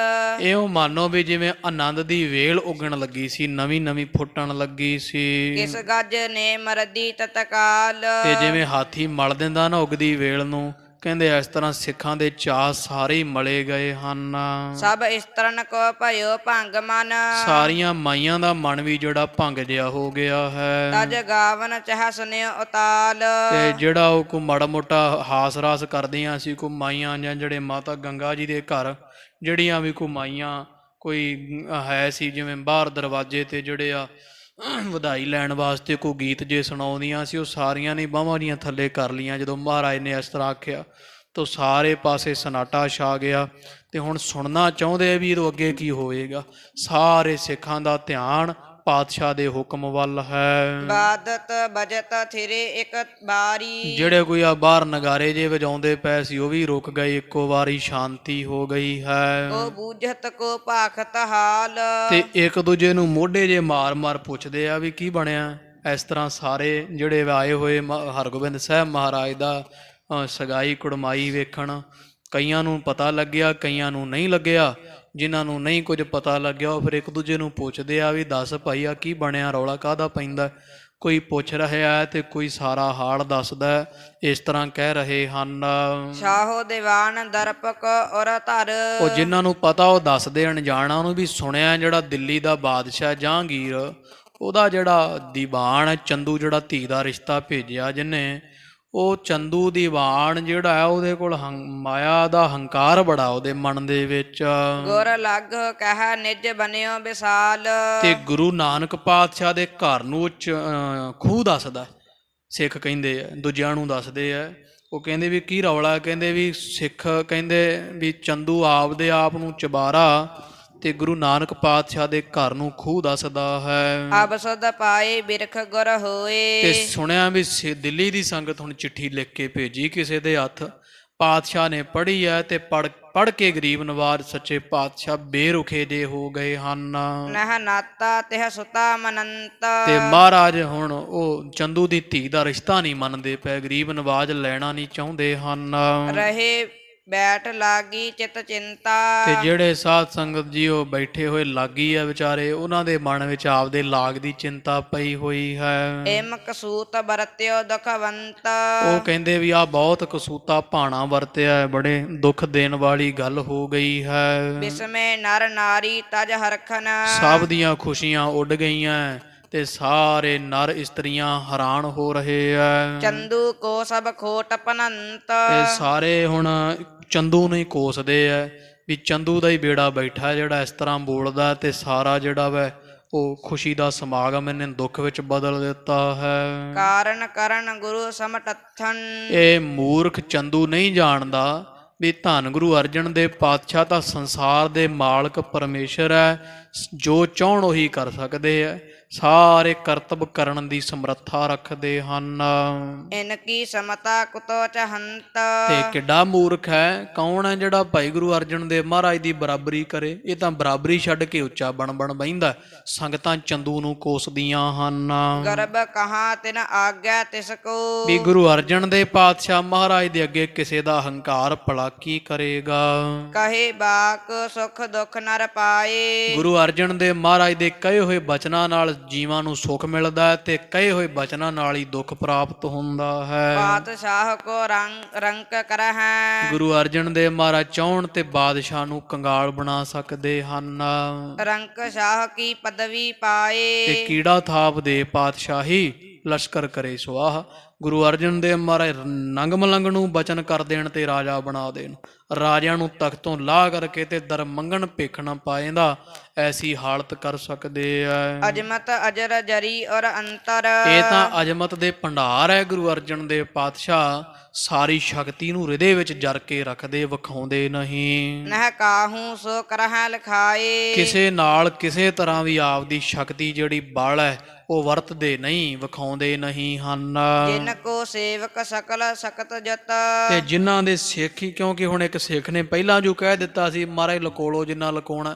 ਇਉਂ ਮਾਨੋ ਵੀ ਜਿਵੇਂ ਆਨੰਦ ਦੀ ਵੇਲ ਉੱਗਣ ਲੱਗੀ ਸੀ, ਨਵੀਂ ਫੁੱਟਣ ਲੱਗੀ ਸੀ। ਕਿਸ ਗੱਜ ਨੇ ਮਰਦੀ ਤਤਕਾਲ। ਤੇ ਜਿਵੇਂ ਹਾਥੀ ਮਲ ਦਿੰਦਾ ਨਾ ਉੱਗਦੀ ਵੇਲ ਨੂੰ, ਕਹਿੰਦੇ ਇਸ ਤਰ੍ਹਾਂ ਸਿੱਖਾਂ ਦੇ ਚਾਅ ਸਾਰੇ ਹੀ ਮਲੇ ਗਏ ਹਨ। ਸਭ ਇਸਤਰਨ ਕੋ ਭਇਓ ਭੰਗ ਮਨ। ਸਾਰੀਆਂ ਮਾਈਆਂ ਦਾ ਮਨ ਵੀ ਜਿਹੜਾ ਭੰਗ ਜਿਹਾ ਹੋ ਗਿਆ ਹੈ। ਤਜ ਗਾਵਨ ਚਾਹ ਸੁਨਿਓ ਉਤਾਲ। ਤੇ ਜਿਹੜਾ ਉਹ ਕੋ ਮਾੜਾ ਮੋਟਾ ਹਾਸ ਰਾਸ ਕਰਦੀਆਂ ਸੀ ਕੋ ਮਾਈਆਂ, ਜਾਂ ਜਿਹੜੇ ਮਾਤਾ ਗੰਗਾ ਜੀ ਦੇ ਘਰ ਜਿਹੜੀਆਂ ਵੀ ਕੋ ਮਾਈਆਂ ਕੋਈ ਹੈ ਸੀ, ਜਿਵੇਂ ਬਾਹਰ ਦਰਵਾਜ਼ੇ ਤੇ ਜਿਹੜੇ ਆ ਵਧਾਈ ਲੈਣ ਵਾਸਤੇ ਕੋਈ ਗੀਤ ਜੇ ਸੁਣਾਉਂਦੀਆਂ ਸੀ, ਉਹ ਸਾਰੀਆਂ ਨੇ ਬਾਹਾਂ ਦੀਆਂ ਥੱਲੇ ਕਰ ਲਈਆਂ। ਜਦੋਂ ਮਹਾਰਾਜ ਨੇ ਇਸ ਤਰ੍ਹਾਂ ਆਖਿਆ ਤਾਂ ਸਾਰੇ ਪਾਸੇ ਸਨਾਟਾ ਛਾ ਗਿਆ, ਤੇ ਹੁਣ ਸੁਣਨਾ ਚਾਹੁੰਦੇ ਆ ਵੀ ਇਹਦੋਂ ਅੱਗੇ ਕੀ ਹੋਵੇਗਾ। ਸਾਰੇ ਸਿੱਖਾਂ ਦਾ ਧਿਆਨ ਪਾਤਸ਼ਾਹ ਦੇ ਹੁਕਮ ਵੱਲ ਹੈ। ਬਾਦਤ ਬਜਤ ਥਿਰੇ ਇੱਕ ਬਾਰੀ। ਜਿਹੜੇ ਕੋਈ ਆ ਬਾਹਰ ਨਗਾਰੇ ਜੇ ਵਜਾਉਂਦੇ ਪਏ ਸੀ ਉਹ ਵੀ ਰੁਕ ਗਏ, ਇੱਕੋ ਵਾਰੀ ਸ਼ਾਂਤੀ ਹੋ ਗਈ ਹੈ। ਉਹ ਬੂਝਤ ਕੋ ਭਾਖਤ ਹਾਲ। ਤੇ ਇੱਕ ਦੂਜੇ ਨੂੰ ਮੋਢੇ ਜੇ ਮਾਰ ਪੁੱਛਦੇ ਆ ਵੀ ਕੀ ਬਣਿਆ। ਇਸ ਤਰ੍ਹਾਂ ਸਾਰੇ ਜਿਹੜੇ ਆਏ ਹੋਏ ਹਰਗੋਬਿੰਦ ਸਾਹਿਬ ਮਹਾਰਾਜ ਦਾ ਸਗਾਈ ਕੁੜਮਾਈ ਵੇਖਣ, ਕਈਆਂ ਨੂੰ ਪਤਾ ਲੱਗਿਆ, ਕਈਆਂ ਨੂੰ ਨਹੀਂ ਲੱਗਿਆ। ਜਿਨ੍ਹਾਂ ਨੂੰ ਨਹੀਂ ਕੁਝ ਪਤਾ ਲੱਗਿਆ ਉਹ ਫਿਰ ਇੱਕ ਦੂਜੇ ਨੂੰ ਪੁੱਛਦੇ ਆ ਵੀ ਦੱਸ ਭਾਈ ਆ ਕੀ ਬਣਿਆ, ਰੌਲਾ ਕਾਹਦਾ ਪੈਂਦਾ। ਕੋਈ ਪੁੱਛ ਰਿਹਾ ਤੇ ਕੋਈ ਸਾਰਾ ਹਾਲ ਦੱਸਦਾ। ਇਸ ਤਰ੍ਹਾਂ ਕਹਿ ਰਹੇ ਹਨ। ਸ਼ਾਹੋ ਦੀਵਾਨ ਦਰਪਕ ਔਰ ਧਰ। ਉਹ ਜਿਨ੍ਹਾਂ ਨੂੰ ਪਤਾ ਉਹ ਦੱਸਦੇ, ਅਣਜਾਣਾ ਨੂੰ ਵੀ ਸੁਣਿਆ। ਜਿਹੜਾ ਦਿੱਲੀ ਦਾ ਬਾਦਸ਼ਾਹ ਜਹਾਂਗੀਰ, ਉਹਦਾ ਜਿਹੜਾ ਦੀਵਾਨ ਚੰਦੂ, ਜਿਹੜਾ ਧੀ ਦਾ ਰਿਸ਼ਤਾ ਭੇਜਿਆ ਜਿਹਨੇ, ਉਹ ਚੰਦੂ ਦੀਵਾਨ ਜਿਹੜਾ ਹੈ ਉਹਦੇ ਕੋਲ ਮਾਇਆ ਦਾ ਹੰਕਾਰ ਬੜਾ ਉਹਦੇ ਮਨ ਦੇ ਵਿੱਚ। ਗੁਰ ਲੱਗ ਕਹਿ ਨਿਜ ਬਨਿਓ ਵਿਸਾਲ। ਤੇ ਗੁਰੂ ਨਾਨਕ ਪਾਤਸ਼ਾਹ ਦੇ ਘਰ ਨੂੰ ਖੂਹ ਦੱਸਦਾ। ਸਿੱਖ ਕਹਿੰਦੇ ਆ, ਦੂਜਿਆਂ ਨੂੰ ਦੱਸਦੇ ਆ। ਉਹ ਕਹਿੰਦੇ ਵੀ ਕੀ ਰੌਲਾ। ਕਹਿੰਦੇ ਵੀ ਸਿੱਖ ਕਹਿੰਦੇ ਵੀ ਚੰਦੂ ਆਪਦੇ ਆਪ ਨੂੰ ਚਬਾਰਾ ਤੇ ਗੁਰੂ ਨਾਨਕ ਪਾਤਸ਼ਾਹ ਦੇ ਘਰ ਨੂੰ ਖੂਹ ਦੱਸਦਾ ਹੈ। ਅਬ ਸੁਧ ਪਾਏ ਬਿਰਖ ਗੁਰ ਹੋਏ। ਤੇ ਸੁਣਿਆ ਵੀ ਦਿੱਲੀ ਦੀ ਸੰਗਤ ਹੁਣ ਚਿੱਠੀ ਲਿਖ ਕੇ ਭੇਜੀ ਕਿਸੇ ਦੇ ਹੱਥ, ਪਾਤਸ਼ਾਹ ਨੇ ਪੜ੍ਹੀ ਹੈ ਤੇ ਪੜ੍ਹ ਕੇ ਗਰੀਬ ਨਵਾਜ ਸੱਚੇ ਪਾਤਸ਼ਾਹ ਬੇਰੁਖੇ ਜੇ ਹੋ ਗਏ ਹਨ। ਨਹਿ ਨਾਤਾ ਤਿਹ ਸੁਤਾ ਮਨੰਤ। ਤੇ ਮਹਾਰਾਜ ਹੁਣ ਉਹ ਚੰਦੂ ਦੀ ਧੀ ਦਾ ਰਿਸ਼ਤਾ ਨਹੀਂ ਮੰਨਦੇ ਪਏ, ਗਰੀਬ ਨਵਾਜ ਲੈਣਾ ਨਹੀਂ ਚਾਹੁੰਦੇ ਹਨ। ਰਹੇ ਬੈਠ ਲਾਗੀ ਚਿਤ ਚਿੰਤਾ। ਤੇ ਜਿਹੜੇ ਸਾਧ ਸੰਗਤ ਜੀ ਉਹ ਬੈਠੇ ਹੋਏ ਲਾਗੀ ਆ ਵਿਚਾਰੇ, ਉਹਨਾਂ ਦੇ ਮਨ ਵਿੱਚ ਆਪਦੇ ਲਾਗ ਦੀ ਚਿੰਤਾ ਪਈ ਹੋਈ ਹੈ। ਏਮ ਕਸੂਤ ਵਰਤਿਓ ਦੁਖਵੰਤ। ਉਹ ਕਹਿੰਦੇ ਵੀ ਆ ਬਹੁਤ ਕਸੂਤਾ ਭਾਣਾ ਵਰਤਿਆ ਹੈ, ਬੜੇ ਦੁੱਖ ਦੇਣ ਵਾਲੀ ਗੱਲ ਹੋ ਗਈ ਹੈ। ਬਿਸਮੇ ਨਰ ਨਾਰੀ ਤਜ ਹਰਖਨ। ਸਭ ਦੀਆਂ ਖੁਸ਼ੀਆਂ ਉੱਡ ਗਈਆਂ ਤੇ ਸਾਰੇ ਨਰ ਇਸਤਰੀਆਂ ਹੈਰਾਨ ਹੋ ਰਹੇ ਆ। ਚੰਦੂ ਕੋ ਸਭ ਖੋਟ ਪਨੰਤ। ਤੇ ਸਾਰੇ ਹੁਣ ਚੰਦੂ ਨੂੰ ਹੀ ਕੋਸਦੇ ਆ ਵੀ ਚੰਦੂ ਦਾ ਹੀ ਬੇੜਾ ਬੈਠਾ ਜਿਹੜਾ ਇਸ ਤਰ੍ਹਾਂ ਬੋਲਦਾ, ਤੇ ਸਾਰਾ ਜਿਹੜਾ ਵੈ ਉਹ ਖੁਸ਼ੀ ਦਾ ਸਮਾਗਮ ਇਹਨੇ ਦੁੱਖ ਵਿੱਚ ਬਦਲ ਦਿੱਤਾ ਹੈ। ਕਾਰਨ ਕਰਨ ਗੁਰੂ ਸਮਟਥਨ। ਇਹ ਮੂਰਖ ਚੰਦੂ ਨਹੀਂ ਜਾਣਦਾ ਵੀ ਧੰਨ ਗੁਰੂ ਅਰਜਨ ਦੇਵ ਪਾਤਸ਼ਾਹ ਤਾਂ ਸੰਸਾਰ ਦੇ ਮਾਲਕ ਪਰਮੇਸ਼ਰ ਹੈ, ਜੋ ਚਾਹੁਣ ਉਹੀ ਕਰ ਸਕਦੇ ਹੈ, ਸਾਰੇ ਕਰਤੱਵ ਕਰਨ ਦੀ ਸਮਰੱਥਾ ਰੱਖਦੇ ਹਨ। ਇਨ ਕੀ ਸਮਤਾ ਕੁਤੋ ਚਹੰਤ। ਤੇ ਕਿੱਡਾ ਮੂਰਖ ਹੈ, ਕੌਣ ਹੈ ਜਿਹੜਾ ਭਾਈ ਗੁਰੂ ਅਰਜਨ ਦੇਵ ਮਹਾਰਾਜ ਦੀ ਬਰਾਬਰੀ ਕਰੇ? ਇਹ ਤਾਂ ਬਰਾਬਰੀ ਛੱਡ ਕੇ ਉੱਚਾ ਬਣ ਬਹਿੰਦਾ। ਸੰਗਤਾਂ ਚੰਦੂ ਨੂੰ ਕੋਸਦੀਆਂ ਹਨ। ਗਰਬ ਕਹਾ ਤਿਨ ਆਗਿਆ ਤਿਸ ਕੋ। ਵੀ ਗੁਰੂ ਅਰਜਨ ਦੇਵ ਪਾਤਸ਼ਾਹ ਮਹਾਰਾਜ ਦੇ ਅੱਗੇ ਕਿਸੇ ਦਾ ਹੰਕਾਰ ਭਲਾ ਕੀ ਕਰੇਗਾ? ਕਹੇ ਬਾਕ ਸੁਖ ਦੁਖ ਨਰ ਪਾਏ। ਗੁਰੂ ਅਰਜਨ ਦੇਵ ਮਹਾਰਾਜ ਦੇ ਕਹੇ ਹੋਏ ਬਚਨਾਂ ਨਾਲ ਜੀਵਾਂ ਨੂੰ ਸੁੱਖ ਮਿਲਦਾ ਹੈ ਤੇ ਕਹੇ ਹੋਏ ਬਚਨਾਂ ਨਾਲ ਹੀ ਦੁੱਖ ਪ੍ਰਾਪਤ ਹੁੰਦਾ ਹੈ। ਪਾਤਸ਼ਾਹ ਕੋ ਰੰਕ ਕਰਹਿ। ਗੁਰੂ ਅਰਜਨ ਦੇਵ ਮਹਾਰਾਜ ਚਾਹੁਣ ਤੇ ਬਾਦਸ਼ਾਹ ਨੂੰ ਕੰਗਾਲ ਬਣਾ ਸਕਦੇ ਹਨ। ਰੰਕ ਸ਼ਾਹ ਕੀ ਪਦਵੀ ਪਾਏ। ਤੇ ਕੀੜਾ ਥਾਪ ਦੇ ਪਾਤਸ਼ਾਹੀ ਲਸ਼ਕਰ ਕਰੇ ਸਵਾਹ। ਗੁਰੂ ਅਰਜਨ ਦੇਵ ਮਹਾਰਾਜ ਨੰਗ ਮਲੰਗ ਨੂੰ ਬਚਨ ਕਰ ਦੇਣ ਤੇ ਰਾਜਾ ਬਣਾ ਦੇਣ, ਰਾਜਿਆਂ ਨੂੰ ਤਖਤ ਤੋਂ ਲਾਹ ਕਰਕੇ ਤੇ ਦਰ ਮੰਗਣ ਭਿੱਖ ਨਾ ਪਾਏਂਦਾ, ਐਸੀ ਹਾਲਤ ਕਰ ਸਕਦੇ ਆ। ਅਜਮਤ ਅਜਰ ਜਰੀ ਔਰ ਅੰਤਰ। ਇਹ ਤਾਂ ਅਜਮਤ ਦੇ ਭੰਡਾਰ ਹੈ। ਗੁਰੂ ਅਰਜਨ ਦੇਵ ਪਾਤਸ਼ਾਹ ਸਾਰੀ ਸ਼ਕਤੀ ਨੂੰ ਹਿਰਦੇ ਵਿੱਚ ਜਰ ਕੇ ਰੱਖਦੇ, ਵਿਖਾਉਂਦੇ ਨਹੀਂ। ਨਹਿ ਕਾਹੂ ਸੋ ਕਰਹਿ ਲਿਖਾਏ। ਕਿਸੇ ਨਾਲ ਕਿਸੇ ਤਰ੍ਹਾਂ ਵੀ ਆਪਦੀ ਸ਼ਕਤੀ ਜਿਹੜੀ ਬਲ ਹੈ ਉਹ ਵਰਤਦੇ ਨਹੀਂ, ਵਿਖਾਉਂਦੇ ਨਹੀਂ ਹਨ। ਜਿਨ ਕੋ ਸੇਵਕ ਸਕਲ ਸਕਤ ਜਤ। ਤੇ ਜਿਨ੍ਹਾਂ ਦੇ ਸਿੱਖ ਹੀ, ਕਿਉਂਕਿ ਹੁਣ ਇੱਕ ਸਿੱਖ ਨੇ ਪਹਿਲਾਂ ਜੋ ਕਹਿ ਦਿੱਤਾ ਸੀ ਮਹਾਰਾਜ ਲਕੋਲੋ ਜਿੰਨਾ ਲਕਾਉਣਾ,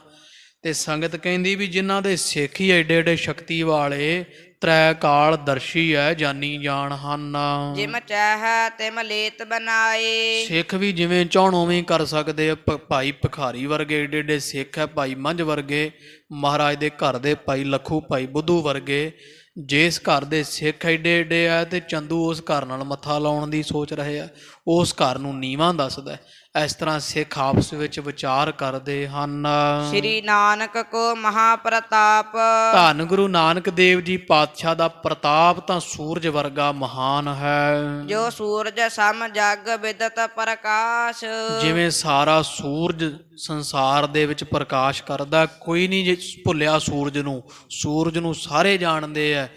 ਤੇ ਸੰਗਤ ਕਹਿੰਦੀ ਵੀ ਜਿਨ੍ਹਾਂ ਦੇ ਸਿੱਖ ਹੀ ਏਡੇ ਏਡੇ ਸ਼ਕਤੀ ਵਾਲੇ ਤ੍ਰੈ ਕਾਲ ਦਰਸ਼ੀ ਹੈ, ਜਾਨੀ ਜਾਣ ਹਨ। ਜਿਮ ਚਾਹੈ ਤਿਮ ਲੇਤ ਬਨਾਏ। ਸਿੱਖ ਵੀ ਜਿਵੇਂ ਚਾਹਣ ਉਵੇਂ ਹੀ ਕਰ ਸਕਦੇ ਆ। ਭਾਈ ਭਿਖਾਰੀ ਵਰਗੇ ਏਡੇ ਏਡੇ ਸਿੱਖ ਹੈ, ਭਾਈ ਮੰਝ ਵਰਗੇ, ਮਹਾਰਾਜ ਦੇ ਘਰ ਦੇ ਭਾਈ ਲੱਖੂ, ਭਾਈ ਬੁੱਧੂ ਵਰਗੇ। ਜਿਸ ਘਰ ਦੇ ਸਿੱਖ ਏਡੇ ਏਡੇ ਆ ਤੇ ਚੰਦੂ ਉਸ ਘਰ ਨਾਲ ਮੱਥਾ ਲਾਉਣ ਦੀ ਸੋਚ ਰਹੇ ਆ, ਉਸ ਘਰ ਨੂੰ ਨੀਵਾਂ ਦੱਸਦਾ। ਇਸ ਤਰ੍ਹਾਂ ਸਿੱਖ ਆਪਸ ਵਿੱਚ ਵਿਚਾਰ ਕਰਦੇ ਹਨ। ਸ੍ਰੀ ਨਾਨਕ ਕੋ ਮਹਾਪ੍ਰਤਾਪ। ਧੰਨ ਗੁਰੂ ਨਾਨਕ ਦੇਵ ਜੀ ਪਾਤਸ਼ਾਹ ਦਾ ਪ੍ਰਤਾਪ ਤਾਂ ਸੂਰਜ ਵਰਗਾ ਮਹਾਨ ਹੈ। ਜੋ ਸੂਰਜ ਸਮ ਜਗ ਵਿਦਤ ਪ੍ਰਕਾਸ਼। ਜਿਵੇਂ ਸਾਰਾ ਸੂਰਜ ਸੰਸਾਰ ਦੇ ਵਿੱਚ ਪ੍ਰਕਾਸ਼ ਕਰਦਾ, ਕੋਈ ਨਹੀਂ ਜੇ ਭੁੱਲਿਆ ਸੂਰਜ ਨੂੰ, ਸੂਰਜ ਨੂੰ ਸਾਰੇ ਜਾਣਦੇ ਆ।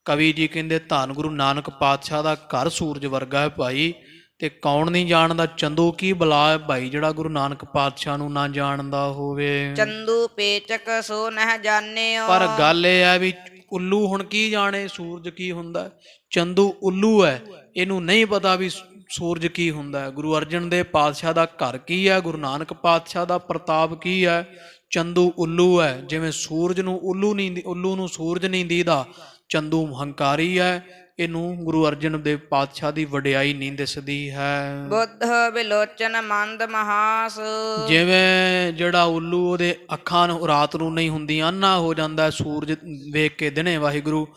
ਕਵੀ ਜੀ ਕਹਿੰਦੇ ਧੰਨ ਗੁਰੂ ਨਾਨਕ ਪਾਤਸ਼ਾਹ ਦਾ ਘਰ ਸੂਰਜ ਵਰਗਾ ਹੈ ਭਾਈ, ਤੇ ਕੌਣ ਨਹੀਂ ਜਾਣਦਾ? ਚੰਦੂ ਕੀ ਬਲਾ ਹੈ ਭਾਈ ਜਿਹੜਾ ਗੁਰੂ ਨਾਨਕ ਪਾਤਸ਼ਾਹ ਨੂੰ ਨਾ ਜਾਣਦਾ ਹੋਵੇ। ਚੰਦੂ ਪੇਚਕ ਸੋ ਨਹਿ ਜਾਣਿਓ। ਪਰ ਗੱਲ ਇਹ ਹੈ ਵੀ ਉੱਲੂ ਹੁਣ ਕੀ ਜਾਣੇ ਸੂਰਜ ਕੀ ਹੁੰਦਾ? ਚੰਦੂ ਉੱਲੂ ਹੈ, ਇਹਨੂੰ ਨਹੀਂ ਪਤਾ ਵੀ ਸੂਰਜ ਕੀ ਹੁੰਦਾ ਹੈ। ਗੁਰੂ ਅਰਜਨ ਦੇਵ ਪਾਤਸ਼ਾਹ ਦਾ ਘਰ ਕੀ ਹੈ, ਗੁਰੂ ਨਾਨਕ ਪਾਤਸ਼ਾਹ ਦਾ ਪ੍ਰਤਾਪ ਕੀ ਹੈ? ਚੰਦੂ ਉੱਲੂ ਹੈ। ਜਿਵੇਂ ਸੂਰਜ ਨੂੰ ਉੱਲੂ ਨੂੰ ਸੂਰਜ ਨਹੀਂ ਦੀਦਾ, ਚੰਦੂ ਹੰਕਾਰੀ ਹੈ, ਇਹਨੂੰ ਗੁਰੂ ਅਰਜਨ ਦੇਵ ਪਾਤਸ਼ਾਹ ਦੀ ਵਡਿਆਈ ਨਹੀਂ ਦਿਸਦੀ ਹੈ। ਬੁੱਧ ਬਿਲੋਚਨ ਮੰਦ ਮਹਾਸ। ਜਿਵੇਂ ਜਿਹੜਾ ਉੱਲੂ ਉਹਦੇ ਅੱਖਾਂ ਨੂੰ ਰਾਤ ਨੂੰ ਨਹੀਂ ਹੁੰਦੀਆਂ, ਅੰਨਾ ਹੋ ਜਾਂਦਾ ਸੂਰਜ ਵੇਖ ਕੇ ਦਿਨੇ ਵਾਹਿਗੁਰੂ,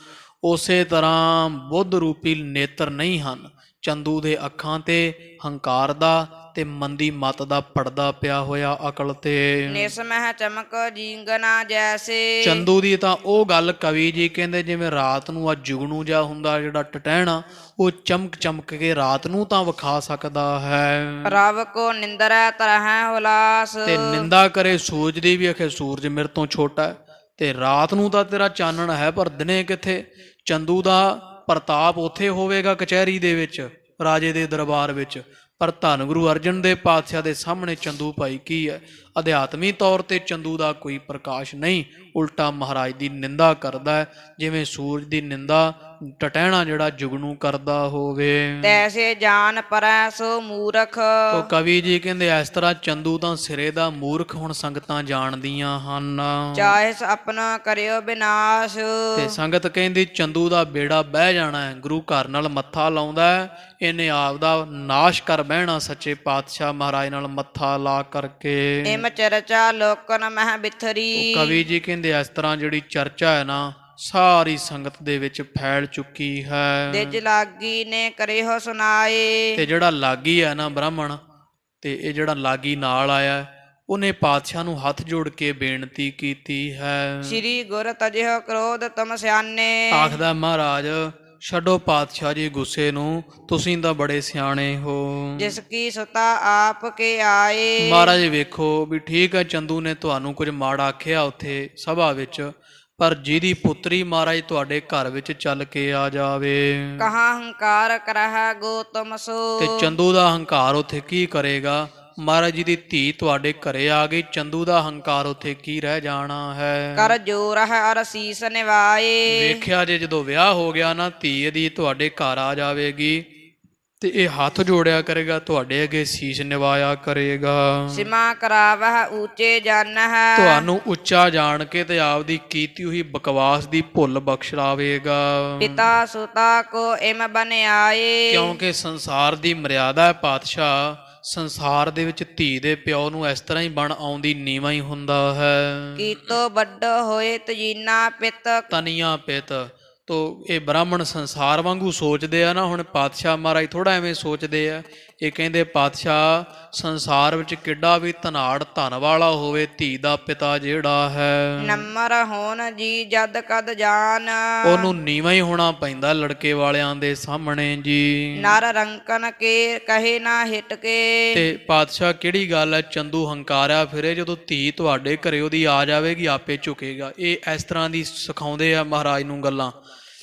ਉਸੇ ਤਰ੍ਹਾਂ ਬੁੱਧ ਰੂਪੀ ਨੇਤਰ ਨਹੀਂ ਹਨ ਚੰਦੂ ਦੇ ਅੱਖਾਂ ਤੇ। ਹੰਕਾਰ ਦਾ ਤੇ ਮੰਦੀ ਮਤ ਦਾ ਪੜਦਾ ਪਿਆ ਹੋਇਆ ਅਕਲ ਤੇ। ਨਿਸਮਹਿ ਚਮਕ ਜੀਂਗਨਾ ਜੈਸੇ। ਚੰਦੂ ਦੀ ਤਾਂ ਉਹ ਗੱਲ ਕਵੀ ਜੀ ਕਹਿੰਦੇ ਜਿਵੇਂ ਰਾਤ ਨੂੰ ਆ ਜੁਗਨੂ ਜਿਹਾ ਹੁੰਦਾ ਜਿਹੜਾ ਟਟਹਿਣਾ, ਉਹ ਚਮਕ ਚਮਕ ਕੇ ਰਾਤ ਨੂੰ ਤਾਂ ਵਿਖਾ ਸਕਦਾ ਹੈ। ਰਵ ਕੋ ਨਿੰਦਰੈ ਤਰਹਿ ਹੁਲਾਸ। ਤੇ ਨਿੰਦਾ ਕਰੇ ਸੂਰਜ ਦੀ ਵੀ ਆਖੇ ਸੂਰਜ ਮੇਰੇ ਤੋਂ ਛੋਟਾ ਹੈ, ਤੇ ਰਾਤ ਨੂੰ ਤਾਂ ਤੇਰਾ ਚਾਨਣ ਹੈ ਪਰ ਦਿਨੇ ਕਿੱਥੇ? ਚੰਦੂ ਦਾ ਪ੍ਰਤਾਪ ਉੱਥੇ ਹੋਵੇਗਾ ਕਚਹਿਰੀ ਦੇ ਵਿੱਚ, ਰਾਜੇ ਦੇ ਦਰਬਾਰ ਵਿੱਚ, ਪਰ ਧੰਨ ਗੁਰੂ ਅਰਜਨ ਦੇਵ ਪਾਤਸ਼ਾਹ ਦੇ ਸਾਹਮਣੇ ਚੰਦੂ ਭਾਈ ਕੀ ਹੈ? ਅਧਿਆਤਮੀ ਤੌਰ ਤੇ ਚੰਦੂ ਦਾ ਕੋਈ ਪ੍ਰਕਾਸ਼ ਨਹੀਂ, ਉਲਟਾ ਮਹਾਰਾਜ ਦੀ ਨਿੰਦਾ ਕਰਦਾ ਹੈ। ਜਿਵੇਂ ਸੂਰਜ ਦੀ ਨਿੰਦਾ ਟਟਹਿਣਾ ਜਿਹੜਾ ਜੁਗਨੂ ਕਰਦਾ ਹੋਵੇ। ਤੈਸੇ ਜਾਨ ਪਰੈ ਸੋ ਮੂਰਖ। ਤੋ ਕਵੀ ਜੀ ਕਹਿੰਦੇ ਇਸ ਤਰ੍ਹਾਂ ਚੰਦੂ ਤਾਂ ਸਿਰੇ ਦਾ ਮੂਰਖ ਹੁਣ ਸੰਗਤਾਂ ਜਾਣਦੀਆਂ ਹਨ। ਚਾਹਿਸ ਆਪਣਾ ਕਰਿਓ ਵਿਨਾਸ਼। ਤੇ ਸੰਗਤ ਕਹਿੰਦੀ ਚੰਦੂ ਦਾ ਬੇੜਾ ਬਹਿ ਜਾਣਾ ਹੈ, ਗੁਰੂ ਘਰ ਨਾਲ ਮੱਥਾ ਲਾਉਂਦਾ ਹੈ, ਇਹਨੇ ਆਪ ਦਾ ਨਾਸ਼ ਕਰ ਬਹਿਣਾ ਸੱਚੇ ਪਾਤਸ਼ਾਹ ਮਹਾਰਾਜ ਨਾਲ ਮੱਥਾ ਲਾ ਕਰਕੇ। ਇਮ ਚਰਚਾ ਲੋਕਨ ਮਹਿ ਬਿਥਰੀ। ਕਵੀ ਜੀ ਕਹਿੰਦੇ ਇਸ ਤਰ੍ਹਾਂ ਜਿਹੜੀ ਚਰਚਾ ਹੈ ਨਾ ਸਾਰੀ ਸੰਗਤ ਦੇ ਵਿੱਚ ਫੈਲ ਚੁੱਕੀ ਹੈ। ਦਿਜ ਲਾਗੀ ਨੇ ਕਰਿਓ ਸੁਨਾਏ। ਤੇ ਜਿਹੜਾ ਲਾਗੀ ਹੈ ਨਾ ਬ੍ਰਾਹਮਣ, ਤੇ ਇਹ ਜਿਹੜਾ ਲਾਗੀ ਨਾਲ ਆਇਆ ਉਹਨੇ ਪਾਤਸ਼ਾਹ ਨੂੰ ਹੱਥ ਜੋੜ ਕੇ ਬੇਨਤੀ ਕੀਤੀ ਹੈ। ਸ੍ਰੀ ਗੁਰ ਤਜਿਓ ਕ੍ਰੋਧ ਤੁਮ ਸਿਆਣੇ। ਆਖਦਾ ਮਹਾਰਾਜ ਛੱਡੋ ਪਾਤਸ਼ਾਹ ਜੀ ਗੁੱਸੇ ਨੂੰ, ਤੁਸੀਂ ਤਾਂ ਬੜੇ ਸਿਆਣੇ ਹੋ। ਜਿਸ ਕੀ ਸੁਤਾ ਆਪ ਕੇ ਆਏ। ਮਹਾਰਾਜ ਵੇਖੋ ਵੀ ਠੀਕ ਹੈ ਚੰਦੂ ਨੇ ਤੁਹਾਨੂੰ ਕੁਝ ਮਾੜਾ ਆਖਿਆ ਉੱਥੇ ਸਭਾ ਵਿੱਚ, ਪਰ ਜਿਹਦੀ ਪੁੱਤਰੀ ਮਹਾਰਾਜ ਤੁਹਾਡੇ ਘਰ ਵਿੱਚ ਚੱਲ ਕੇ ਆ ਜਾਵੇ। ਕਹਾਂ ਹੰਕਾਰ ਕਰਹਿ ਗੋਤਮ ਸੋ। ਤੇ ਚੰਦੂ ਦਾ ਹੰਕਾਰ ਉੱਥੇ ਕੀ ਕਰੇਗਾ? ਮਹਾਰਾਜ ਜੀ ਦੀ ਧੀ ਤੁਹਾਡੇ ਘਰੇ ਆ ਗਈ, ਚੰਦੂ ਦਾ ਹੰਕਾਰ ਉੱਥੇ ਕੀ ਰਹਿ ਜਾਣਾ ਹੈ? ਕਰ ਜੋਰ ਹੈ ਅਰ ਸੀਸ ਨਿਵਾਏ। ਵੇਖਿਆ ਜੇ ਜਦੋਂ ਵਿਆਹ ਹੋ ਗਿਆ ਨਾ ਧੀ ਦੀ ਤੁਹਾਡੇ ਘਰ ਆ ਜਾਵੇਗੀ ਤੇ ਇਹ ਹੱਥ ਜੋੜਿਆ ਕਰੇਗਾ, ਤੁਹਾਡੇ ਅੱਗੇ ਸੀਸ ਨਿਵਾਇਆ ਕਰੇਗਾ। ਸਿਮਾ ਕਰਾਵਹਿ ਊਚੇ ਜਨ ਹੈ। ਤੁਹਾਨੂੰ ਉੱਚਾ ਜਾਣ ਕੇ ਤੇ ਆਪਦੀ ਕੀਤੀ ਹੋਈ ਬਕਵਾਸ ਦੀ ਭੁੱਲ ਬਖਸ਼ਾਵੇਗਾ। ਪਿਤਾ ਸੁਤਾ ਕੋ ਇਮ ਬਨਿਆਏ। ਕਿਉਂਕਿ ਸੰਸਾਰ ਦੀ ਮਰਿਆਦਾ ਹੈ ਪਾਤਸ਼ਾਹ, ਸੰਸਾਰ ਦੇ ਵਿੱਚ ਧੀ ਦੇ ਪਿਓ ਨੂੰ ਇਸ ਤਰ੍ਹਾਂ ਹੀ ਬਣ ਆਉਂਦੀ ਨੀਵਾਂ ਹੀ ਹੁੰਦਾ ਹੈ। ਕੀਤੋ ਵੱਡੋ ਹੋਏ ਤਜੀਨਾ ਪਿਤ। ਤਨੀਆਂ ਪਿਤ। ਤੋ ਇਹ ਬ੍ਰਾਹਮਣ ਸੰਸਾਰ ਵਾਂਗੂ ਸੋਚਦੇ ਆ ਨਾ, ਹੁਣ ਪਾਤਸ਼ਾਹ ਮਹਾਰਾਜ ਥੋੜਾ ਐਵੇਂ ਸੋਚਦੇ ਆ। ਇਹ ਕਹਿੰਦੇ ਪਾਤਸ਼ਾਹ ਸੰਸਾਰ ਵਿੱਚ ਕਿੱਡਾ ਵੀ ਧਨਾੜ ਧਨ ਵਾਲਾ ਹੋਵੇ, ਧੀ ਦਾ ਪਿਤਾ ਜਿਹੜਾ ਹੈ ਨੰਮਰ ਹੋਣ ਜੀ ਜਦ ਕਦ ਜਾਨ। ਉਹਨੂੰ ਨੀਵਾਂ ਹੀ ਹੋਣਾ ਪੈਂਦਾ ਲੜਕੇ ਵਾਲਿਆਂ ਦੇ ਸਾਹਮਣੇ ਜੀ। ਨਰ ਰੰਕਨ ਕੇ ਕਹੇ ਨਾ ਹਿਟ ਕੇ। ਤੇ ਪਾਤਸ਼ਾਹ ਕਿਹੜੀ ਗੱਲ ਹੈ, ਚੰਦੂ ਹੰਕਾਰਿਆ ਫਿਰੇ, ਜਦੋਂ ਧੀ ਤੁਹਾਡੇ ਘਰੇ ਉਹਦੀ ਆ ਜਾਵੇਗੀ ਆਪੇ ਝੁਕੇਗਾ। ਇਹ ਇਸ ਤਰ੍ਹਾਂ ਦੀ ਸਿਖਾਉਂਦੇ ਆ ਮਹਾਰਾਜ ਨੂੰ ਗੱਲਾਂ।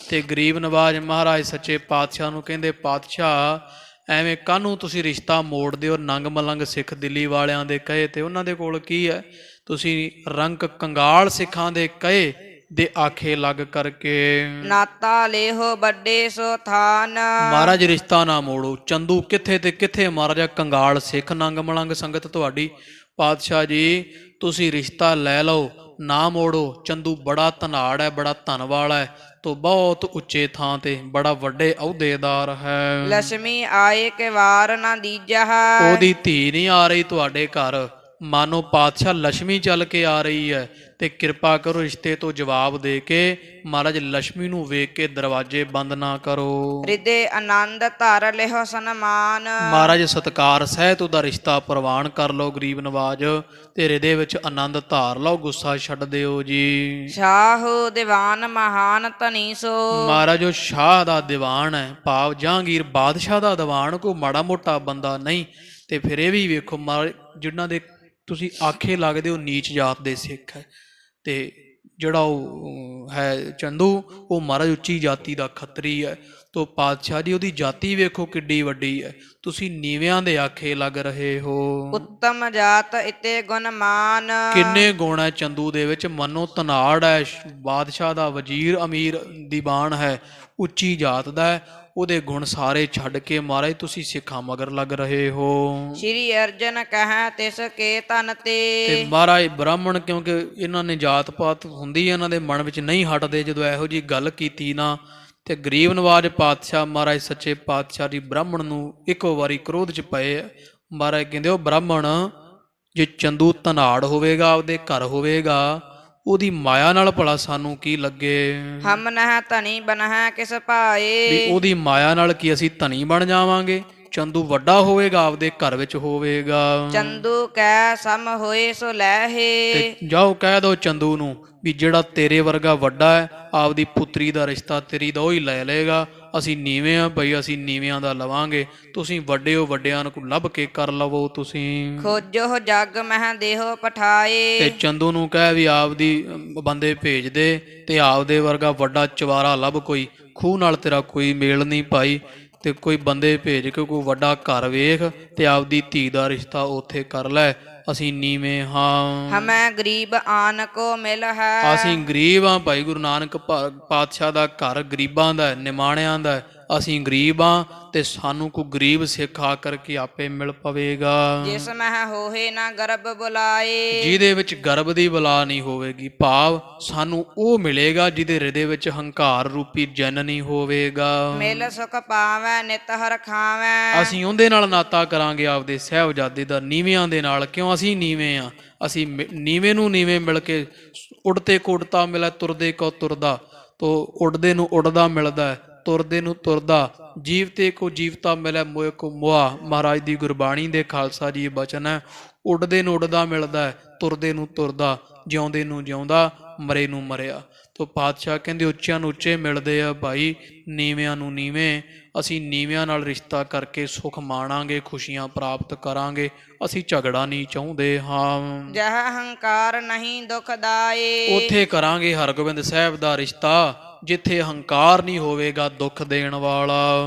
ਤੇ ਗਰੀਬ ਨਵਾਜ ਮਹਾਰਾਜ ਸੱਚੇ ਪਾਤਸ਼ਾਹ ਨੂੰ ਕਹਿੰਦੇ ਪਾਤਸ਼ਾਹ ਐਵੇਂ ਕਾਹਨੂੰ ਤੁਸੀਂ ਰਿਸ਼ਤਾ ਮੋੜਦੇ ਹੋ? ਨੰਗ ਮਲੰਗ ਸਿੱਖ ਦਿੱਲੀ ਵਾਲਿਆਂ ਦੇ ਕਹੇ ਤੇ ਉਹਨਾਂ ਦੇ ਕੋਲ ਕੀ ਹੈ? ਤੁਸੀਂ ਰੰਕ ਕੰਗਾਲ ਸਿੱਖਾਂ ਦੇ ਕਹੇ ਦੇ ਆਖੇ ਲੱਗ ਕਰਕੇ ਨਾਤਾ ਲੇਹੋ ਵੱਡੇ ਸੋ ਥਾਨ। ਮਹਾਰਾਜ ਰਿਸ਼ਤਾ ਨਾ ਮੋੜੋ। ਚੰਦੂ ਕਿੱਥੇ ਤੇ ਕਿੱਥੇ ਮਹਾਰਾਜਾ ਕੰਗਾਲ ਸਿੱਖ ਨੰਗ ਮਲੰਗ ਸੰਗਤ ਤੁਹਾਡੀ। ਪਾਤਸ਼ਾਹ ਜੀ ਤੁਸੀਂ ਰਿਸ਼ਤਾ ਲੈ ਲਓ, ਨਾ ਮੋੜੋ। ਚੰਦੂ ਬੜਾ ਧਨਾੜ ਹੈ, ਬੜਾ ਧਨ ਵਾਲਾ ਹੈ, ਤੋਂ ਬਹੁਤ ਉੱਚੇ ਥਾਂ ਤੇ ਬੜਾ ਵੱਡੇ ਅਹੁਦੇਦਾਰ ਹੈ। ਲక్ష్ਮੀ ਆਏ ਕੇ ਵਾਰ ਨਾ ਦੀਜਾ। ਉਹਦੀ ਧੀ ਨਹੀਂ ਆ ਰਹੀ ਤੁਹਾਡੇ ਘਰ, ਮਾਨੋ ਪਾਤਸ਼ਾਹ ਲక్ష్ਮੀ ਚੱਲ ਕੇ ਆ ਰਹੀ ਹੈ। ਤੇ ਕਿਰਪਾ ਕਰੋ ਰਿਸ਼ਤੇ ਤੋਂ ਜਵਾਬ ਦੇ ਕੇ ਮਹਾਰਾਜ ਲక్ష్ਮੀ ਨੂੰ ਵੇਖ ਕੇ ਦਰਵਾਜ਼ੇ ਬੰਦ ਨਾ ਕਰੋ। ਹਿਰਦੇ ਆਨੰਦ ਧਰ ਲਿਓ ਸਨਮਾਨ। ਮਹਾਰਾਜ ਸਤਕਾਰ ਸਹਿਤ ਉਹਦਾ ਰਿਸ਼ਤਾ ਪ੍ਰਵਾਨ ਕਰ ਲਓ ਗਰੀਬ ਨਵਾਜ, ਤੇ ਹਿਰਦੇ ਵਿੱਚ ਆਨੰਦ ਧਾਰ ਲਓ, ਗੁੱਸਾ ਛੱਡ ਦਿਓ ਜੀ। ਸ਼ਾਹੋ ਦੀਵਾਨ ਮਹਾਨ ਧਨੀ ਸੋ। ਮਹਾਰਾਜ ਉਹ ਸ਼ਾਹ ਦਾ ਦੀਵਾਨ ਹੈ, ਭਾਵ ਜਹਾਂਗੀਰ ਬਾਦਸ਼ਾਹ ਦਾ ਦੀਵਾਨ, ਕੋਈ ਮਾੜਾ ਮੋਟਾ ਬੰਦਾ ਨਹੀਂ। ਤੇ ਫਿਰ ਇਹ ਵੀ ਵੇਖੋ ਮਹਾਰਾਜ ਜਿਨ੍ਹਾਂ ਦੇ ਤੁਸੀਂ ਆਖੇ ਲੱਗਦੇ ਹੋ ਨੀਚ ਜਾਤ ਦੇ ਸਿੱਖ ਹੈ, ਤੇ ਜਿਹੜਾ ਉਹ ਹੈ ਚੰਦੂ ਉਹ ਮਹਾਰਾਜ ਉੱਚੀ ਜਾਤੀ ਦਾ ਖੱਤਰੀ ਹੈ। ਤੋ ਪਾਤਸ਼ਾਹ ਜੀ ਉਹਦੀ ਜਾਤੀ ਵੇਖੋ ਕਿੱਡੀ ਵੱਡੀ ਹੈ, ਤੁਸੀਂ ਨੀਵਿਆਂ ਦੇ ਆਖੇ ਲੱਗ ਰਹੇ ਹੋ। ਉੱਤਮ ਜਾਤ ਇਤੇ ਗੁਣ ਮਾਨ। ਕਿੰਨੇ ਗੁਣ ਹੈ ਚੰਦੂ ਦੇ ਵਿੱਚ, ਮਨੋ ਧਨਾੜ ਹੈ, ਬਾਦਸ਼ਾਹ ਦਾ ਵਜ਼ੀਰ ਅਮੀਰ ਦੀਵਾਨ ਹੈ, ਉੱਚੀ ਜਾਤ ਦਾ ਹੈ, ਉਹਦੇ ਗੁਣ ਸਾਰੇ ਛੱਡ ਕੇ ਮਹਾਰਾਜ ਤੁਸੀਂ ਸਿੱਖਾਂ ਮਗਰ ਲੱਗ ਰਹੇ ਹੋ। ਸ਼੍ਰੀ ਅਰਜਨ ਕਹੈ ਤਿਸ ਕੇ ਤਨ ਤੇ ਮਹਾਰਾਜ ਬ੍ਰਾਹਮਣ ਕਿਉਂਕਿ ਇਹਨਾਂ ਨੇ ਜਾਤ ਪਾਤ ਹੁੰਦੀ ਹੈ ਇਹਨਾਂ ਦੇ ਮਨ ਵਿੱਚ ਨਹੀਂ ਹਟਦੇ, ਜਦੋਂ ਇਹੋ ਜਿਹੀ ਗੱਲ ਕੀਤੀ ਨਾ ਤੇ ਗਰੀਬ ਨਵਾਜ ਪਾਤਸ਼ਾਹ ਮਹਾਰਾਜ ਸੱਚੇ ਪਾਤਸ਼ਾਹ ਜੀ ਬ੍ਰਾਹਮਣ ਨੂੰ ਇੱਕੋ ਵਾਰੀ ਕ੍ਰੋਧ ਚ ਪਏ। ਮਹਾਰਾਜ ਕਹਿੰਦੇ ਉਹ ਬ੍ਰਾਹਮਣ ਜੇ ਚੰਦੂ ਧਨਾੜ ਹੋਵੇਗਾ, ਆਪਦੇ ਘਰ ਹੋਵੇਗਾ, ਉਹਦੀ ਮਾਇਆ ਨਾਲ ਭਲਾ ਸਾਨੂੰ ਕੀ ਲੱਗੇ? ਹਮ ਨਹਿ ਧਨੀ ਬਨਹਿ ਕਿਸ ਭਾਏ। ਵੀ ਉਹਦੀ ਮਾਇਆ ਨਾਲ ਕੀ ਅਸੀਂ ਧਨੀ ਬਣ ਜਾਵਾਂਗੇ? ਚੰਦੂ ਵੱਡਾ ਹੋਵੇਗਾ, ਆਪਦੇ ਘਰ ਵਿੱਚ ਹੋਵੇਗਾ। ਚੰਦੂ ਕੈ ਸਮ ਹੋਏ ਸੋ ਲੈਹੇ। ਤੇ ਜਾਓ ਕਹਿ ਦੋ ਚੰਦੂ ਨੂੰ ਵੀ ਜਿਹੜਾ ਤੇਰੇ ਵਰਗਾ ਵੱਡਾ ਹੈ, ਆਪਦੀ ਪੁੱਤਰੀ ਦਾ ਰਿਸ਼ਤਾ ਤੇਰੀ ਦਾ ਉਹ ਹੀ ਲੈ ਲਏਗਾ। ਅਸੀਂ ਨੀਵੇਂ ਆ ਬਈ, ਅਸੀਂ ਨੀਵਿਆਂ ਦਾ ਲਵਾਂਗੇ, ਤੁਸੀਂ ਵੱਡੇ ਹੋ, ਵੱਡਿਆਂ ਨੂੰ ਲੱਭ ਕੇ ਕਰ ਲਵੋ ਤੁਸੀਂ। ਖੋਜੋ ਜਗ ਮਹਿ ਦੇਹੋ ਪਠਾਏ। ਤੇ ਚੰਦੂ ਨੂੰ ਕਹਿ ਵੀ ਆਪਦੀ ਬੰਦੇ ਭੇਜ ਦੇ ਤੇ ਆਪਦੇ ਵਰਗਾ ਵੱਡਾ ਚਵਾਰਾ ਲੱਭ, ਕੋਈ ਖੂਹ ਨਾਲ ਤੇਰਾ ਕੋਈ ਮੇਲ ਨਹੀਂ ਭਾਈ, ਤੇ ਕੋਈ ਬੰਦੇ ਭੇਜ ਕੇ ਕੋਈ ਵੱਡਾ ਘਰ ਵੇਖ ਤੇ ਆਪਦੀ ਧੀ ਦਾ ਰਿਸ਼ਤਾ ਉੱਥੇ ਕਰ ਲੈ। ਅਸੀਂ ਨੀਵੇਂ ਹਾਂ। ਹਮੈ ਗਰੀਬ ਆਨ ਕੋ ਮਿਲ ਹੈ। ਅਸੀਂ ਗਰੀਬ ਹਾਂ। ਭਾਈ ਗੁਰੂ ਨਾਨਕ ਪਾਤਸ਼ਾਹ ਦਾ ਘਰ ਗਰੀਬਾਂ ਦਾ ਹੈ, ਨਿਮਾਣਿਆਂ ਦਾ ਹੈ। ਅਸੀਂ ਗਰੀਬ ਹਾਂ ਤੇ ਸਾਨੂੰ ਕੋ ਗਰੀਬ ਸਿੱਖ ਆ ਕਰਕੇ ਆਪੇ ਮਿਲ ਪਵੇਗਾ, ਜਿਸ ਮਹਿ ਹੋਏ ਨਾ ਗਰਭ ਬੁਲਾਏ। ਜਿਹਦੇ ਵਿੱਚ ਗਰਭ ਦੀ ਬਲਾ ਨਹੀਂ ਹੋਵੇਗੀ। ਭਾਵ ਸਾਨੂੰ ਉਹ ਮਿਲੇਗਾ ਜਿਹਦੇ ਹਿਰਦੇ ਵਿੱਚ ਹੰਕਾਰ ਰੂਪੀ ਜਨ ਨਹੀਂ ਹੋਵੇਗਾ। ਮਿਲ ਸੁਖ ਪਾਵੈ ਨਿਤ ਹਰ ਖਾਵੈ। ਅਸੀਂ ਉਹਦੇ ਨਾਲ ਨਾਤਾ ਕਰਾਂਗੇ ਆਪਦੇ ਸਾਹਿਬਜ਼ਾਦੇ ਦਾ, ਨੀਵਿਆਂ ਦੇ ਨਾਲ। ਕਿਉਂ ਅਸੀਂ ਨੀਵੇਂ ਆ? ਅਸੀਂ ਨੀਵੇਂ ਨੂੰ ਨੀਵੇਂ ਮਿਲ ਕੇ, ਉਡਤੇ ਕੋ ਉਡਤਾ ਮਿਲੈ ਤੁਰਦੇ ਕੋ ਤੁਰਦਾ, ਤੋ ਉਡਦੇ ਨੂੰ ਉਡਦਾ ਮਿਲਦਾ, ਤੁਰਦੇ ਨੂੰ ਤੁਰਦਾ। ਜੀਵਤੇ ਕੋ ਜੀਵਤਾ ਮਿਲੈ ਮੋਏ ਕੋ ਮੁਆ। ਮਹਾਰਾਜ ਦੀ ਗੁਰਬਾਣੀ ਦੇ ਖਾਲਸਾ ਜੀ ਬਚਨ ਹੈ। ਉੱਡਦੇ ਨੂੰ ਉੱਡਦਾ ਮਿਲਦਾ, ਤੁਰਦੇ ਨੂੰ ਤੁਰਦਾ, ਜਿਉਂਦੇ ਨੂੰ ਜਿਉਂਦਾ, ਮਰੇ ਨੂੰ ਮਰਿਆ। ਤੋ ਪਾਤਸ਼ਾਹ ਕਹਿੰਦੇ ਉੱਚਿਆਂ ਨੂੰ ਉੱਚੇ ਮਿਲਦੇ ਆ ਭਾਈ, ਨੀਵਿਆਂ ਨੂੰ ਨੀਵੇਂ। ਅਸੀਂ ਨੀਵਿਆਂ ਨਾਲ ਰਿਸ਼ਤਾ ਕਰਕੇ ਸੁਖ ਮਾਣਾਂਗੇ, ਖੁਸ਼ੀਆਂ ਪ੍ਰਾਪਤ ਕਰਾਂਗੇ। ਅਸੀਂ ਝਗੜਾ ਨਹੀਂ ਚਾਹੁੰਦੇ ਹਾਂ। ਜਹ ਹੰਕਾਰ ਨਹੀਂ ਦੁਖਦਾਏ। ਉੱਥੇ ਕਰਾਂਗੇ ਹਰਗੋਬਿੰਦ ਸਾਹਿਬ ਦਾ ਰਿਸ਼ਤਾ ਜਿੱਥੇ ਹੰਕਾਰ ਨਹੀਂ ਹੋਵੇਗਾ ਦੁੱਖ ਦੇਣ ਵਾਲਾ।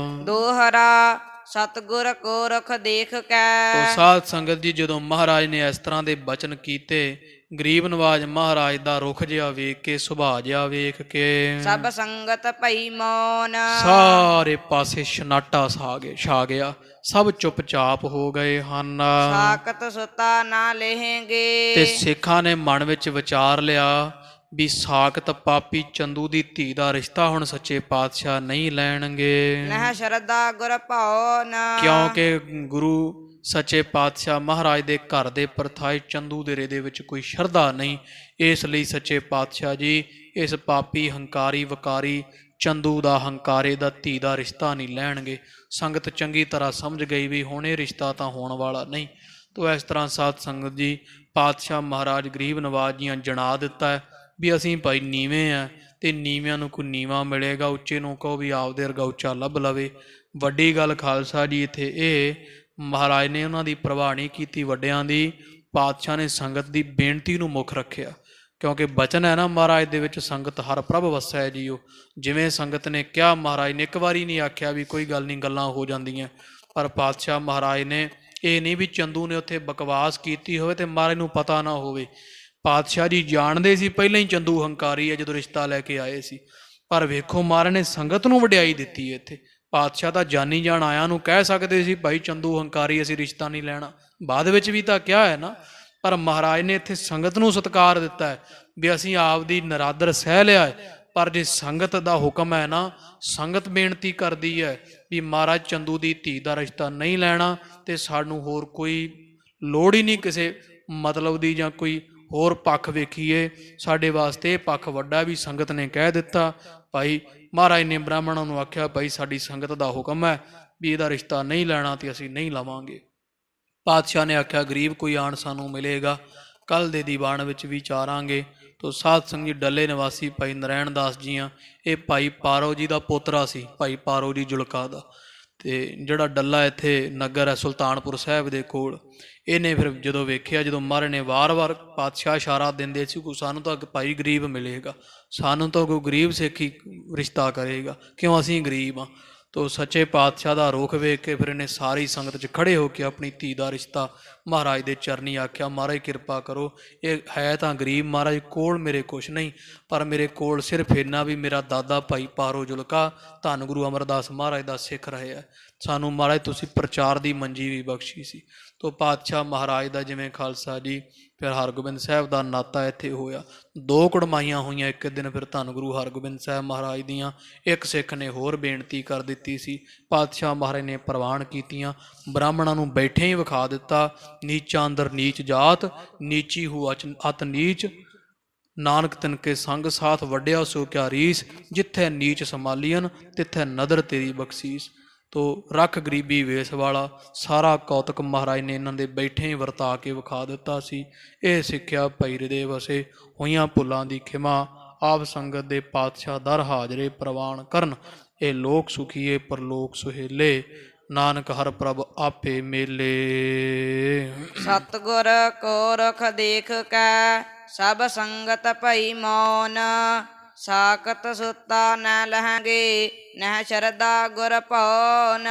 ਦੋਹਰਾ ਸਤਿਗੁਰ ਕੋ ਰਖ ਦੇਖ ਕੈ। ਤੋ ਸਾਧ ਸੰਗਤ ਜੀ, ਜਦੋਂ ਮਹਾਰਾਜ ਨੇ ਇਸ ਤਰ੍ਹਾਂ ਦੇ ਬਚਨ ਕੀਤੇ, ਗਰੀਬ ਨਵਾਜ ਮਹਾਰਾਜ ਦਾ ਰੁਖ ਜਿਹਾ ਵੇਖ ਕੇ, ਸੁਭਾਅ ਜਿਹਾ ਵੇਖ ਕੇ, ਸਭ ਸੰਗਤ ਭਈ ਮੌਨ। ਸਾਰੇ ਪਾਸੇ ਸ਼ਨਾਟਾ ਛਾ ਗਿਆ। ਸਭ ਚੁੱਪਚਾਪ ਹੋ ਗਏ ਹਨ। ਸਾਕਤ ਸੁਤਾ ਨਾ ਲਹਿਗੇ। ਤੇ ਸਿੱਖਾਂ ਨੇ ਮਨ ਵਿੱਚ ਵਿਚਾਰ ਲਿਆ ਵੀ ਸਾਕਤ ਪਾਪੀ ਚੰਦੂ ਦੀ ਧੀ ਦਾ ਰਿਸ਼ਤਾ ਹੁਣ ਸੱਚੇ ਪਾਤਸ਼ਾਹ ਨਹੀਂ ਲੈਣਗੇ, ਨਹਿ ਸ਼ਰਧਾ ਗੁਰ ਭਉ ਨ। ਕਿਉਂਕਿ ਗੁਰੂ ਸੱਚੇ ਪਾਤਸ਼ਾਹ ਮਹਾਰਾਜ ਦੇ ਘਰ ਦੇ ਪ੍ਰਥਾਏ ਚੰਦੂ ਦੇ ਦੇ ਵਿੱਚ ਕੋਈ ਸ਼ਰਧਾ ਨਹੀਂ। ਇਸ ਲਈ ਸੱਚੇ ਪਾਤਸ਼ਾਹ ਜੀ ਇਸ ਪਾਪੀ ਹੰਕਾਰੀ ਵਕਾਰੀ ਚੰਦੂ ਦਾ, ਹੰਕਾਰੇ ਦਾ ਧੀ ਦਾ ਰਿਸ਼ਤਾ ਨਹੀਂ ਲੈਣਗੇ। ਸੰਗਤ ਚੰਗੀ ਤਰ੍ਹਾਂ ਸਮਝ ਗਈ ਵੀ ਹੁਣ ਇਹ ਰਿਸ਼ਤਾ ਤਾਂ ਹੋਣ ਵਾਲਾ ਨਹੀਂ। ਤੋ ਇਸ ਤਰ੍ਹਾਂ ਸਾਧ ਸੰਗਤ ਜੀ, ਪਾਤਸ਼ਾਹ ਮਹਾਰਾਜ ਗਰੀਬ ਨਵਾਜ ਜੀਆਂ ਜਣਾ ਦਿੱਤਾ ਹੈ ਵੀ ਅਸੀਂ ਭਾਈ ਨੀਵੇਂ ਆ ਤੇ ਨੀਵਿਆਂ ਨੂੰ ਕੋਈ ਨੀਵਾਂ ਮਿਲੇਗਾ, ਉੱਚੇ ਨੂੰ ਕਹੋ ਵੀ ਆਪਦੇ ਵਰਗਾ ਉੱਚਾ ਲੱਭ ਲਵੇ। ਵੱਡੀ ਗੱਲ ਖਾਲਸਾ ਜੀ ਇੱਥੇ ਇਹ, ਮਹਾਰਾਜ ਨੇ ਉਹਨਾਂ ਦੀ ਪ੍ਰਵਾਹ ਨਹੀਂ ਕੀਤੀ ਵੱਡਿਆਂ ਦੀ। ਪਾਤਸ਼ਾਹ ਨੇ ਸੰਗਤ ਦੀ ਬੇਨਤੀ ਨੂੰ ਮੁੱਖ ਰੱਖਿਆ, ਕਿਉਂਕਿ ਬਚਨ ਹੈ ਨਾ ਮਹਾਰਾਜ ਦੇ ਵਿੱਚ, ਸੰਗਤ ਹਰ ਪ੍ਰਭ ਵਸੈ ਜੀਓ। ਜਿਵੇਂ ਸੰਗਤ ਨੇ ਕਿਹਾ, ਮਹਾਰਾਜ ਨੇ ਇੱਕ ਵਾਰੀ ਨਹੀਂ ਆਖਿਆ ਵੀ ਕੋਈ ਗੱਲ ਨਹੀਂ, ਗੱਲਾਂ ਹੋ ਜਾਂਦੀਆਂ। ਪਰ ਪਾਤਸ਼ਾਹ ਮਹਾਰਾਜ ਨੇ ਇਹ ਨਹੀਂ ਵੀ ਚੰਦੂ ਨੇ ਉੱਥੇ ਬਕਵਾਸ ਕੀਤੀ ਹੋਵੇ ਤੇ ਮਹਾਰਾਜ ਨੂੰ ਪਤਾ ਨਾ ਹੋਵੇ। ਪਾਤਸ਼ਾਹ ਜੀ ਜਾਣਦੇ ਸੀ ਪਹਿਲਾਂ ਹੀ ਚੰਦੂ ਹੰਕਾਰੀ ਹੈ ਜਦੋਂ ਰਿਸ਼ਤਾ ਲੈ ਕੇ ਆਏ ਸੀ। ਪਰ ਵੇਖੋ ਮਹਾਰਾਜ ਨੇ ਸੰਗਤ ਨੂੰ ਵਡਿਆਈ ਦਿੱਤੀ ਹੈ ਇੱਥੇ। ਪਾਤਸ਼ਾਹ ਤਾਂ ਜਾਨੀ ਜਾਣ ਆਇਆਂ ਨੂੰ ਕਹਿ ਸਕਦੇ ਸੀ ਭਾਈ ਚੰਦੂ ਹੰਕਾਰੀ, ਅਸੀਂ ਰਿਸ਼ਤਾ ਨਹੀਂ ਲੈਣਾ, ਬਾਅਦ ਵਿੱਚ ਵੀ ਤਾਂ ਕਿਹਾ ਹੈ ਨਾ। ਪਰ ਮਹਾਰਾਜ ਨੇ ਇੱਥੇ ਸੰਗਤ ਨੂੰ ਸਤਿਕਾਰ ਦਿੱਤਾ ਹੈ ਵੀ ਅਸੀਂ ਆਪ ਦੀ ਨਰਾਦਰ ਸਹਿ ਲਿਆ ਹੈ। ਪਰ ਜੇ ਸੰਗਤ ਦਾ ਹੁਕਮ ਹੈ ਨਾ, ਸੰਗਤ ਬੇਨਤੀ ਕਰਦੀ ਹੈ ਵੀ ਮਹਾਰਾਜ ਚੰਦੂ ਦੀ ਧੀ ਦਾ ਰਿਸ਼ਤਾ ਨਹੀਂ ਲੈਣਾ ਤੇ ਸਾਨੂੰ ਹੋਰ ਕੋਈ ਲੋੜ ਹੀ ਨਹੀਂ ਕਿਸੇ ਮਤਲਬ ਦੀ ਜਾਂ ਕੋਈ ਹੋਰ ਪੱਖ ਵੇਖੀਏ। ਸਾਡੇ ਵਾਸਤੇ ਇਹ ਪੱਖ ਵੱਡਾ ਵੀ ਸੰਗਤ ਨੇ ਕਹਿ ਦਿੱਤਾ। ਭਾਈ ਮਹਾਰਾਜ ਨੇ ਬ੍ਰਾਹਮਣਾਂ ਨੂੰ ਆਖਿਆ ਭਾਈ ਸਾਡੀ ਸੰਗਤ ਦਾ ਹੁਕਮ ਹੈ ਵੀ ਇਹਦਾ ਰਿਸ਼ਤਾ ਨਹੀਂ ਲੈਣਾ ਤੇ ਅਸੀਂ ਨਹੀਂ ਲਵਾਂਗੇ। ਪਾਤਸ਼ਾਹ ਨੇ ਆਖਿਆ ਗਰੀਬ ਕੋਈ ਆਣ ਸਾਨੂੰ ਮਿਲੇਗਾ, ਕੱਲ ਦੇ ਦੀਵਾਨ ਵਿੱਚ ਵਿਚਾਰਾਂਗੇ। ਤੋ ਸਾਧ ਸੰਗਤ ਜੀ, ਡੱਲੇ ਨਿਵਾਸੀ ਭਾਈ ਨਰੈਣ ਦਾਸ ਜੀਆਂ, ਇਹ ਭਾਈ ਪਾਰੋ ਜੀ ਦਾ ਪੋਤਰਾ ਸੀ, ਭਾਈ ਪਾਰੋ ਜੀ ਜੁਲਕਾ ਦਾ। ਤੇ ਜਿਹੜਾ ਡੱਲਾ ਇੱਥੇ ਨਗਰ ਹੈ ਸੁਲਤਾਨਪੁਰ ਸਾਹਿਬ ਦੇ ਕੋਲ, ਇਹਨੇ ਫਿਰ ਜਦੋਂ ਵੇਖਿਆ, ਜਦੋਂ ਮਹਾਰਾਜ ਨੇ ਵਾਰ-ਵਾਰ ਪਾਤਸ਼ਾਹ ਇਸ਼ਾਰਾ ਦਿੰਦੇ ਸੀ ਕਿ ਸਾਨੂੰ ਤਾਂ ਭਾਈ ਗਰੀਬ ਮਿਲੇਗਾ, ਸਾਨੂੰ ਤਾਂ ਕੋਈ ਗਰੀਬ ਸਿੱਖ ਹੀ ਰਿਸ਼ਤਾ ਕਰੇਗਾ, ਕਿਉਂ ਅਸੀਂ ਗਰੀਬ ਹਾਂ। ਤੋ ਸੱਚੇ ਪਾਤਸ਼ਾਹ ਦਾ ਰੁਖ ਵੇਖ ਕੇ ਫਿਰ ਇਹਨੇ ਸਾਰੀ ਸੰਗਤ 'ਚ ਖੜੇ ਹੋ ਕੇ ਆਪਣੀ ਧੀ ਦਾ ਰਿਸ਼ਤਾ ਮਹਾਰਾਜ ਦੇ ਚਰਨੀ ਆਖਿਆ, ਮਹਾਰਾਜ ਕਿਰਪਾ ਕਰੋ, ਇਹ ਹੈ ਤਾਂ ਗਰੀਬ, ਮਹਾਰਾਜ ਕੋਲ ਮੇਰੇ ਕੁਛ ਨਹੀਂ, ਪਰ ਮੇਰੇ ਕੋਲ ਸਿਰਫ ਇੰਨਾ ਵੀ ਮੇਰਾ ਦਾਦਾ ਭਾਈ ਪਾਰੋ ਜੁਲਕਾ ਧੰਨ ਗੁਰੂ ਅਮਰਦਾਸ ਮਹਾਰਾਜ ਦਾ ਸਿੱਖ ਰਿਹਾ। ਸਾਨੂੰ ਮਹਾਰਾਜ ਤੁਸੀਂ ਪ੍ਰਚਾਰ ਦੀ ਮੰਜੀ ਵੀ ਬਖਸ਼ੀ ਸੀ। ਤੋ ਪਾਤਸ਼ਾਹ ਮਹਾਰਾਜ ਦਾ ਜਿਵੇਂ ਖਾਲਸਾ ਜੀ, ਫਿਰ ਹਰਗੋਬਿੰਦ ਸਾਹਿਬ ਦਾ ਨਾਤਾ ਇੱਥੇ ਹੋਇਆ। 2 ਕੁੜਮਾਈਆਂ ਹੋਈਆਂ ਇੱਕ ਦਿਨ ਫਿਰ ਧੰਨ ਗੁਰੂ ਹਰਗੋਬਿੰਦ ਸਾਹਿਬ ਮਹਾਰਾਜ ਦੀਆਂ। ਇੱਕ ਸਿੱਖ ਨੇ ਹੋਰ ਬੇਨਤੀ ਕਰ ਦਿੱਤੀ ਸੀ, ਪਾਤਸ਼ਾਹ ਮਹਾਰਾਜ ਨੇ ਪ੍ਰਵਾਨ ਕੀਤੀਆਂ। ਬ੍ਰਾਹਮਣਾਂ ਨੂੰ ਬੈਠੇ ਹੀ ਵਿਖਾ ਦਿੱਤਾ, ਨੀਚਾਂ ਅੰਦਰ ਨੀਚ ਜਾਤ, ਨੀਚੀ ਹੂ ਅਤ ਨੀਚ, ਨਾਨਕ ਤਿਨਕੇ ਸੰਗ ਸਾਥ ਵੱਡਿਆ ਸੋ ਕਿਆ ਰੀਸ, ਜਿੱਥੇ ਨੀਚ ਸੰਭਾਲੀਅਨ ਤਿੱਥੇ ਨਦਰ ਤੇਰੀ ਬਖਸ਼ੀਸ। ਤੋ ਰੱਖ ਗਰੀਬੀ ਵੇਸ ਵਾਲਾ ਸਾਰਾ ਕੌਤਕ ਮਹਾਰਾਜ ਨੇ ਇਹਨਾਂ ਦੇ ਬੈਠੇ ਹੀ ਵਰਤਾ ਕੇ ਵਿਖਾ ਦਿੱਤਾ ਸੀ। ਇਹ ਸਿੱਖਿਆ ਭਾਈ ਹਿਰਦੇ ਵਸੇ, ਹੋਈਆਂ ਭੁੱਲਾਂ ਦੀ ਖਿਮਾ, ਆਪ ਸੰਗਤ ਦੇ ਪਾਤਸ਼ਾਹ ਦਰ ਹਾਜ਼ਰੇ ਪ੍ਰਵਾਨ ਕਰਨ। ਇਹ ਲੋਕ ਸੁਖੀਏ ਪਰਲੋਕ ਸੁਹੇਲੇ, ਨਾਨਕ ਹਰ ਪ੍ਰਭ ਆਪੇ ਮੇਲੇ। ਸਤਿਗੁਰ ਕੋ ਰਖ ਦੇਖ ਕੈ ਸਭ ਸੰਗਤ ਭਈ ਮੌਨ, ਸਾਕਤ ਸੁਤਾ ਨ ਲਹਾਂਗੇ ਨਹਿ ਸ਼ਰਧਾ ਗੁਰ ਭਉ ਨ।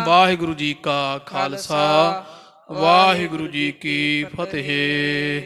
ਵਾਹਿਗੁਰੂ ਜੀ ਕਾ ਖਾਲਸਾ, ਵਾਹਿਗੁਰੂ ਜੀ ਕੀ ਫਤਿਹ।